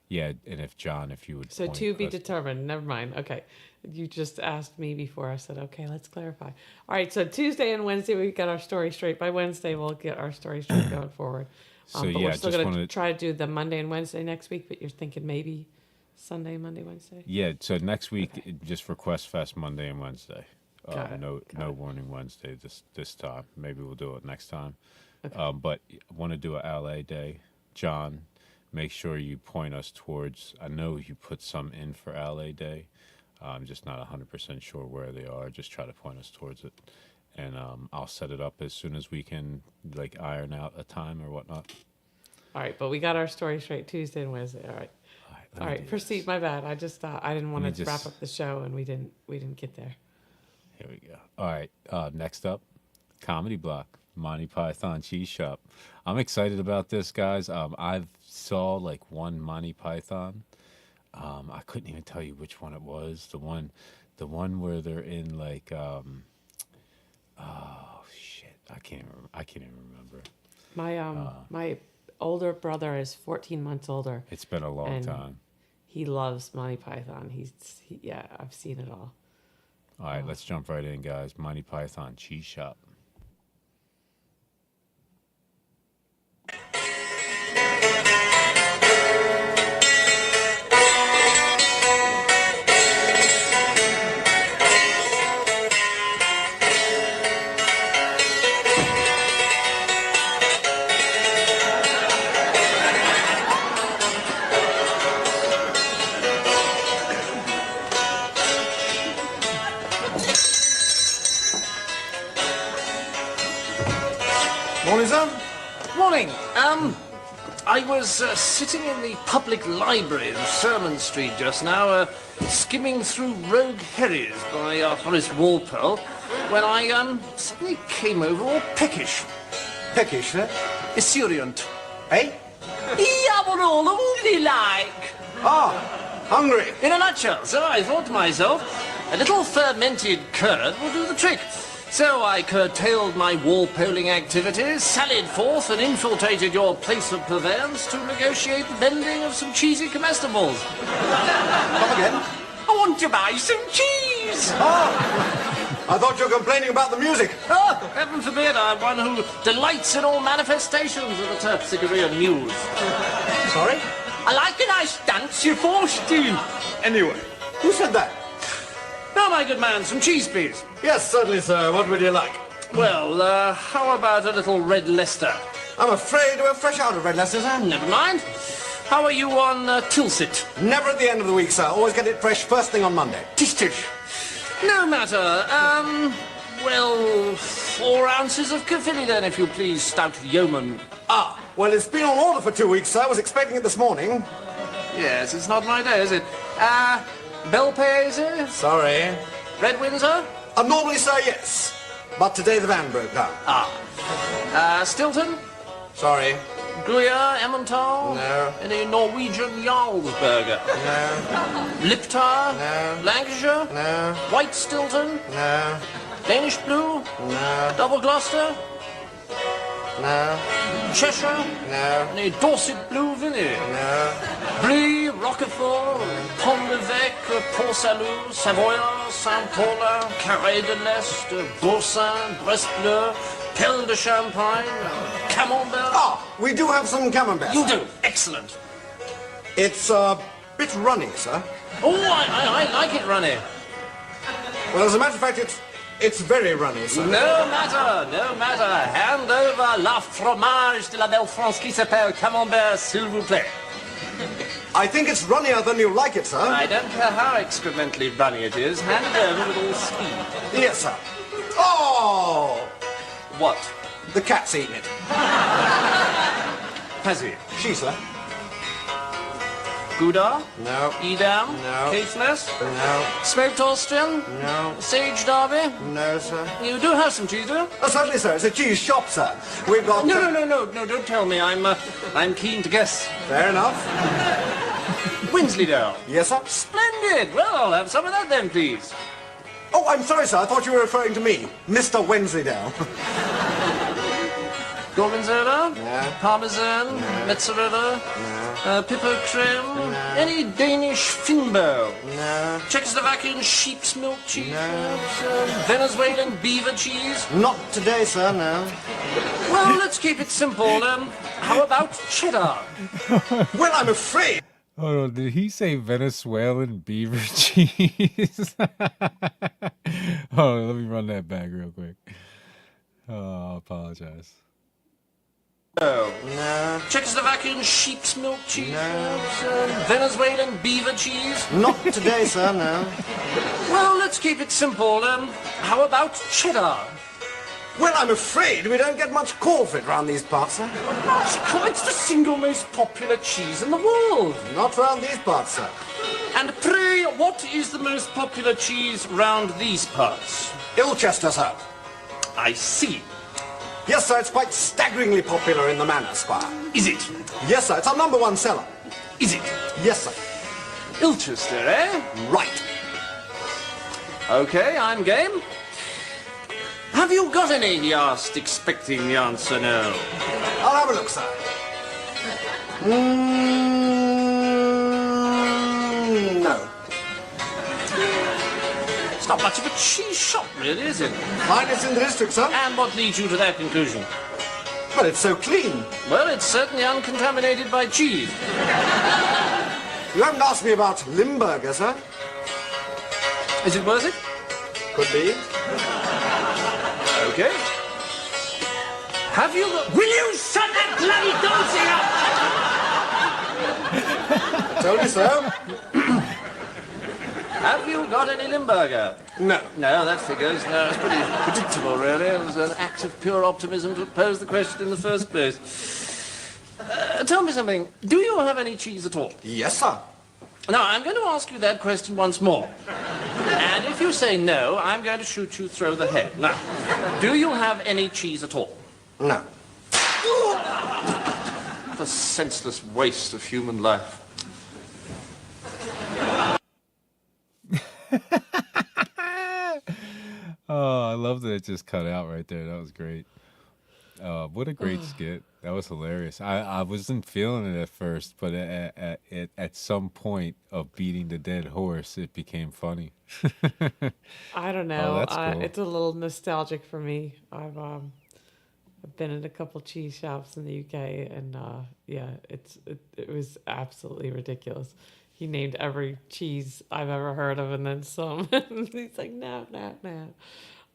Yeah, and if you would. So point to be us- determined. Never mind. Okay. You just asked me before. I said, okay, let's clarify. All right. So Tuesday and Wednesday, we got our story straight. By Wednesday, we'll get our story straight going forward. So, but yeah, we're still just going to wanna- try to do the Monday and Wednesday next week, but you're thinking maybe Sunday, Monday, Wednesday? Yeah, so next week, just Request Fest Monday and Wednesday. Got it, No warning Wednesday this time. Maybe we'll do it next time. But I want to do a LA day. John, make sure you point us towards. I know you put some in for LA day. I'm just not 100% sure where they are. Just try to point us towards it, and I'll set it up as soon as we can, like iron out a time or whatnot. All right, but we got our story straight Tuesday and Wednesday. All right. Let All me right, do proceed. My bad. I just I didn't want Let to me wrap just- up the show, and we didn't get there. Here we go. All right. Next up, Comedy Block, Monty Python Cheese Shop. I'm excited about this, guys. I've saw like one Monty Python. I couldn't even tell you which one it was. The one where they're in like, oh shit, I can't even remember. My older brother is 14 months older. It's been a long and time. He loves Monty Python. Yeah, I've seen it all. All right, let's jump right in, guys. Monty Python Cheese Shop. Morning, sir. Morning. I was sitting in the public library in Sherman Street just now, skimming through Rogue Herries by Horace Walpole, when I suddenly came over all peckish. Peckish, sir? Esurient. Eh? Yeah, what all only like. Ah, hungry. In a nutshell, so I thought to myself, a little fermented curd will do the trick. So I curtailed my wall-poling activities, sallied forth and infiltrated your place of purveyance to negotiate the vending of some cheesy comestibles. Come again? I want to buy some cheese! Ah, I thought you were complaining about the music. Oh, heaven forbid, I'm one who delights in all manifestations of the terpsichorean muse. Sorry? I like a nice dance, you're forced to. Anyway, who said that? Now, my good man, some cheese, please. Yes, certainly, sir. What would you like? Well, how about a little red Leicester? I'm afraid we're fresh out of Red Leicester, sir. Never mind. How are you on Tilsit? Never at the end of the week, sir. Always get it fresh first thing on Monday. Tish. No matter. Well, 4 ounces of Caerphilly then, if you please, stout yeoman. Ah, well, it's been on order for 2 weeks, sir. I was expecting it this morning. Yes, it's not my day, is it? Bell pay, is it? Sorry. Red Windsor? Normally, sir, yes. But today the van broke down. Stilton? Sorry. Gruyere, Emmental? No. Any Norwegian Jarlsberger? No. Liptar? No. Lancashire? No. White Stilton? No. Danish Blue? No. Double Gloucester? No. Cheshire? No. Any Dorset Blue Vinny? No. Brie, Roquefort, Pont l'Evêque, Port Salut, Savoyard, Saint-Paulin, Carré de l'Est, Boursin, Brest Bleu, Pelle de Champagne, Camembert. Ah, we do have some camembert. You do? Excellent. It's a bit runny, sir. Oh, I like it runny. Well, as a matter of fact, it's very runny, sir. No matter, no matter. Hand over la fromage de la belle France qui s'appelle Camembert, s'il vous plaît. I think it's runnier than you like it, sir. I don't care how excrementally runny it is. Hand it over with all speed. Yes, sir. Oh! What? The cat's eaten it. Has he? She, sir. Gouda? No. Edam? No. Caithness? No. Smoked Austrian? No. Sage Derby? No, sir. You do have some cheese, do you? Oh, certainly, sir. It's a cheese shop, sir. We've got... No, don't tell me. I'm keen to guess. Fair enough. Wensleydale? Yes, sir. Splendid! Well, I'll have some of that then, please. Oh, I'm sorry, sir. I thought you were referring to me. Mr. Wensleydale. Gorgonzola? No. Parmesan? No. Mozzarella? No. Pippo creme? No. Any Danish Finbo? No. Czechoslovakian sheep's milk cheese? No. Venezuelan beaver cheese? Not today, sir, no. Well, let's keep it simple. How about cheddar? Well, I'm afraid. Hold on, did he say Venezuelan beaver cheese? Hold on, let me run that back real quick. Oh, I apologize. No. Czechoslovakian sheep's milk cheese? No. Venezuelan beaver cheese? Not today, sir, no. Well, let's keep it simple. How about cheddar? Well, I'm afraid we don't get much call for it round these parts, sir. It's the single most popular cheese in the world. Not round these parts, sir. And pray, what is the most popular cheese round these parts? Ilchester, sir. I see. Yes, sir, it's quite staggeringly popular in the manor, Squire. Is it? Yes, sir, it's our #1 seller. Is it? Yes, sir. Ilchester, eh? Right. Okay, I'm game. Have you got any? He asked, expecting the answer no. I'll have a look, sir. No. It's not much of a cheese shop, really, is it? Finest in the district, sir. And what leads you to that conclusion? Well, it's so clean. Well, it's certainly uncontaminated by cheese. You haven't asked me about Limburger, sir. Is it worth it? Could be. Okay. Have you got... Will you shut that bloody dancing up? I told you so. Have you got any Limburger? No. No, that figures. No, it's pretty predictable, really. It was an act of pure optimism to pose the question in the first place. Tell me something. Do you have any cheese at all? Yes, sir. Now, I'm going to ask you that question once more. And if you say no, I'm going to shoot you through the head. Now, do you have any cheese at all? No. What a senseless waste of human life. Oh, I love that it just cut out right there. That was great. What a great skit. That was hilarious. I wasn't feeling it at first, but at some point of beating the dead horse, it became funny. I don't know. That's cool. It's a little nostalgic for me. I've been in a couple cheese shops in the UK, and yeah, it was absolutely ridiculous. He named every cheese I've ever heard of, and then some. He's like, no.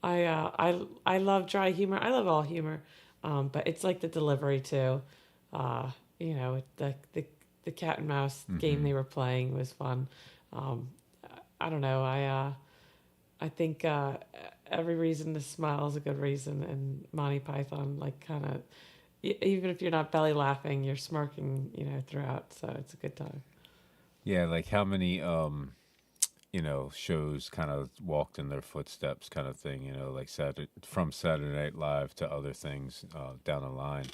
I love dry humor. I love all humor, but it's like the delivery too. You know, the cat and mouse game they were playing was fun. I don't know. I think every reason to smile is a good reason, and Monty Python, like, kind of, even if you're not belly laughing, you're smirking, you know, throughout. So it's a good time. Yeah, like how many, shows kind of walked in their footsteps kind of thing, like from Saturday Night Live to other things down the line,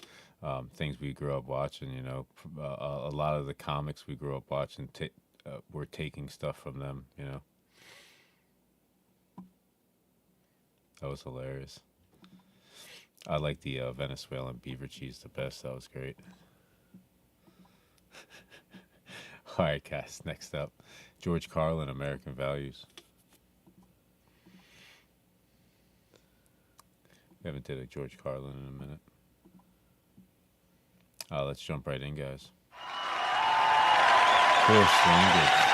things we grew up watching, a lot of the comics we grew up watching, we're taking stuff from them, That was hilarious. I like the Venezuelan beaver cheese the best. That was great. All right, Cass, next up, George Carlin, American Values. We haven't did a George Carlin in a minute. Let's jump right in, guys. Horse language.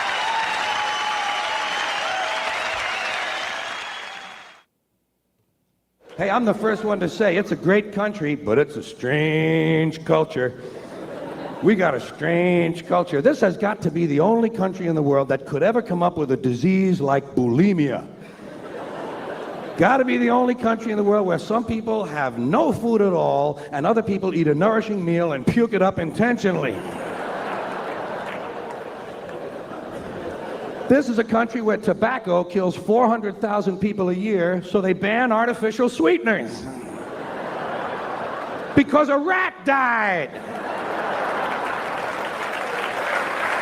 Hey, I'm the first one to say it's a great country, but it's a strange culture. We got a strange culture. This has got to be the only country in the world that could ever come up with a disease like bulimia. Got to be the only country in the world where some people have no food at all and other people eat a nourishing meal and puke it up intentionally. This is a country where tobacco kills 400,000 people a year, so they ban artificial sweeteners. Because a rat died.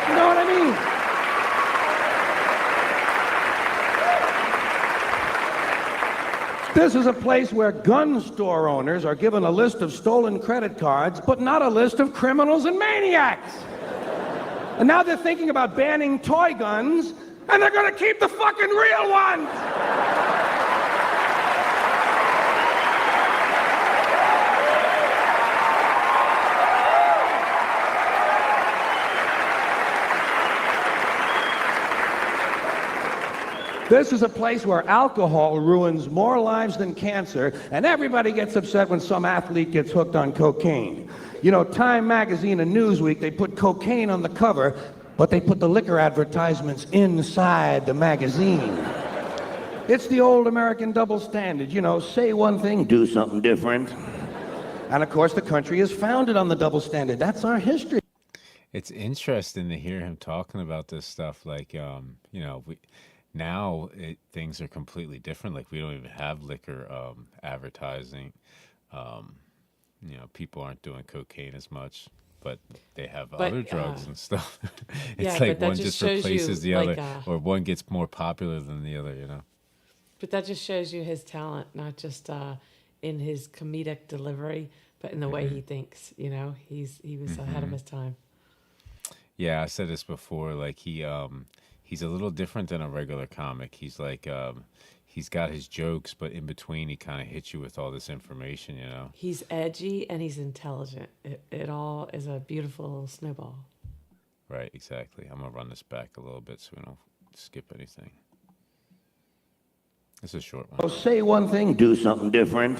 You know what I mean? This is a place where gun store owners are given a list of stolen credit cards, but not a list of criminals and maniacs. And now they're thinking about banning toy guns, and they're gonna keep the fucking real ones! This is a place where alcohol ruins more lives than cancer, and everybody gets upset when some athlete gets hooked on cocaine. You know, Time Magazine and Newsweek, they put cocaine on the cover, but they put the liquor advertisements inside the magazine. It's the old American double standard, you know, say one thing, do something different. And of course, the country is founded on the double standard. That's our history. It's interesting to hear him talking about this stuff. Like, you know, now things are completely different. Like, we don't even have liquor advertising. You know, people aren't doing cocaine as much, but they have other drugs and stuff. It's like one just replaces the other, or one gets more popular than the other, you know. But that just shows you his talent, not just in his comedic delivery, but in the way he thinks. You know, he was ahead of his time. Yeah, I said this before. Like, he's a little different than a regular comic. He's like, he's got his jokes, but in between, he kind of hits you with all this information, you know? He's edgy and he's intelligent. It all is a beautiful little snowball. Right, exactly. I'm going to run this back a little bit so we don't skip anything. It's a short one. Oh, say one thing, do something different.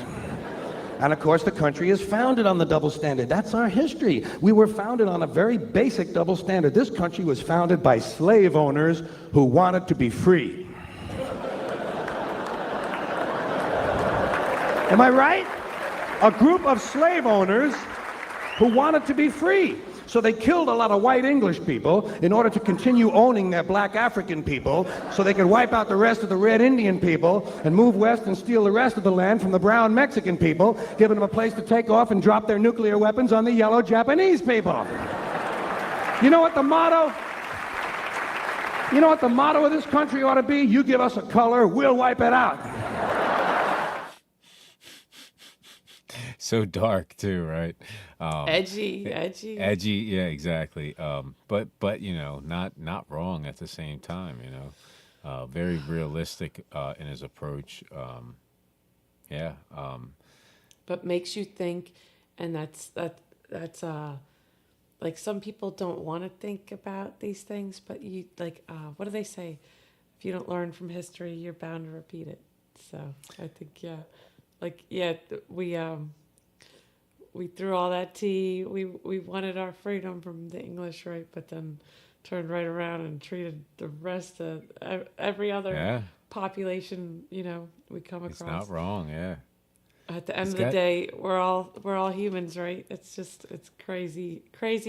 And of course, the country is founded on the double standard. That's our history. We were founded on a very basic double standard. This country was founded by slave owners who wanted to be free. Am I right? A group of slave owners who wanted to be free. So they killed a lot of white English people in order to continue owning their black African people, so they could wipe out the rest of the red Indian people and move west and steal the rest of the land from the brown Mexican people, giving them a place to take off and drop their nuclear weapons on the yellow Japanese people. You know what the motto? You know what the motto of this country ought to be? You give us a color, we'll wipe it out. So dark too, right? Edgy. Yeah, exactly. But you know, not wrong at the same time. You know, very realistic in his approach. Yeah. But makes you think, and that's like, some people don't want to think about these things, but you like, what do they say? If you don't learn from history, you're bound to repeat it. So I think, we threw all that tea. We wanted our freedom from the English, right? But then turned right around and treated the rest of every other population, you know, we come across. It's not wrong, yeah. At the end of the day, we're all humans, right? It's crazy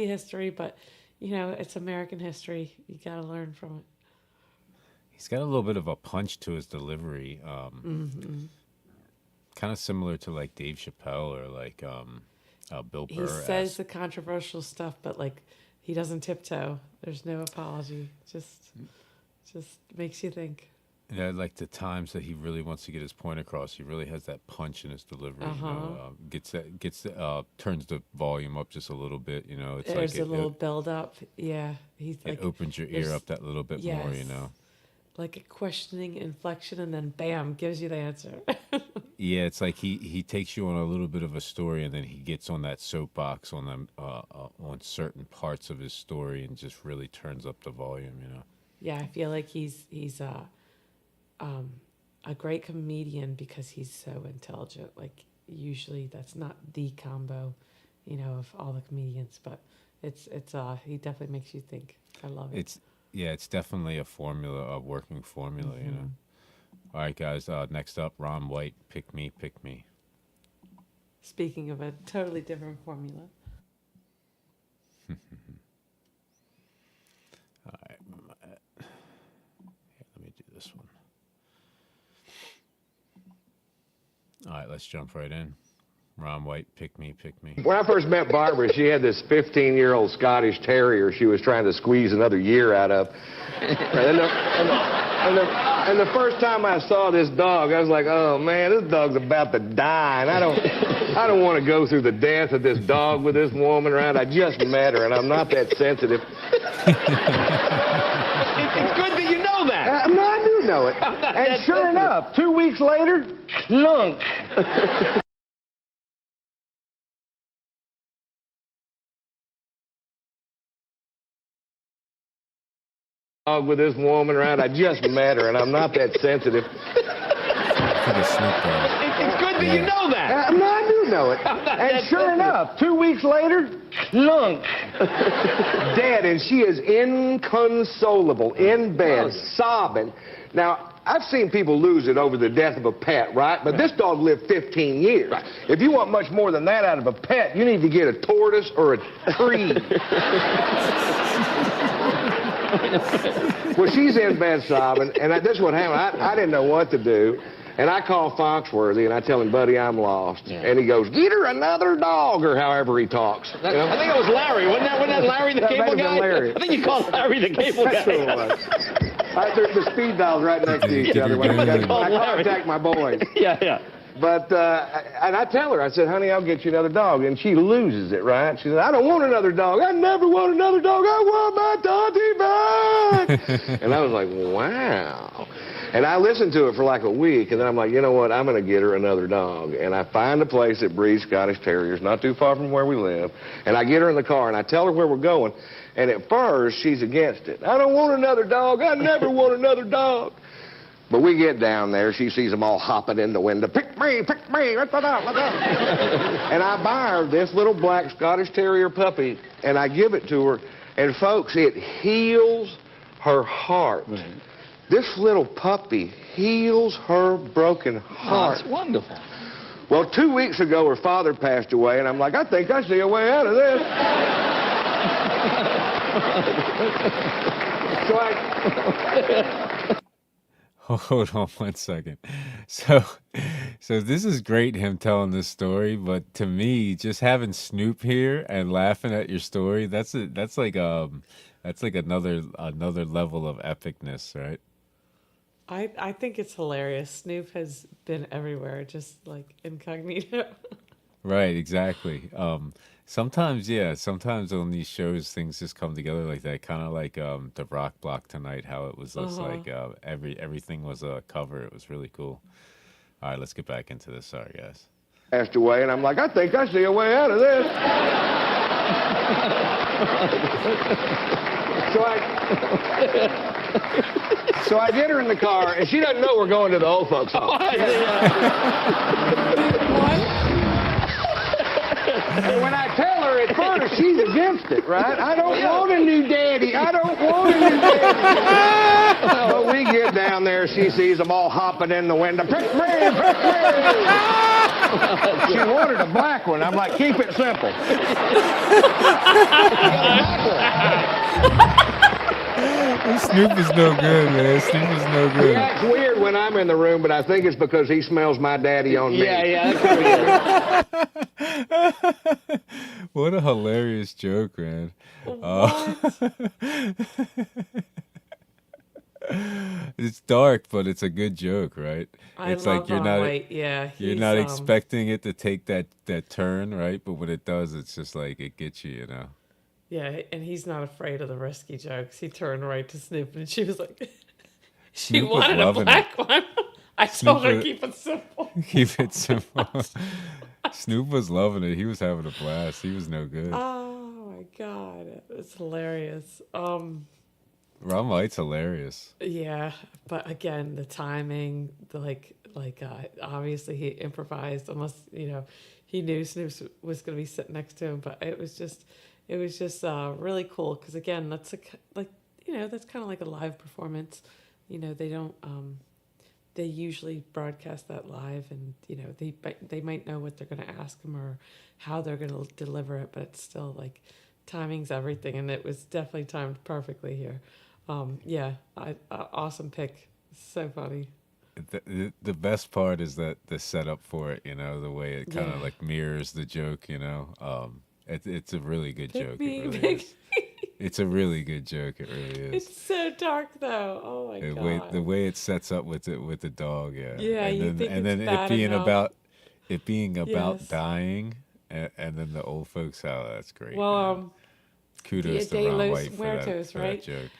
history, but you know, it's American history. You got to learn from it. He's got a little bit of a punch to his delivery. Kind of similar to like Dave Chappelle or like Bill Burr. He says the controversial stuff, but like, he doesn't tiptoe. There's no apology. Just makes you think. Yeah, like the times that he really wants to get his point across, he really has that punch in his delivery. You know, turns the volume up just a little bit. You know, it's there's like a little build up. Yeah, he's like, it opens your ear up that little bit more. You know, like a questioning inflection, and then bam, gives you the answer. Yeah, it's like he takes you on a little bit of a story, and then he gets on that soapbox on them on certain parts of his story, and just really turns up the volume. You know. Yeah, I feel like he's a great comedian because he's so intelligent. Like, usually that's not the combo, you know, of all the comedians, but it's he definitely makes you think. I love it. It's definitely a formula, a working formula, you know. All right, guys, next up, Ron White, Pick Me, Pick Me. Speaking of a totally different formula. All right, let me do this one. All right, let's jump right in. Ron White, pick me, pick me. When I first met Barbara, she had this 15-year-old Scottish Terrier she was trying to squeeze another year out of. And the first time I saw this dog, I was like, oh man, this dog's about to die, and I don't want to go through the death of this dog with this woman around. I just met her, and I'm not that sensitive. It's good that you know that. No, I do know it. And sure enough, 2 weeks later, clunk. Dog with this woman around. I just met her, and I'm not that sensitive. It's good that you know that. No, I do know it. And sure enough, 2 weeks later, clunk. Dead, and she is inconsolable, in bed, sobbing. Now, I've seen people lose it over the death of a pet, right? But this dog lived 15 years. Right. If you want much more than that out of a pet, you need to get a tortoise or a tree. Well, she's in bed sobbing, and this is what happened. I didn't know what to do, and I call Foxworthy, and I tell him, buddy, I'm lost. Yeah. And he goes, get her another dog, or however he talks. You know? I think it was Larry. Wasn't that Larry, the cable guy? Larry. I think you called Larry the cable guy. That's what it was. The speed dial's right next to each other. When I contact my boys. Yeah. But, and I tell her, I said, honey, I'll get you another dog. And she loses it, right? She said, I don't want another dog. I never want another dog. I want my doggy back. And I was like, wow. And I listened to it for like a week, and then I'm like, you know what? I'm going to get her another dog. And I find a place that breeds Scottish Terriers, not too far from where we live. And I get her in the car, and I tell her where we're going. And at first, she's against it. I don't want another dog. I never want another dog. But we get down there, she sees them all hopping in the window. Pick me, let's go. And I buy her this little black Scottish Terrier puppy, and I give it to her. And folks, it heals her heart. Right. This little puppy heals her broken heart. Oh, that's wonderful. Well, 2 weeks ago, her father passed away, and I'm like, I think I see a way out of this. So Hold on 1 second. So this is great, him telling this story, but to me, just having Snoop here and laughing at your story, that's like another level of epicness, right? I think it's hilarious. Snoop has been everywhere, just like incognito. Right, exactly. Sometimes on these shows things just come together like that, kind of like the Rock Block tonight, how it was just like everything was a cover. It was really cool. All right, let's get back into this. Sorry, guys. Passed away, and I'm like, I think I see a way out of this. So I get her in the car, and she doesn't know we're going to the old folks' home. And when I tell her at first, she's against it, right? I don't want a new daddy. I don't want a new daddy. But we get down there, she sees them all hopping in the window. Pick me. She wanted a black one. I'm like, keep it simple. Snoop is no good, man. Snoop is no good. He acts weird when I'm in the room, but I think it's because he smells my daddy on me. Yeah, that's weird. What a hilarious joke, man. It's dark, but it's a good joke, right? It's love like you're Ron not White. Yeah, you're not expecting it to take that turn, right? But when it does, it's just like it gets you, you know. Yeah, and he's not afraid of the risky jokes. He turned right to Snoop, and she was like, she Snoop was wanted a loving black one. I Snoop told her, was- keep it simple. Keep it simple. Snoop was loving it. He was having a blast. He was no good. Oh my god, it's hilarious. Ron White's hilarious. Yeah, but again, the timing, obviously he improvised, unless he knew Snoop was going to be sitting next to him. But it was just really cool because again, that's that's kind of like a live performance. They don't. They usually broadcast that live, and they might know what they're going to ask him or how they're going to deliver it, but it's still like timing's everything, and it was definitely timed perfectly here. Awesome pick. So funny. The best part is that the setup for it, you know, the way it kind of Yeah. like mirrors the joke, you know. It's a really good joke. me, It really pick is. It's a really good joke. It really is. It's so dark though. Oh my god. The way it sets up with the dog, yeah. Yeah, and you then, think and it's then bad enough. it being about Yes. dying, and then the old folks. Oh, that's great. Well, man. Kudos Dia to de Ron los White for that, Muertos, for right? that joke.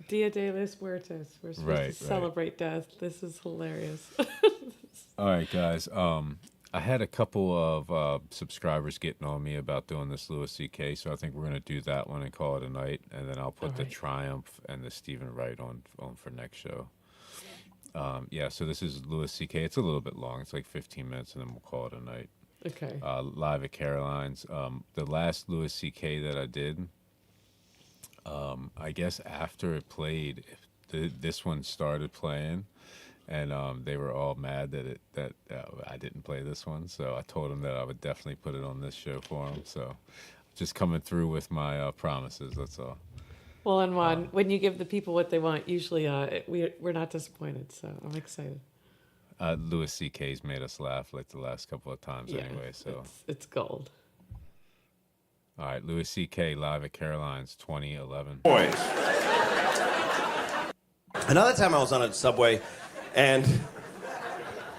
Dia de los Muertos. We're supposed Right, to right. celebrate death. This is hilarious. All right, guys. I had a couple of subscribers getting on me about doing this Louis C.K., so I think we're gonna do that one and call it a night, and then I'll put the Alright. Triumph and the Stephen Wright on for next show. Yeah, so this is Louis C.K. It's a little bit long. It's like 15 minutes, and then we'll call it a night. Okay. Live at Caroline's. The last Louis C.K. that I did, I guess after it played, this one started playing, and they were all mad that I didn't play this one. So I told them that I would definitely put it on this show for them. So just coming through with my promises. That's all. Well, and when you give the people what they want, usually we're not disappointed. So I'm excited. Louis C.K.'s made us laugh like the last couple of times anyway. So it's gold. All right, Louis C.K. live at Caroline's 2011. Boys. Another time I was on a subway, and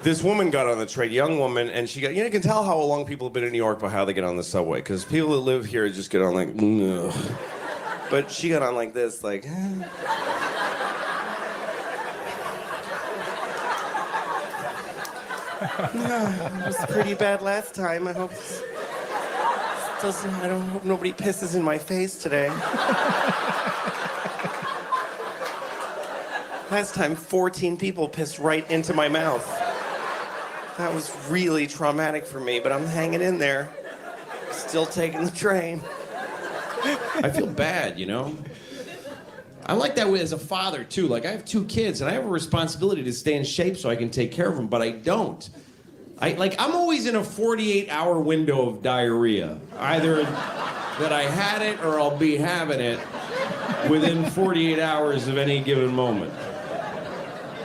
this woman got on the train, young woman, and she got, you can tell how long people have been in New York by how they get on the subway, because people that live here just get on like, ugh. But she got on like this, like, it was pretty bad last time. I hope I don't hope nobody pisses in my face today. Last time, 14 people pissed right into my mouth. That was really traumatic for me, but I'm hanging in there. Still taking the train. I feel bad, you know? I'm like that way as a father, too. Like, I have 2 kids, and I have a responsibility to stay in shape so I can take care of them, but I don't. I'm always in a 48-hour window of diarrhea. Either that I had it or I'll be having it within 48 hours of any given moment.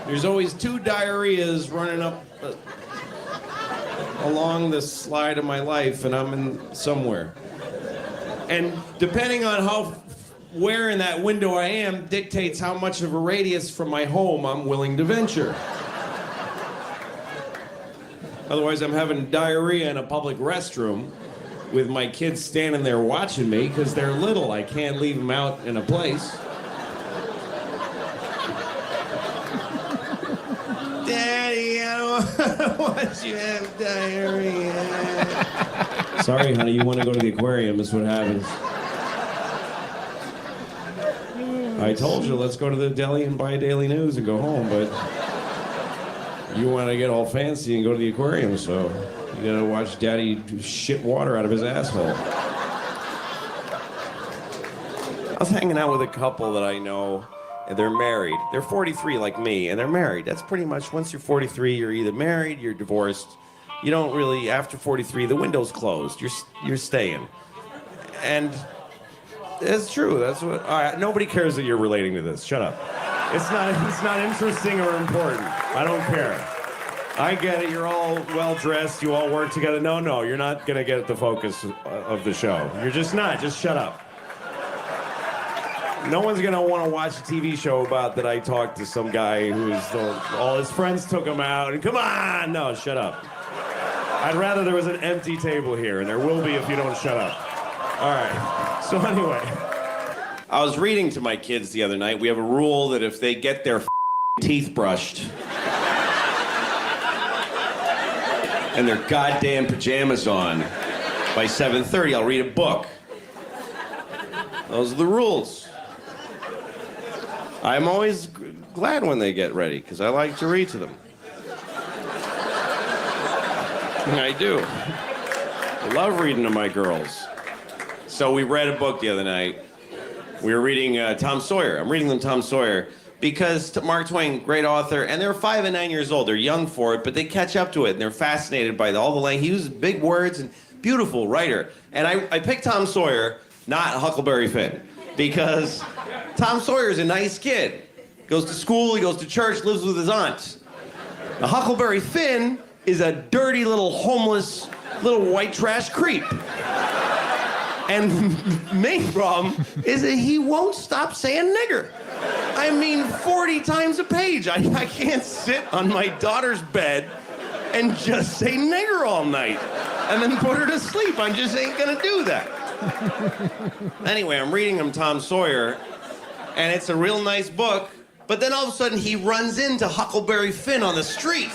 There's always 2 diarrheas running up along the slide of my life, and I'm in somewhere. And depending on where in that window I am dictates how much of a radius from my home I'm willing to venture. Otherwise, I'm having diarrhea in a public restroom with my kids standing there watching me because they're little. I can't leave them out in a place. Daddy, I don't want you to have diarrhea. Sorry, honey, you want to go to the aquarium, is what happens. I told you, let's go to the deli and buy a Daily News and go home, but you want to get all fancy and go to the aquarium, so you gotta watch Daddy shit water out of his asshole. I was hanging out with a couple that I know, and they're married. They're 43 like me, and they're married. That's pretty much, once you're 43, you're either married, you're divorced. You don't really, after 43, the window's closed. You're staying. And it's true. That's what. All right, nobody cares that you're relating to this. Shut up. It's not interesting or important. I don't care. I get it. You're all well dressed. You all work together. No, you're not gonna get the focus of the show. You're just not. Just shut up. No one's gonna want to watch a TV show about that I talked to some guy all his friends took him out and come on. No, shut up. I'd rather there was an empty table here, and there will be if you don't shut up. All right. So anyway, I was reading to my kids the other night. We have a rule that if they get their teeth brushed and their goddamn pajamas on by 7:30, I'll read a book. Those are the rules. I'm always glad when they get ready because I like to read to them. I do. I love reading to my girls. So we read a book the other night. We were reading Tom Sawyer. I'm reading them Tom Sawyer because Mark Twain, great author, and they're 5 and 9 years old. They're young for it, but they catch up to it, and they're fascinated by all the language. He uses big words and beautiful writer. And I picked Tom Sawyer, not Huckleberry Finn, because Tom Sawyer is a nice kid. Goes to school, he goes to church, lives with his aunt. Now, Huckleberry Finn is a dirty little homeless little white trash creep. And main problem is that he won't stop saying nigger. I mean, 40 times a page. I can't sit on my daughter's bed and just say nigger all night and then put her to sleep. I just ain't gonna do that. Anyway, I'm reading him Tom Sawyer, and it's a real nice book, but then all of a sudden he runs into Huckleberry Finn on the street.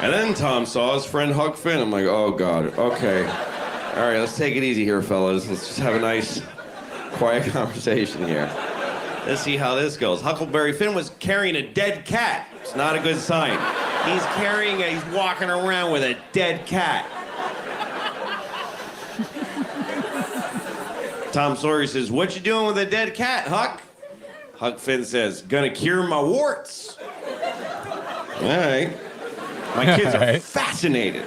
And then Tom saw his friend Huck Finn. I'm like, oh God, okay. All right, let's take it easy here, fellas. Let's just have a nice, quiet conversation here. Let's see how this goes. Huckleberry Finn was carrying a dead cat. It's not a good sign. He's walking around with a dead cat. Tom Sawyer says, what you doing with a dead cat, Huck? Huck Finn says, gonna cure my warts. All right. My kids are fascinated.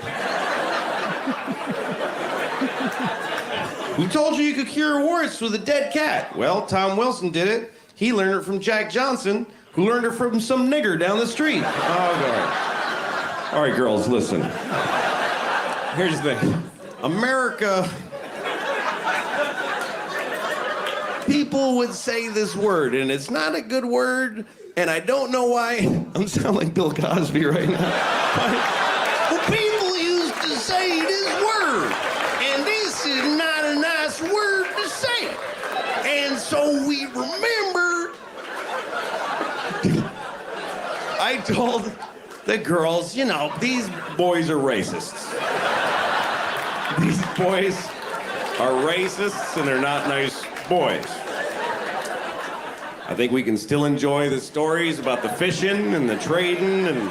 Who told you could cure warts with a dead cat? Well, Tom Wilson did it. He learned it from Jack Johnson, who learned it from some nigger down the street. Oh, God. All right, girls, listen. Here's the thing. America... People would say this word, and it's not a good word, and I don't know why. I'm sounding like Bill Cosby right now. But people used to say this word, and this is not a nice word to say. And so we remember. I told the girls, you know, these boys are racists. These boys are racists, and they're not nice boys. I think we can still enjoy the stories about the fishing and the trading, and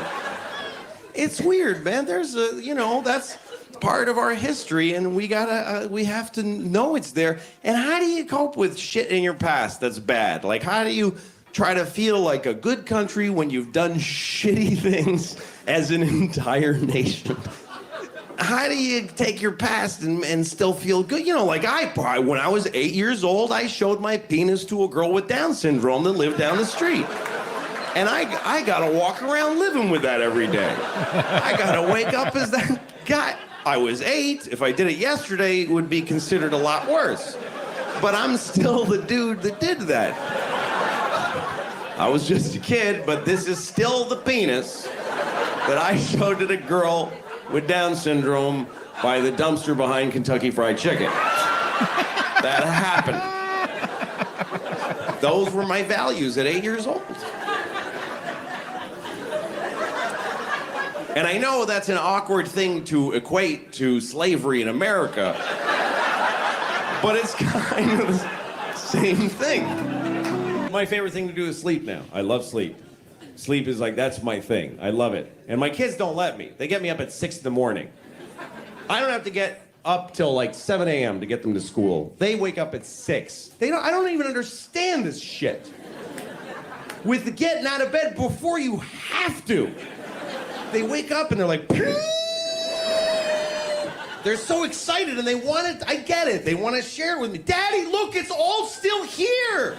it's weird, man. There's a, you know, that's part of our history, and we have to know it's there. And how do you cope with shit in your past that's bad? Like, how do you try to feel like a good country when you've done shitty things as an entire nation? How do you take your past and still feel good? You know, like when I was 8 years old, I showed my penis to a girl with Down syndrome that lived down the street. And I gotta walk around living with that every day. I gotta wake up as that guy. I was 8. If I did it yesterday, it would be considered a lot worse. But I'm still the dude that did that. I was just a kid, but this is still the penis that I showed to the girl with Down syndrome by the dumpster behind Kentucky Fried Chicken. That happened. Those were my values at 8 years old. And I know that's an awkward thing to equate to slavery in America, but it's kind of the same thing. My favorite thing to do is sleep now. I love sleep. Sleep is like, that's my thing. I love it. And my kids don't let me. They get me up at 6 in the morning. I don't have to get up till like 7 a.m. to get them to school. They wake up at 6. I don't even understand this shit. With the getting out of bed before you have to. They wake up and they're like, they're so excited and they want it. I get it. They want to share it with me. Daddy, look, it's all still here.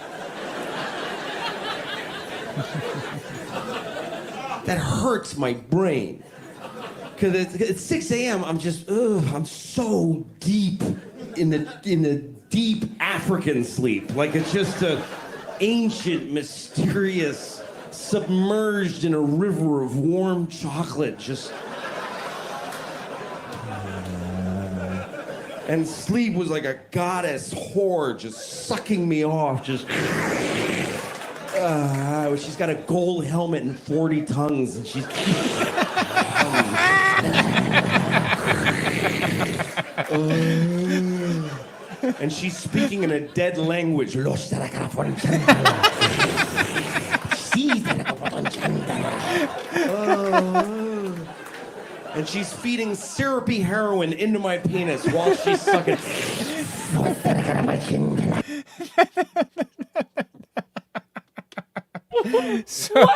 That hurts my brain. Because at 6 a.m., I'm just, I'm so deep in the deep African sleep. Like it's just a ancient, mysterious, submerged in a river of warm chocolate, just. And sleep was like a goddess whore just sucking me off, just. She's got a gold helmet and 40 tongues, and she's. And she's speaking in a dead language. And she's feeding syrupy heroin into my penis while she's sucking. What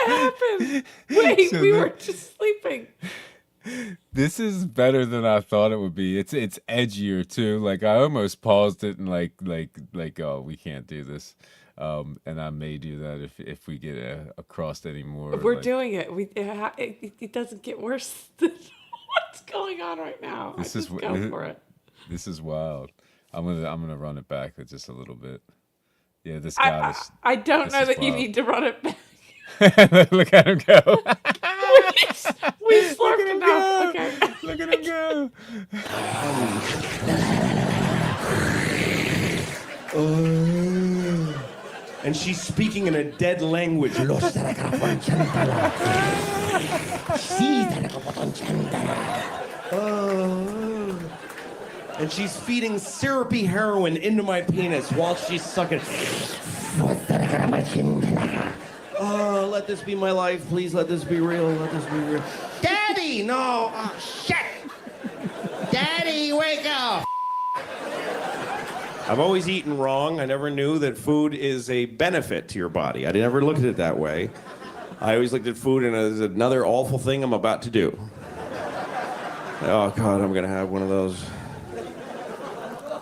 happened? Wait, we were just sleeping. This is better than I thought it would be. It's edgier too. Like I almost paused it and oh, we can't do this. And I may do that if we get across anymore. We're doing it. It doesn't get worse than what's going on right now. This Just is go for it. This is wild. I'm gonna run it back just a little bit. Yeah, this guy is. I don't this know is that you wild. need to run it back. Look at him go. we slurped enough. Okay. Look at him go. And she's speaking in a dead language. And she's feeding syrupy heroin into my penis while she's sucking. Oh, let this be my life, please. Let this be real. Let this be real. Daddy, no. Oh, shit. Daddy, wake up. I've always eaten wrong. I never knew that food is a benefit to your body. I never looked at it that way. I always looked at food as another awful thing I'm about to do. Oh, God, I'm going to have one of those.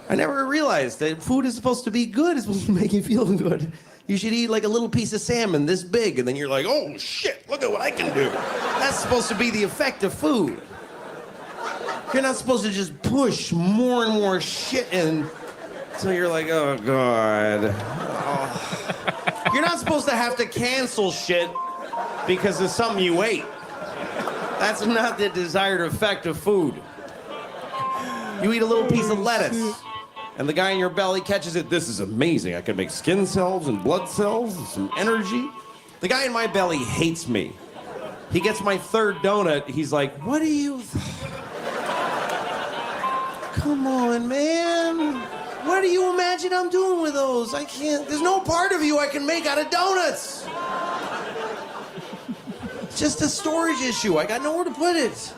I never realized that food is supposed to be good. It's supposed to make you feel good. You should eat like a little piece of salmon this big, and then you're like, oh, shit, look at what I can do. That's supposed to be the effect of food. You're not supposed to just push more and more shit in until you're like, oh, God. Oh. You're not supposed to have to cancel shit because of something you ate. That's not the desired effect of food. You eat a little piece of lettuce, and the guy in your belly catches it. This is amazing. I can make skin cells and blood cells and some energy. The guy in my belly hates me. He gets my third donut. He's like, what do you... Come on, man. What do you imagine I'm doing with those? I can't... There's no part of you I can make out of donuts. It's just a storage issue. I got nowhere to put it.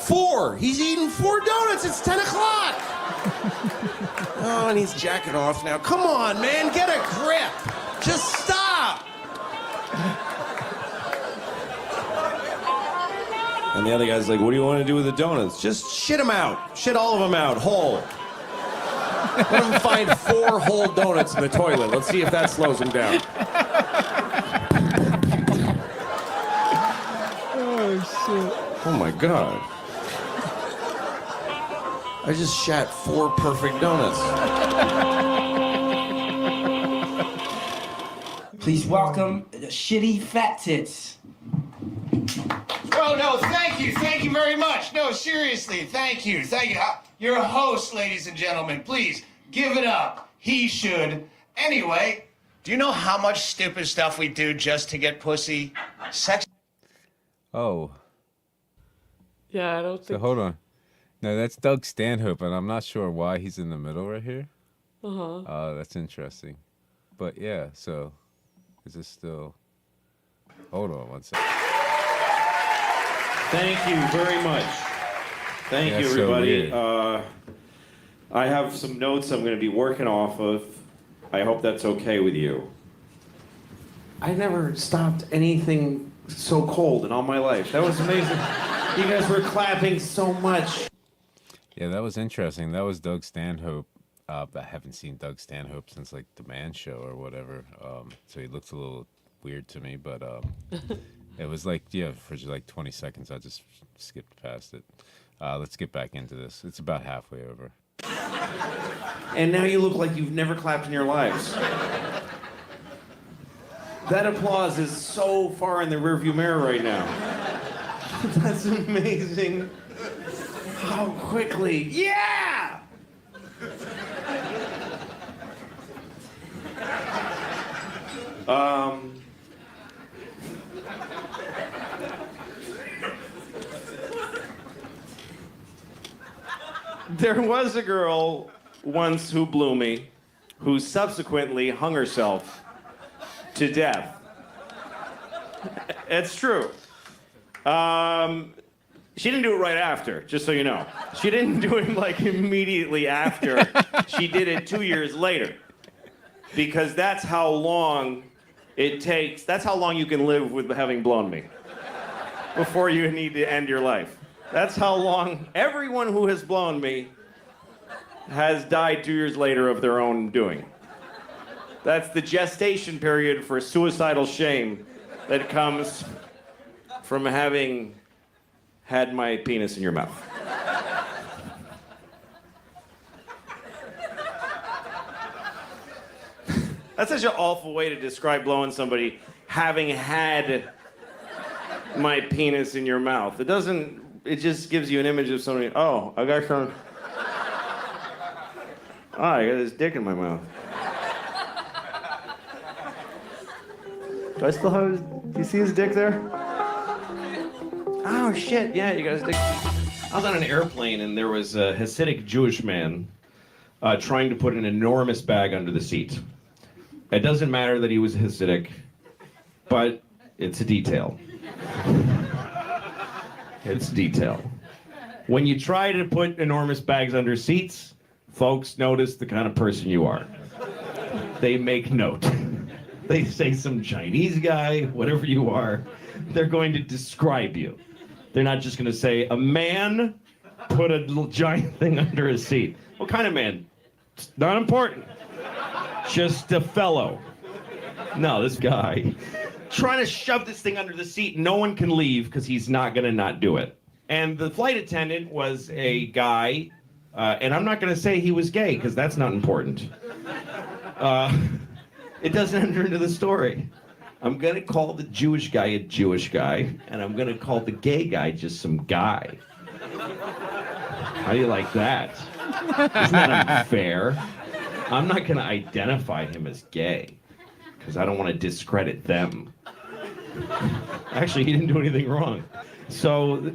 4. He's eating 4 donuts. It's 10 o'clock. Oh, and he's jacking off now. Come on, man. Get a grip. Just stop. And the other guy's like, what do you want to do with the donuts? Just shit them out. Shit all of them out, whole. Let him find 4 whole donuts in the toilet. Let's see if that slows him down. Oh, shit. Oh, my God. I just shat 4 perfect donuts. Please welcome the shitty fat tits. Oh, no, thank you. Thank you very much. No, seriously, thank you. Thank you. You're a host, ladies and gentlemen. Please, give it up. He should. Anyway, do you know how much stupid stuff we do just to get pussy? Sex. Oh. Yeah, I don't think... So hold on. No, that's Doug Stanhope, and I'm not sure why he's in the middle right here. Uh-huh. That's interesting. But yeah, so is this still... Hold on one second. Thank you very much. Thank you, so everybody. weird. I have some notes I'm going to be working off of. I hope that's okay with you. I never stopped anything so cold in all my life. That was amazing. You guys were clapping so much. Yeah, that was interesting. That was Doug Stanhope. I haven't seen Doug Stanhope since like The Man Show or whatever. So he looks a little weird to me, but it was like, yeah, for like 20 seconds, I just skipped past it. Let's get back into this. It's about halfway over. And now you look like you've never clapped in your lives. That applause is so far in the rearview mirror right now. That's amazing. How quickly. Yeah! There was a girl once who blew me, who subsequently hung herself to death. It's true. She didn't do it right after, just so you know. She didn't do it like immediately after. She did it 2 years later. Because that's how long it takes. That's how long you can live with having blown me. before you need to end your life. That's how long everyone who has blown me has died 2 years later of their own doing. That's the gestation period for suicidal shame that comes from having had my penis in your mouth. That's such an awful way to describe blowing somebody, having had my penis in your mouth. It just gives you an image of somebody, oh, I got some, oh, I got this dick in my mouth. Do I still have his, do you see his dick there? Oh, shit, yeah, you got his dick. I was on an airplane and there was a Hasidic Jewish man trying to put an enormous bag under the seat. It doesn't matter that he was Hasidic, but it's a detail. It's detail. When you try to put enormous bags under seats, folks notice the kind of person you are. They make note. They say some Chinese guy, whatever you are, they're going to describe you. They're not just going to say, a man put a little giant thing under his seat. What kind of man? It's not important. Just a fellow. No, this guy. Trying to shove this thing under the seat. No one can leave because he's not going to not do it. And the flight attendant was a guy, and I'm not going to say he was gay because that's not important. It doesn't enter into the story. I'm going to call the Jewish guy a Jewish guy, and I'm going to call the gay guy just some guy. How do you like that? Isn't that unfair? I'm not going to identify him as gay because I don't want to discredit them. Actually, he didn't do anything wrong. So,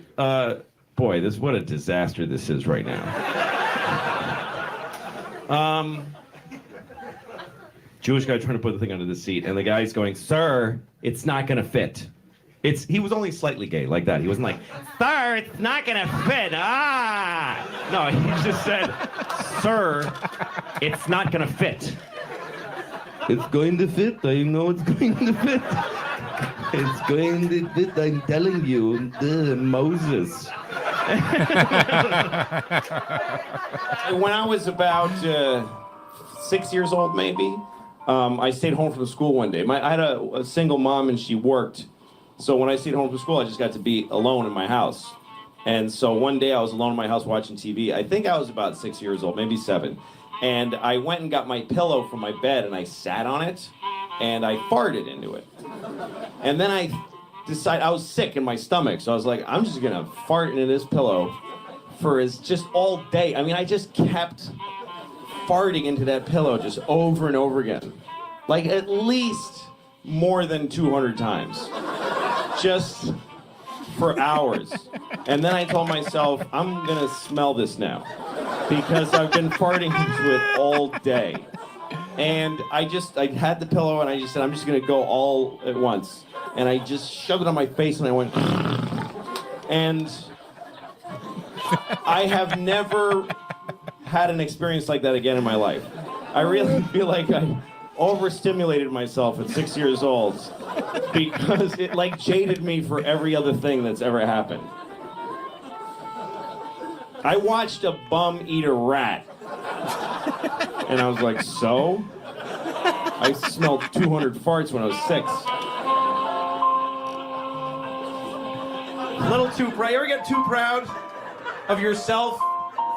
boy, what a disaster this is right now. Jewish guy trying to put the thing under the seat, and the guy's going, sir, it's not going to fit. He was only slightly gay, like that. He wasn't like, sir, it's not going to fit. Ah! No, he just said, sir, it's not going to fit. It's going to fit. I know it's going to fit. It's going to fit, I'm telling you. Moses. When I was about 6 years old, maybe, I stayed home from school one day. I had a single mom, and she worked. So when I stayed home from school, I just got to be alone in my house. And so one day I was alone in my house watching TV. I think I was about 6 years old, maybe 7. And I went and got my pillow from my bed, and I sat on it, and I farted into it. And then I decided, I was sick in my stomach, so I was like, I'm just gonna fart into this pillow for just all day. I mean, I just kept farting into that pillow just over and over again. Like at least more than 200 times. Just for hours. And then I told myself, I'm gonna smell this now. Because I've been farting into it all day. And I had the pillow and I just said, I'm just gonna go all at once. And I just shoved it on my face and I went, and I have never had an experience like that again in my life. I really feel like I overstimulated myself at 6 years old because it like jaded me for every other thing that's ever happened. I watched a bum eat a rat. And I was like, so? I smelled 200 farts when I was 6. A little too proud. You ever get too proud of yourself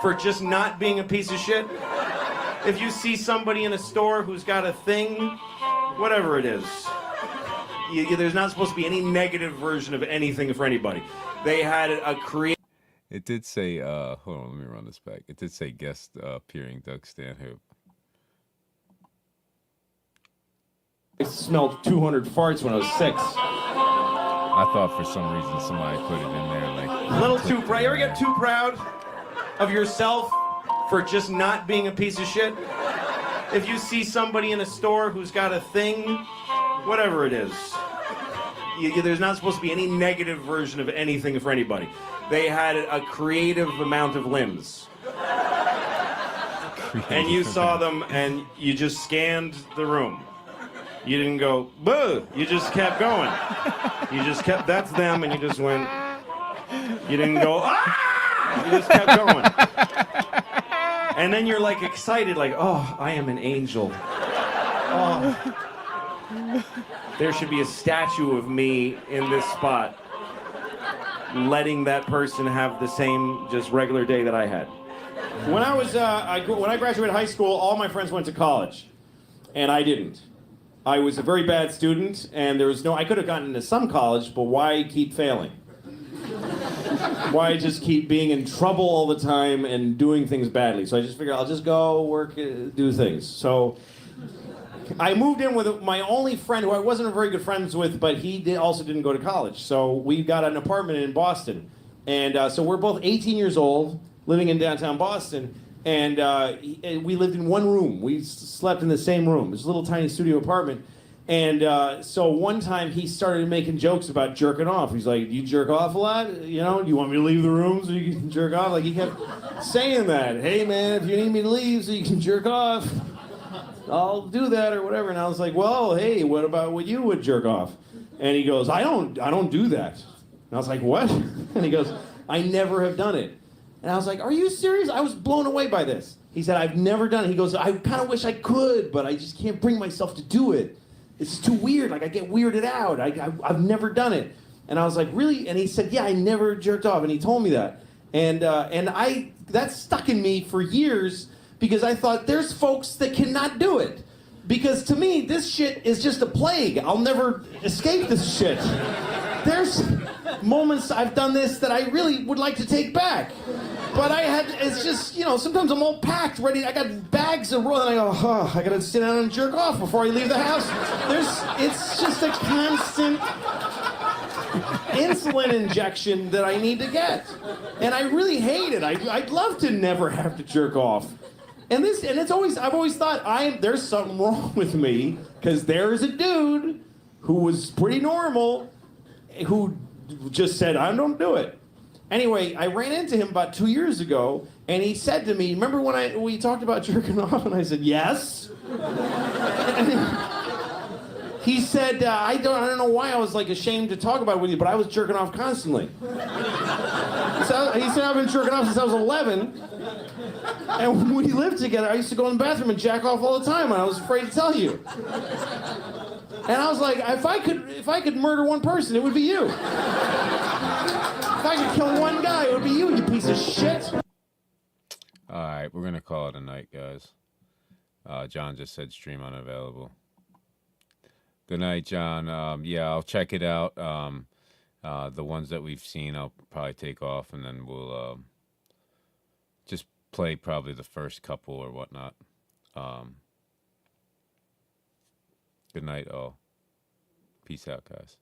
for just not being a piece of shit? If you see somebody in a store who's got a thing, whatever it is, there's not supposed to be any negative version of anything for anybody. They had a creative... It did say, hold on, let me run this back. It did say guest appearing Doug Stanhope. I smelled 200 farts when I was 6. I thought for some reason somebody put it in there like... A little too proud. You ever get too proud of yourself for just not being a piece of shit? If you see somebody in a store who's got a thing, whatever it is, there's not supposed to be any negative version of anything for anybody. They had a creative amount of limbs. And you saw them and you just scanned the room. You didn't go, boo! You just kept going. You just kept, that's them, and you just went, you didn't go, ah! You just kept going. And then you're like excited, like, oh, I am an angel. Oh. There should be a statue of me in this spot, letting that person have the same just regular day that I had. When I was, when I graduated high school, all my friends went to college, and I didn't. I was a very bad student, and there was no, I could have gotten into some college, but why keep failing? Why just keep being in trouble all the time and doing things badly? So I just figured I'll just go work, do things. So I moved in with my only friend who I wasn't very good friends with, but he also didn't go to college. So we got an apartment in Boston. And so we're both 18 years old, living in downtown Boston. And we lived in one room. We slept in the same room. It was a little tiny studio apartment. And so one time he started making jokes about jerking off. He's like, do you jerk off a lot? You know, do you want me to leave the room so you can jerk off? Like, he kept saying that. Hey, man, if you need me to leave so you can jerk off, I'll do that or whatever. And I was like, well, hey, what about when you would jerk off? And he goes, I don't do that. And I was like, what? And he goes, I never have done it. And I was like, are you serious? I was blown away by this. He said, I've never done it. He goes, I kind of wish I could, but I just can't bring myself to do it. It's too weird. Like, I get weirded out. I've never done it. And I was like, really? And he said, yeah, I never jerked off. And he told me that. And that stuck in me for years because I thought there's folks that cannot do it. Because to me, this shit is just a plague. I'll never escape this shit. There's moments I've done this that I really would like to take back. But it's just, you know, sometimes I'm all packed, ready. I got bags of roll, and I go, oh, I gotta sit down and jerk off before I leave the house. It's just a constant insulin injection that I need to get. And I really hate it. I'd love to never have to jerk off. And I've always thought there's something wrong with me, because there's a dude who was pretty normal, who just said, I don't do it. Anyway, I ran into him about 2 years ago, and he said to me, remember when we talked about jerking off? And I said, yes. He said, I don't know why I was like ashamed to talk about it with you, but I was jerking off constantly. So he said, I've been jerking off since I was 11. And when we lived together, I used to go in the bathroom and jack off all the time, and I was afraid to tell you. And I was like, if I could murder one person, it would be you. If I could kill one guy, it would be you piece of shit. All right, we're gonna call it a night, guys. John just said stream unavailable. Good night, John. Yeah, I'll check it out. The ones that we've seen, I'll probably take off, and then we'll just play probably the first couple or whatnot. Good night, all. Peace out, guys.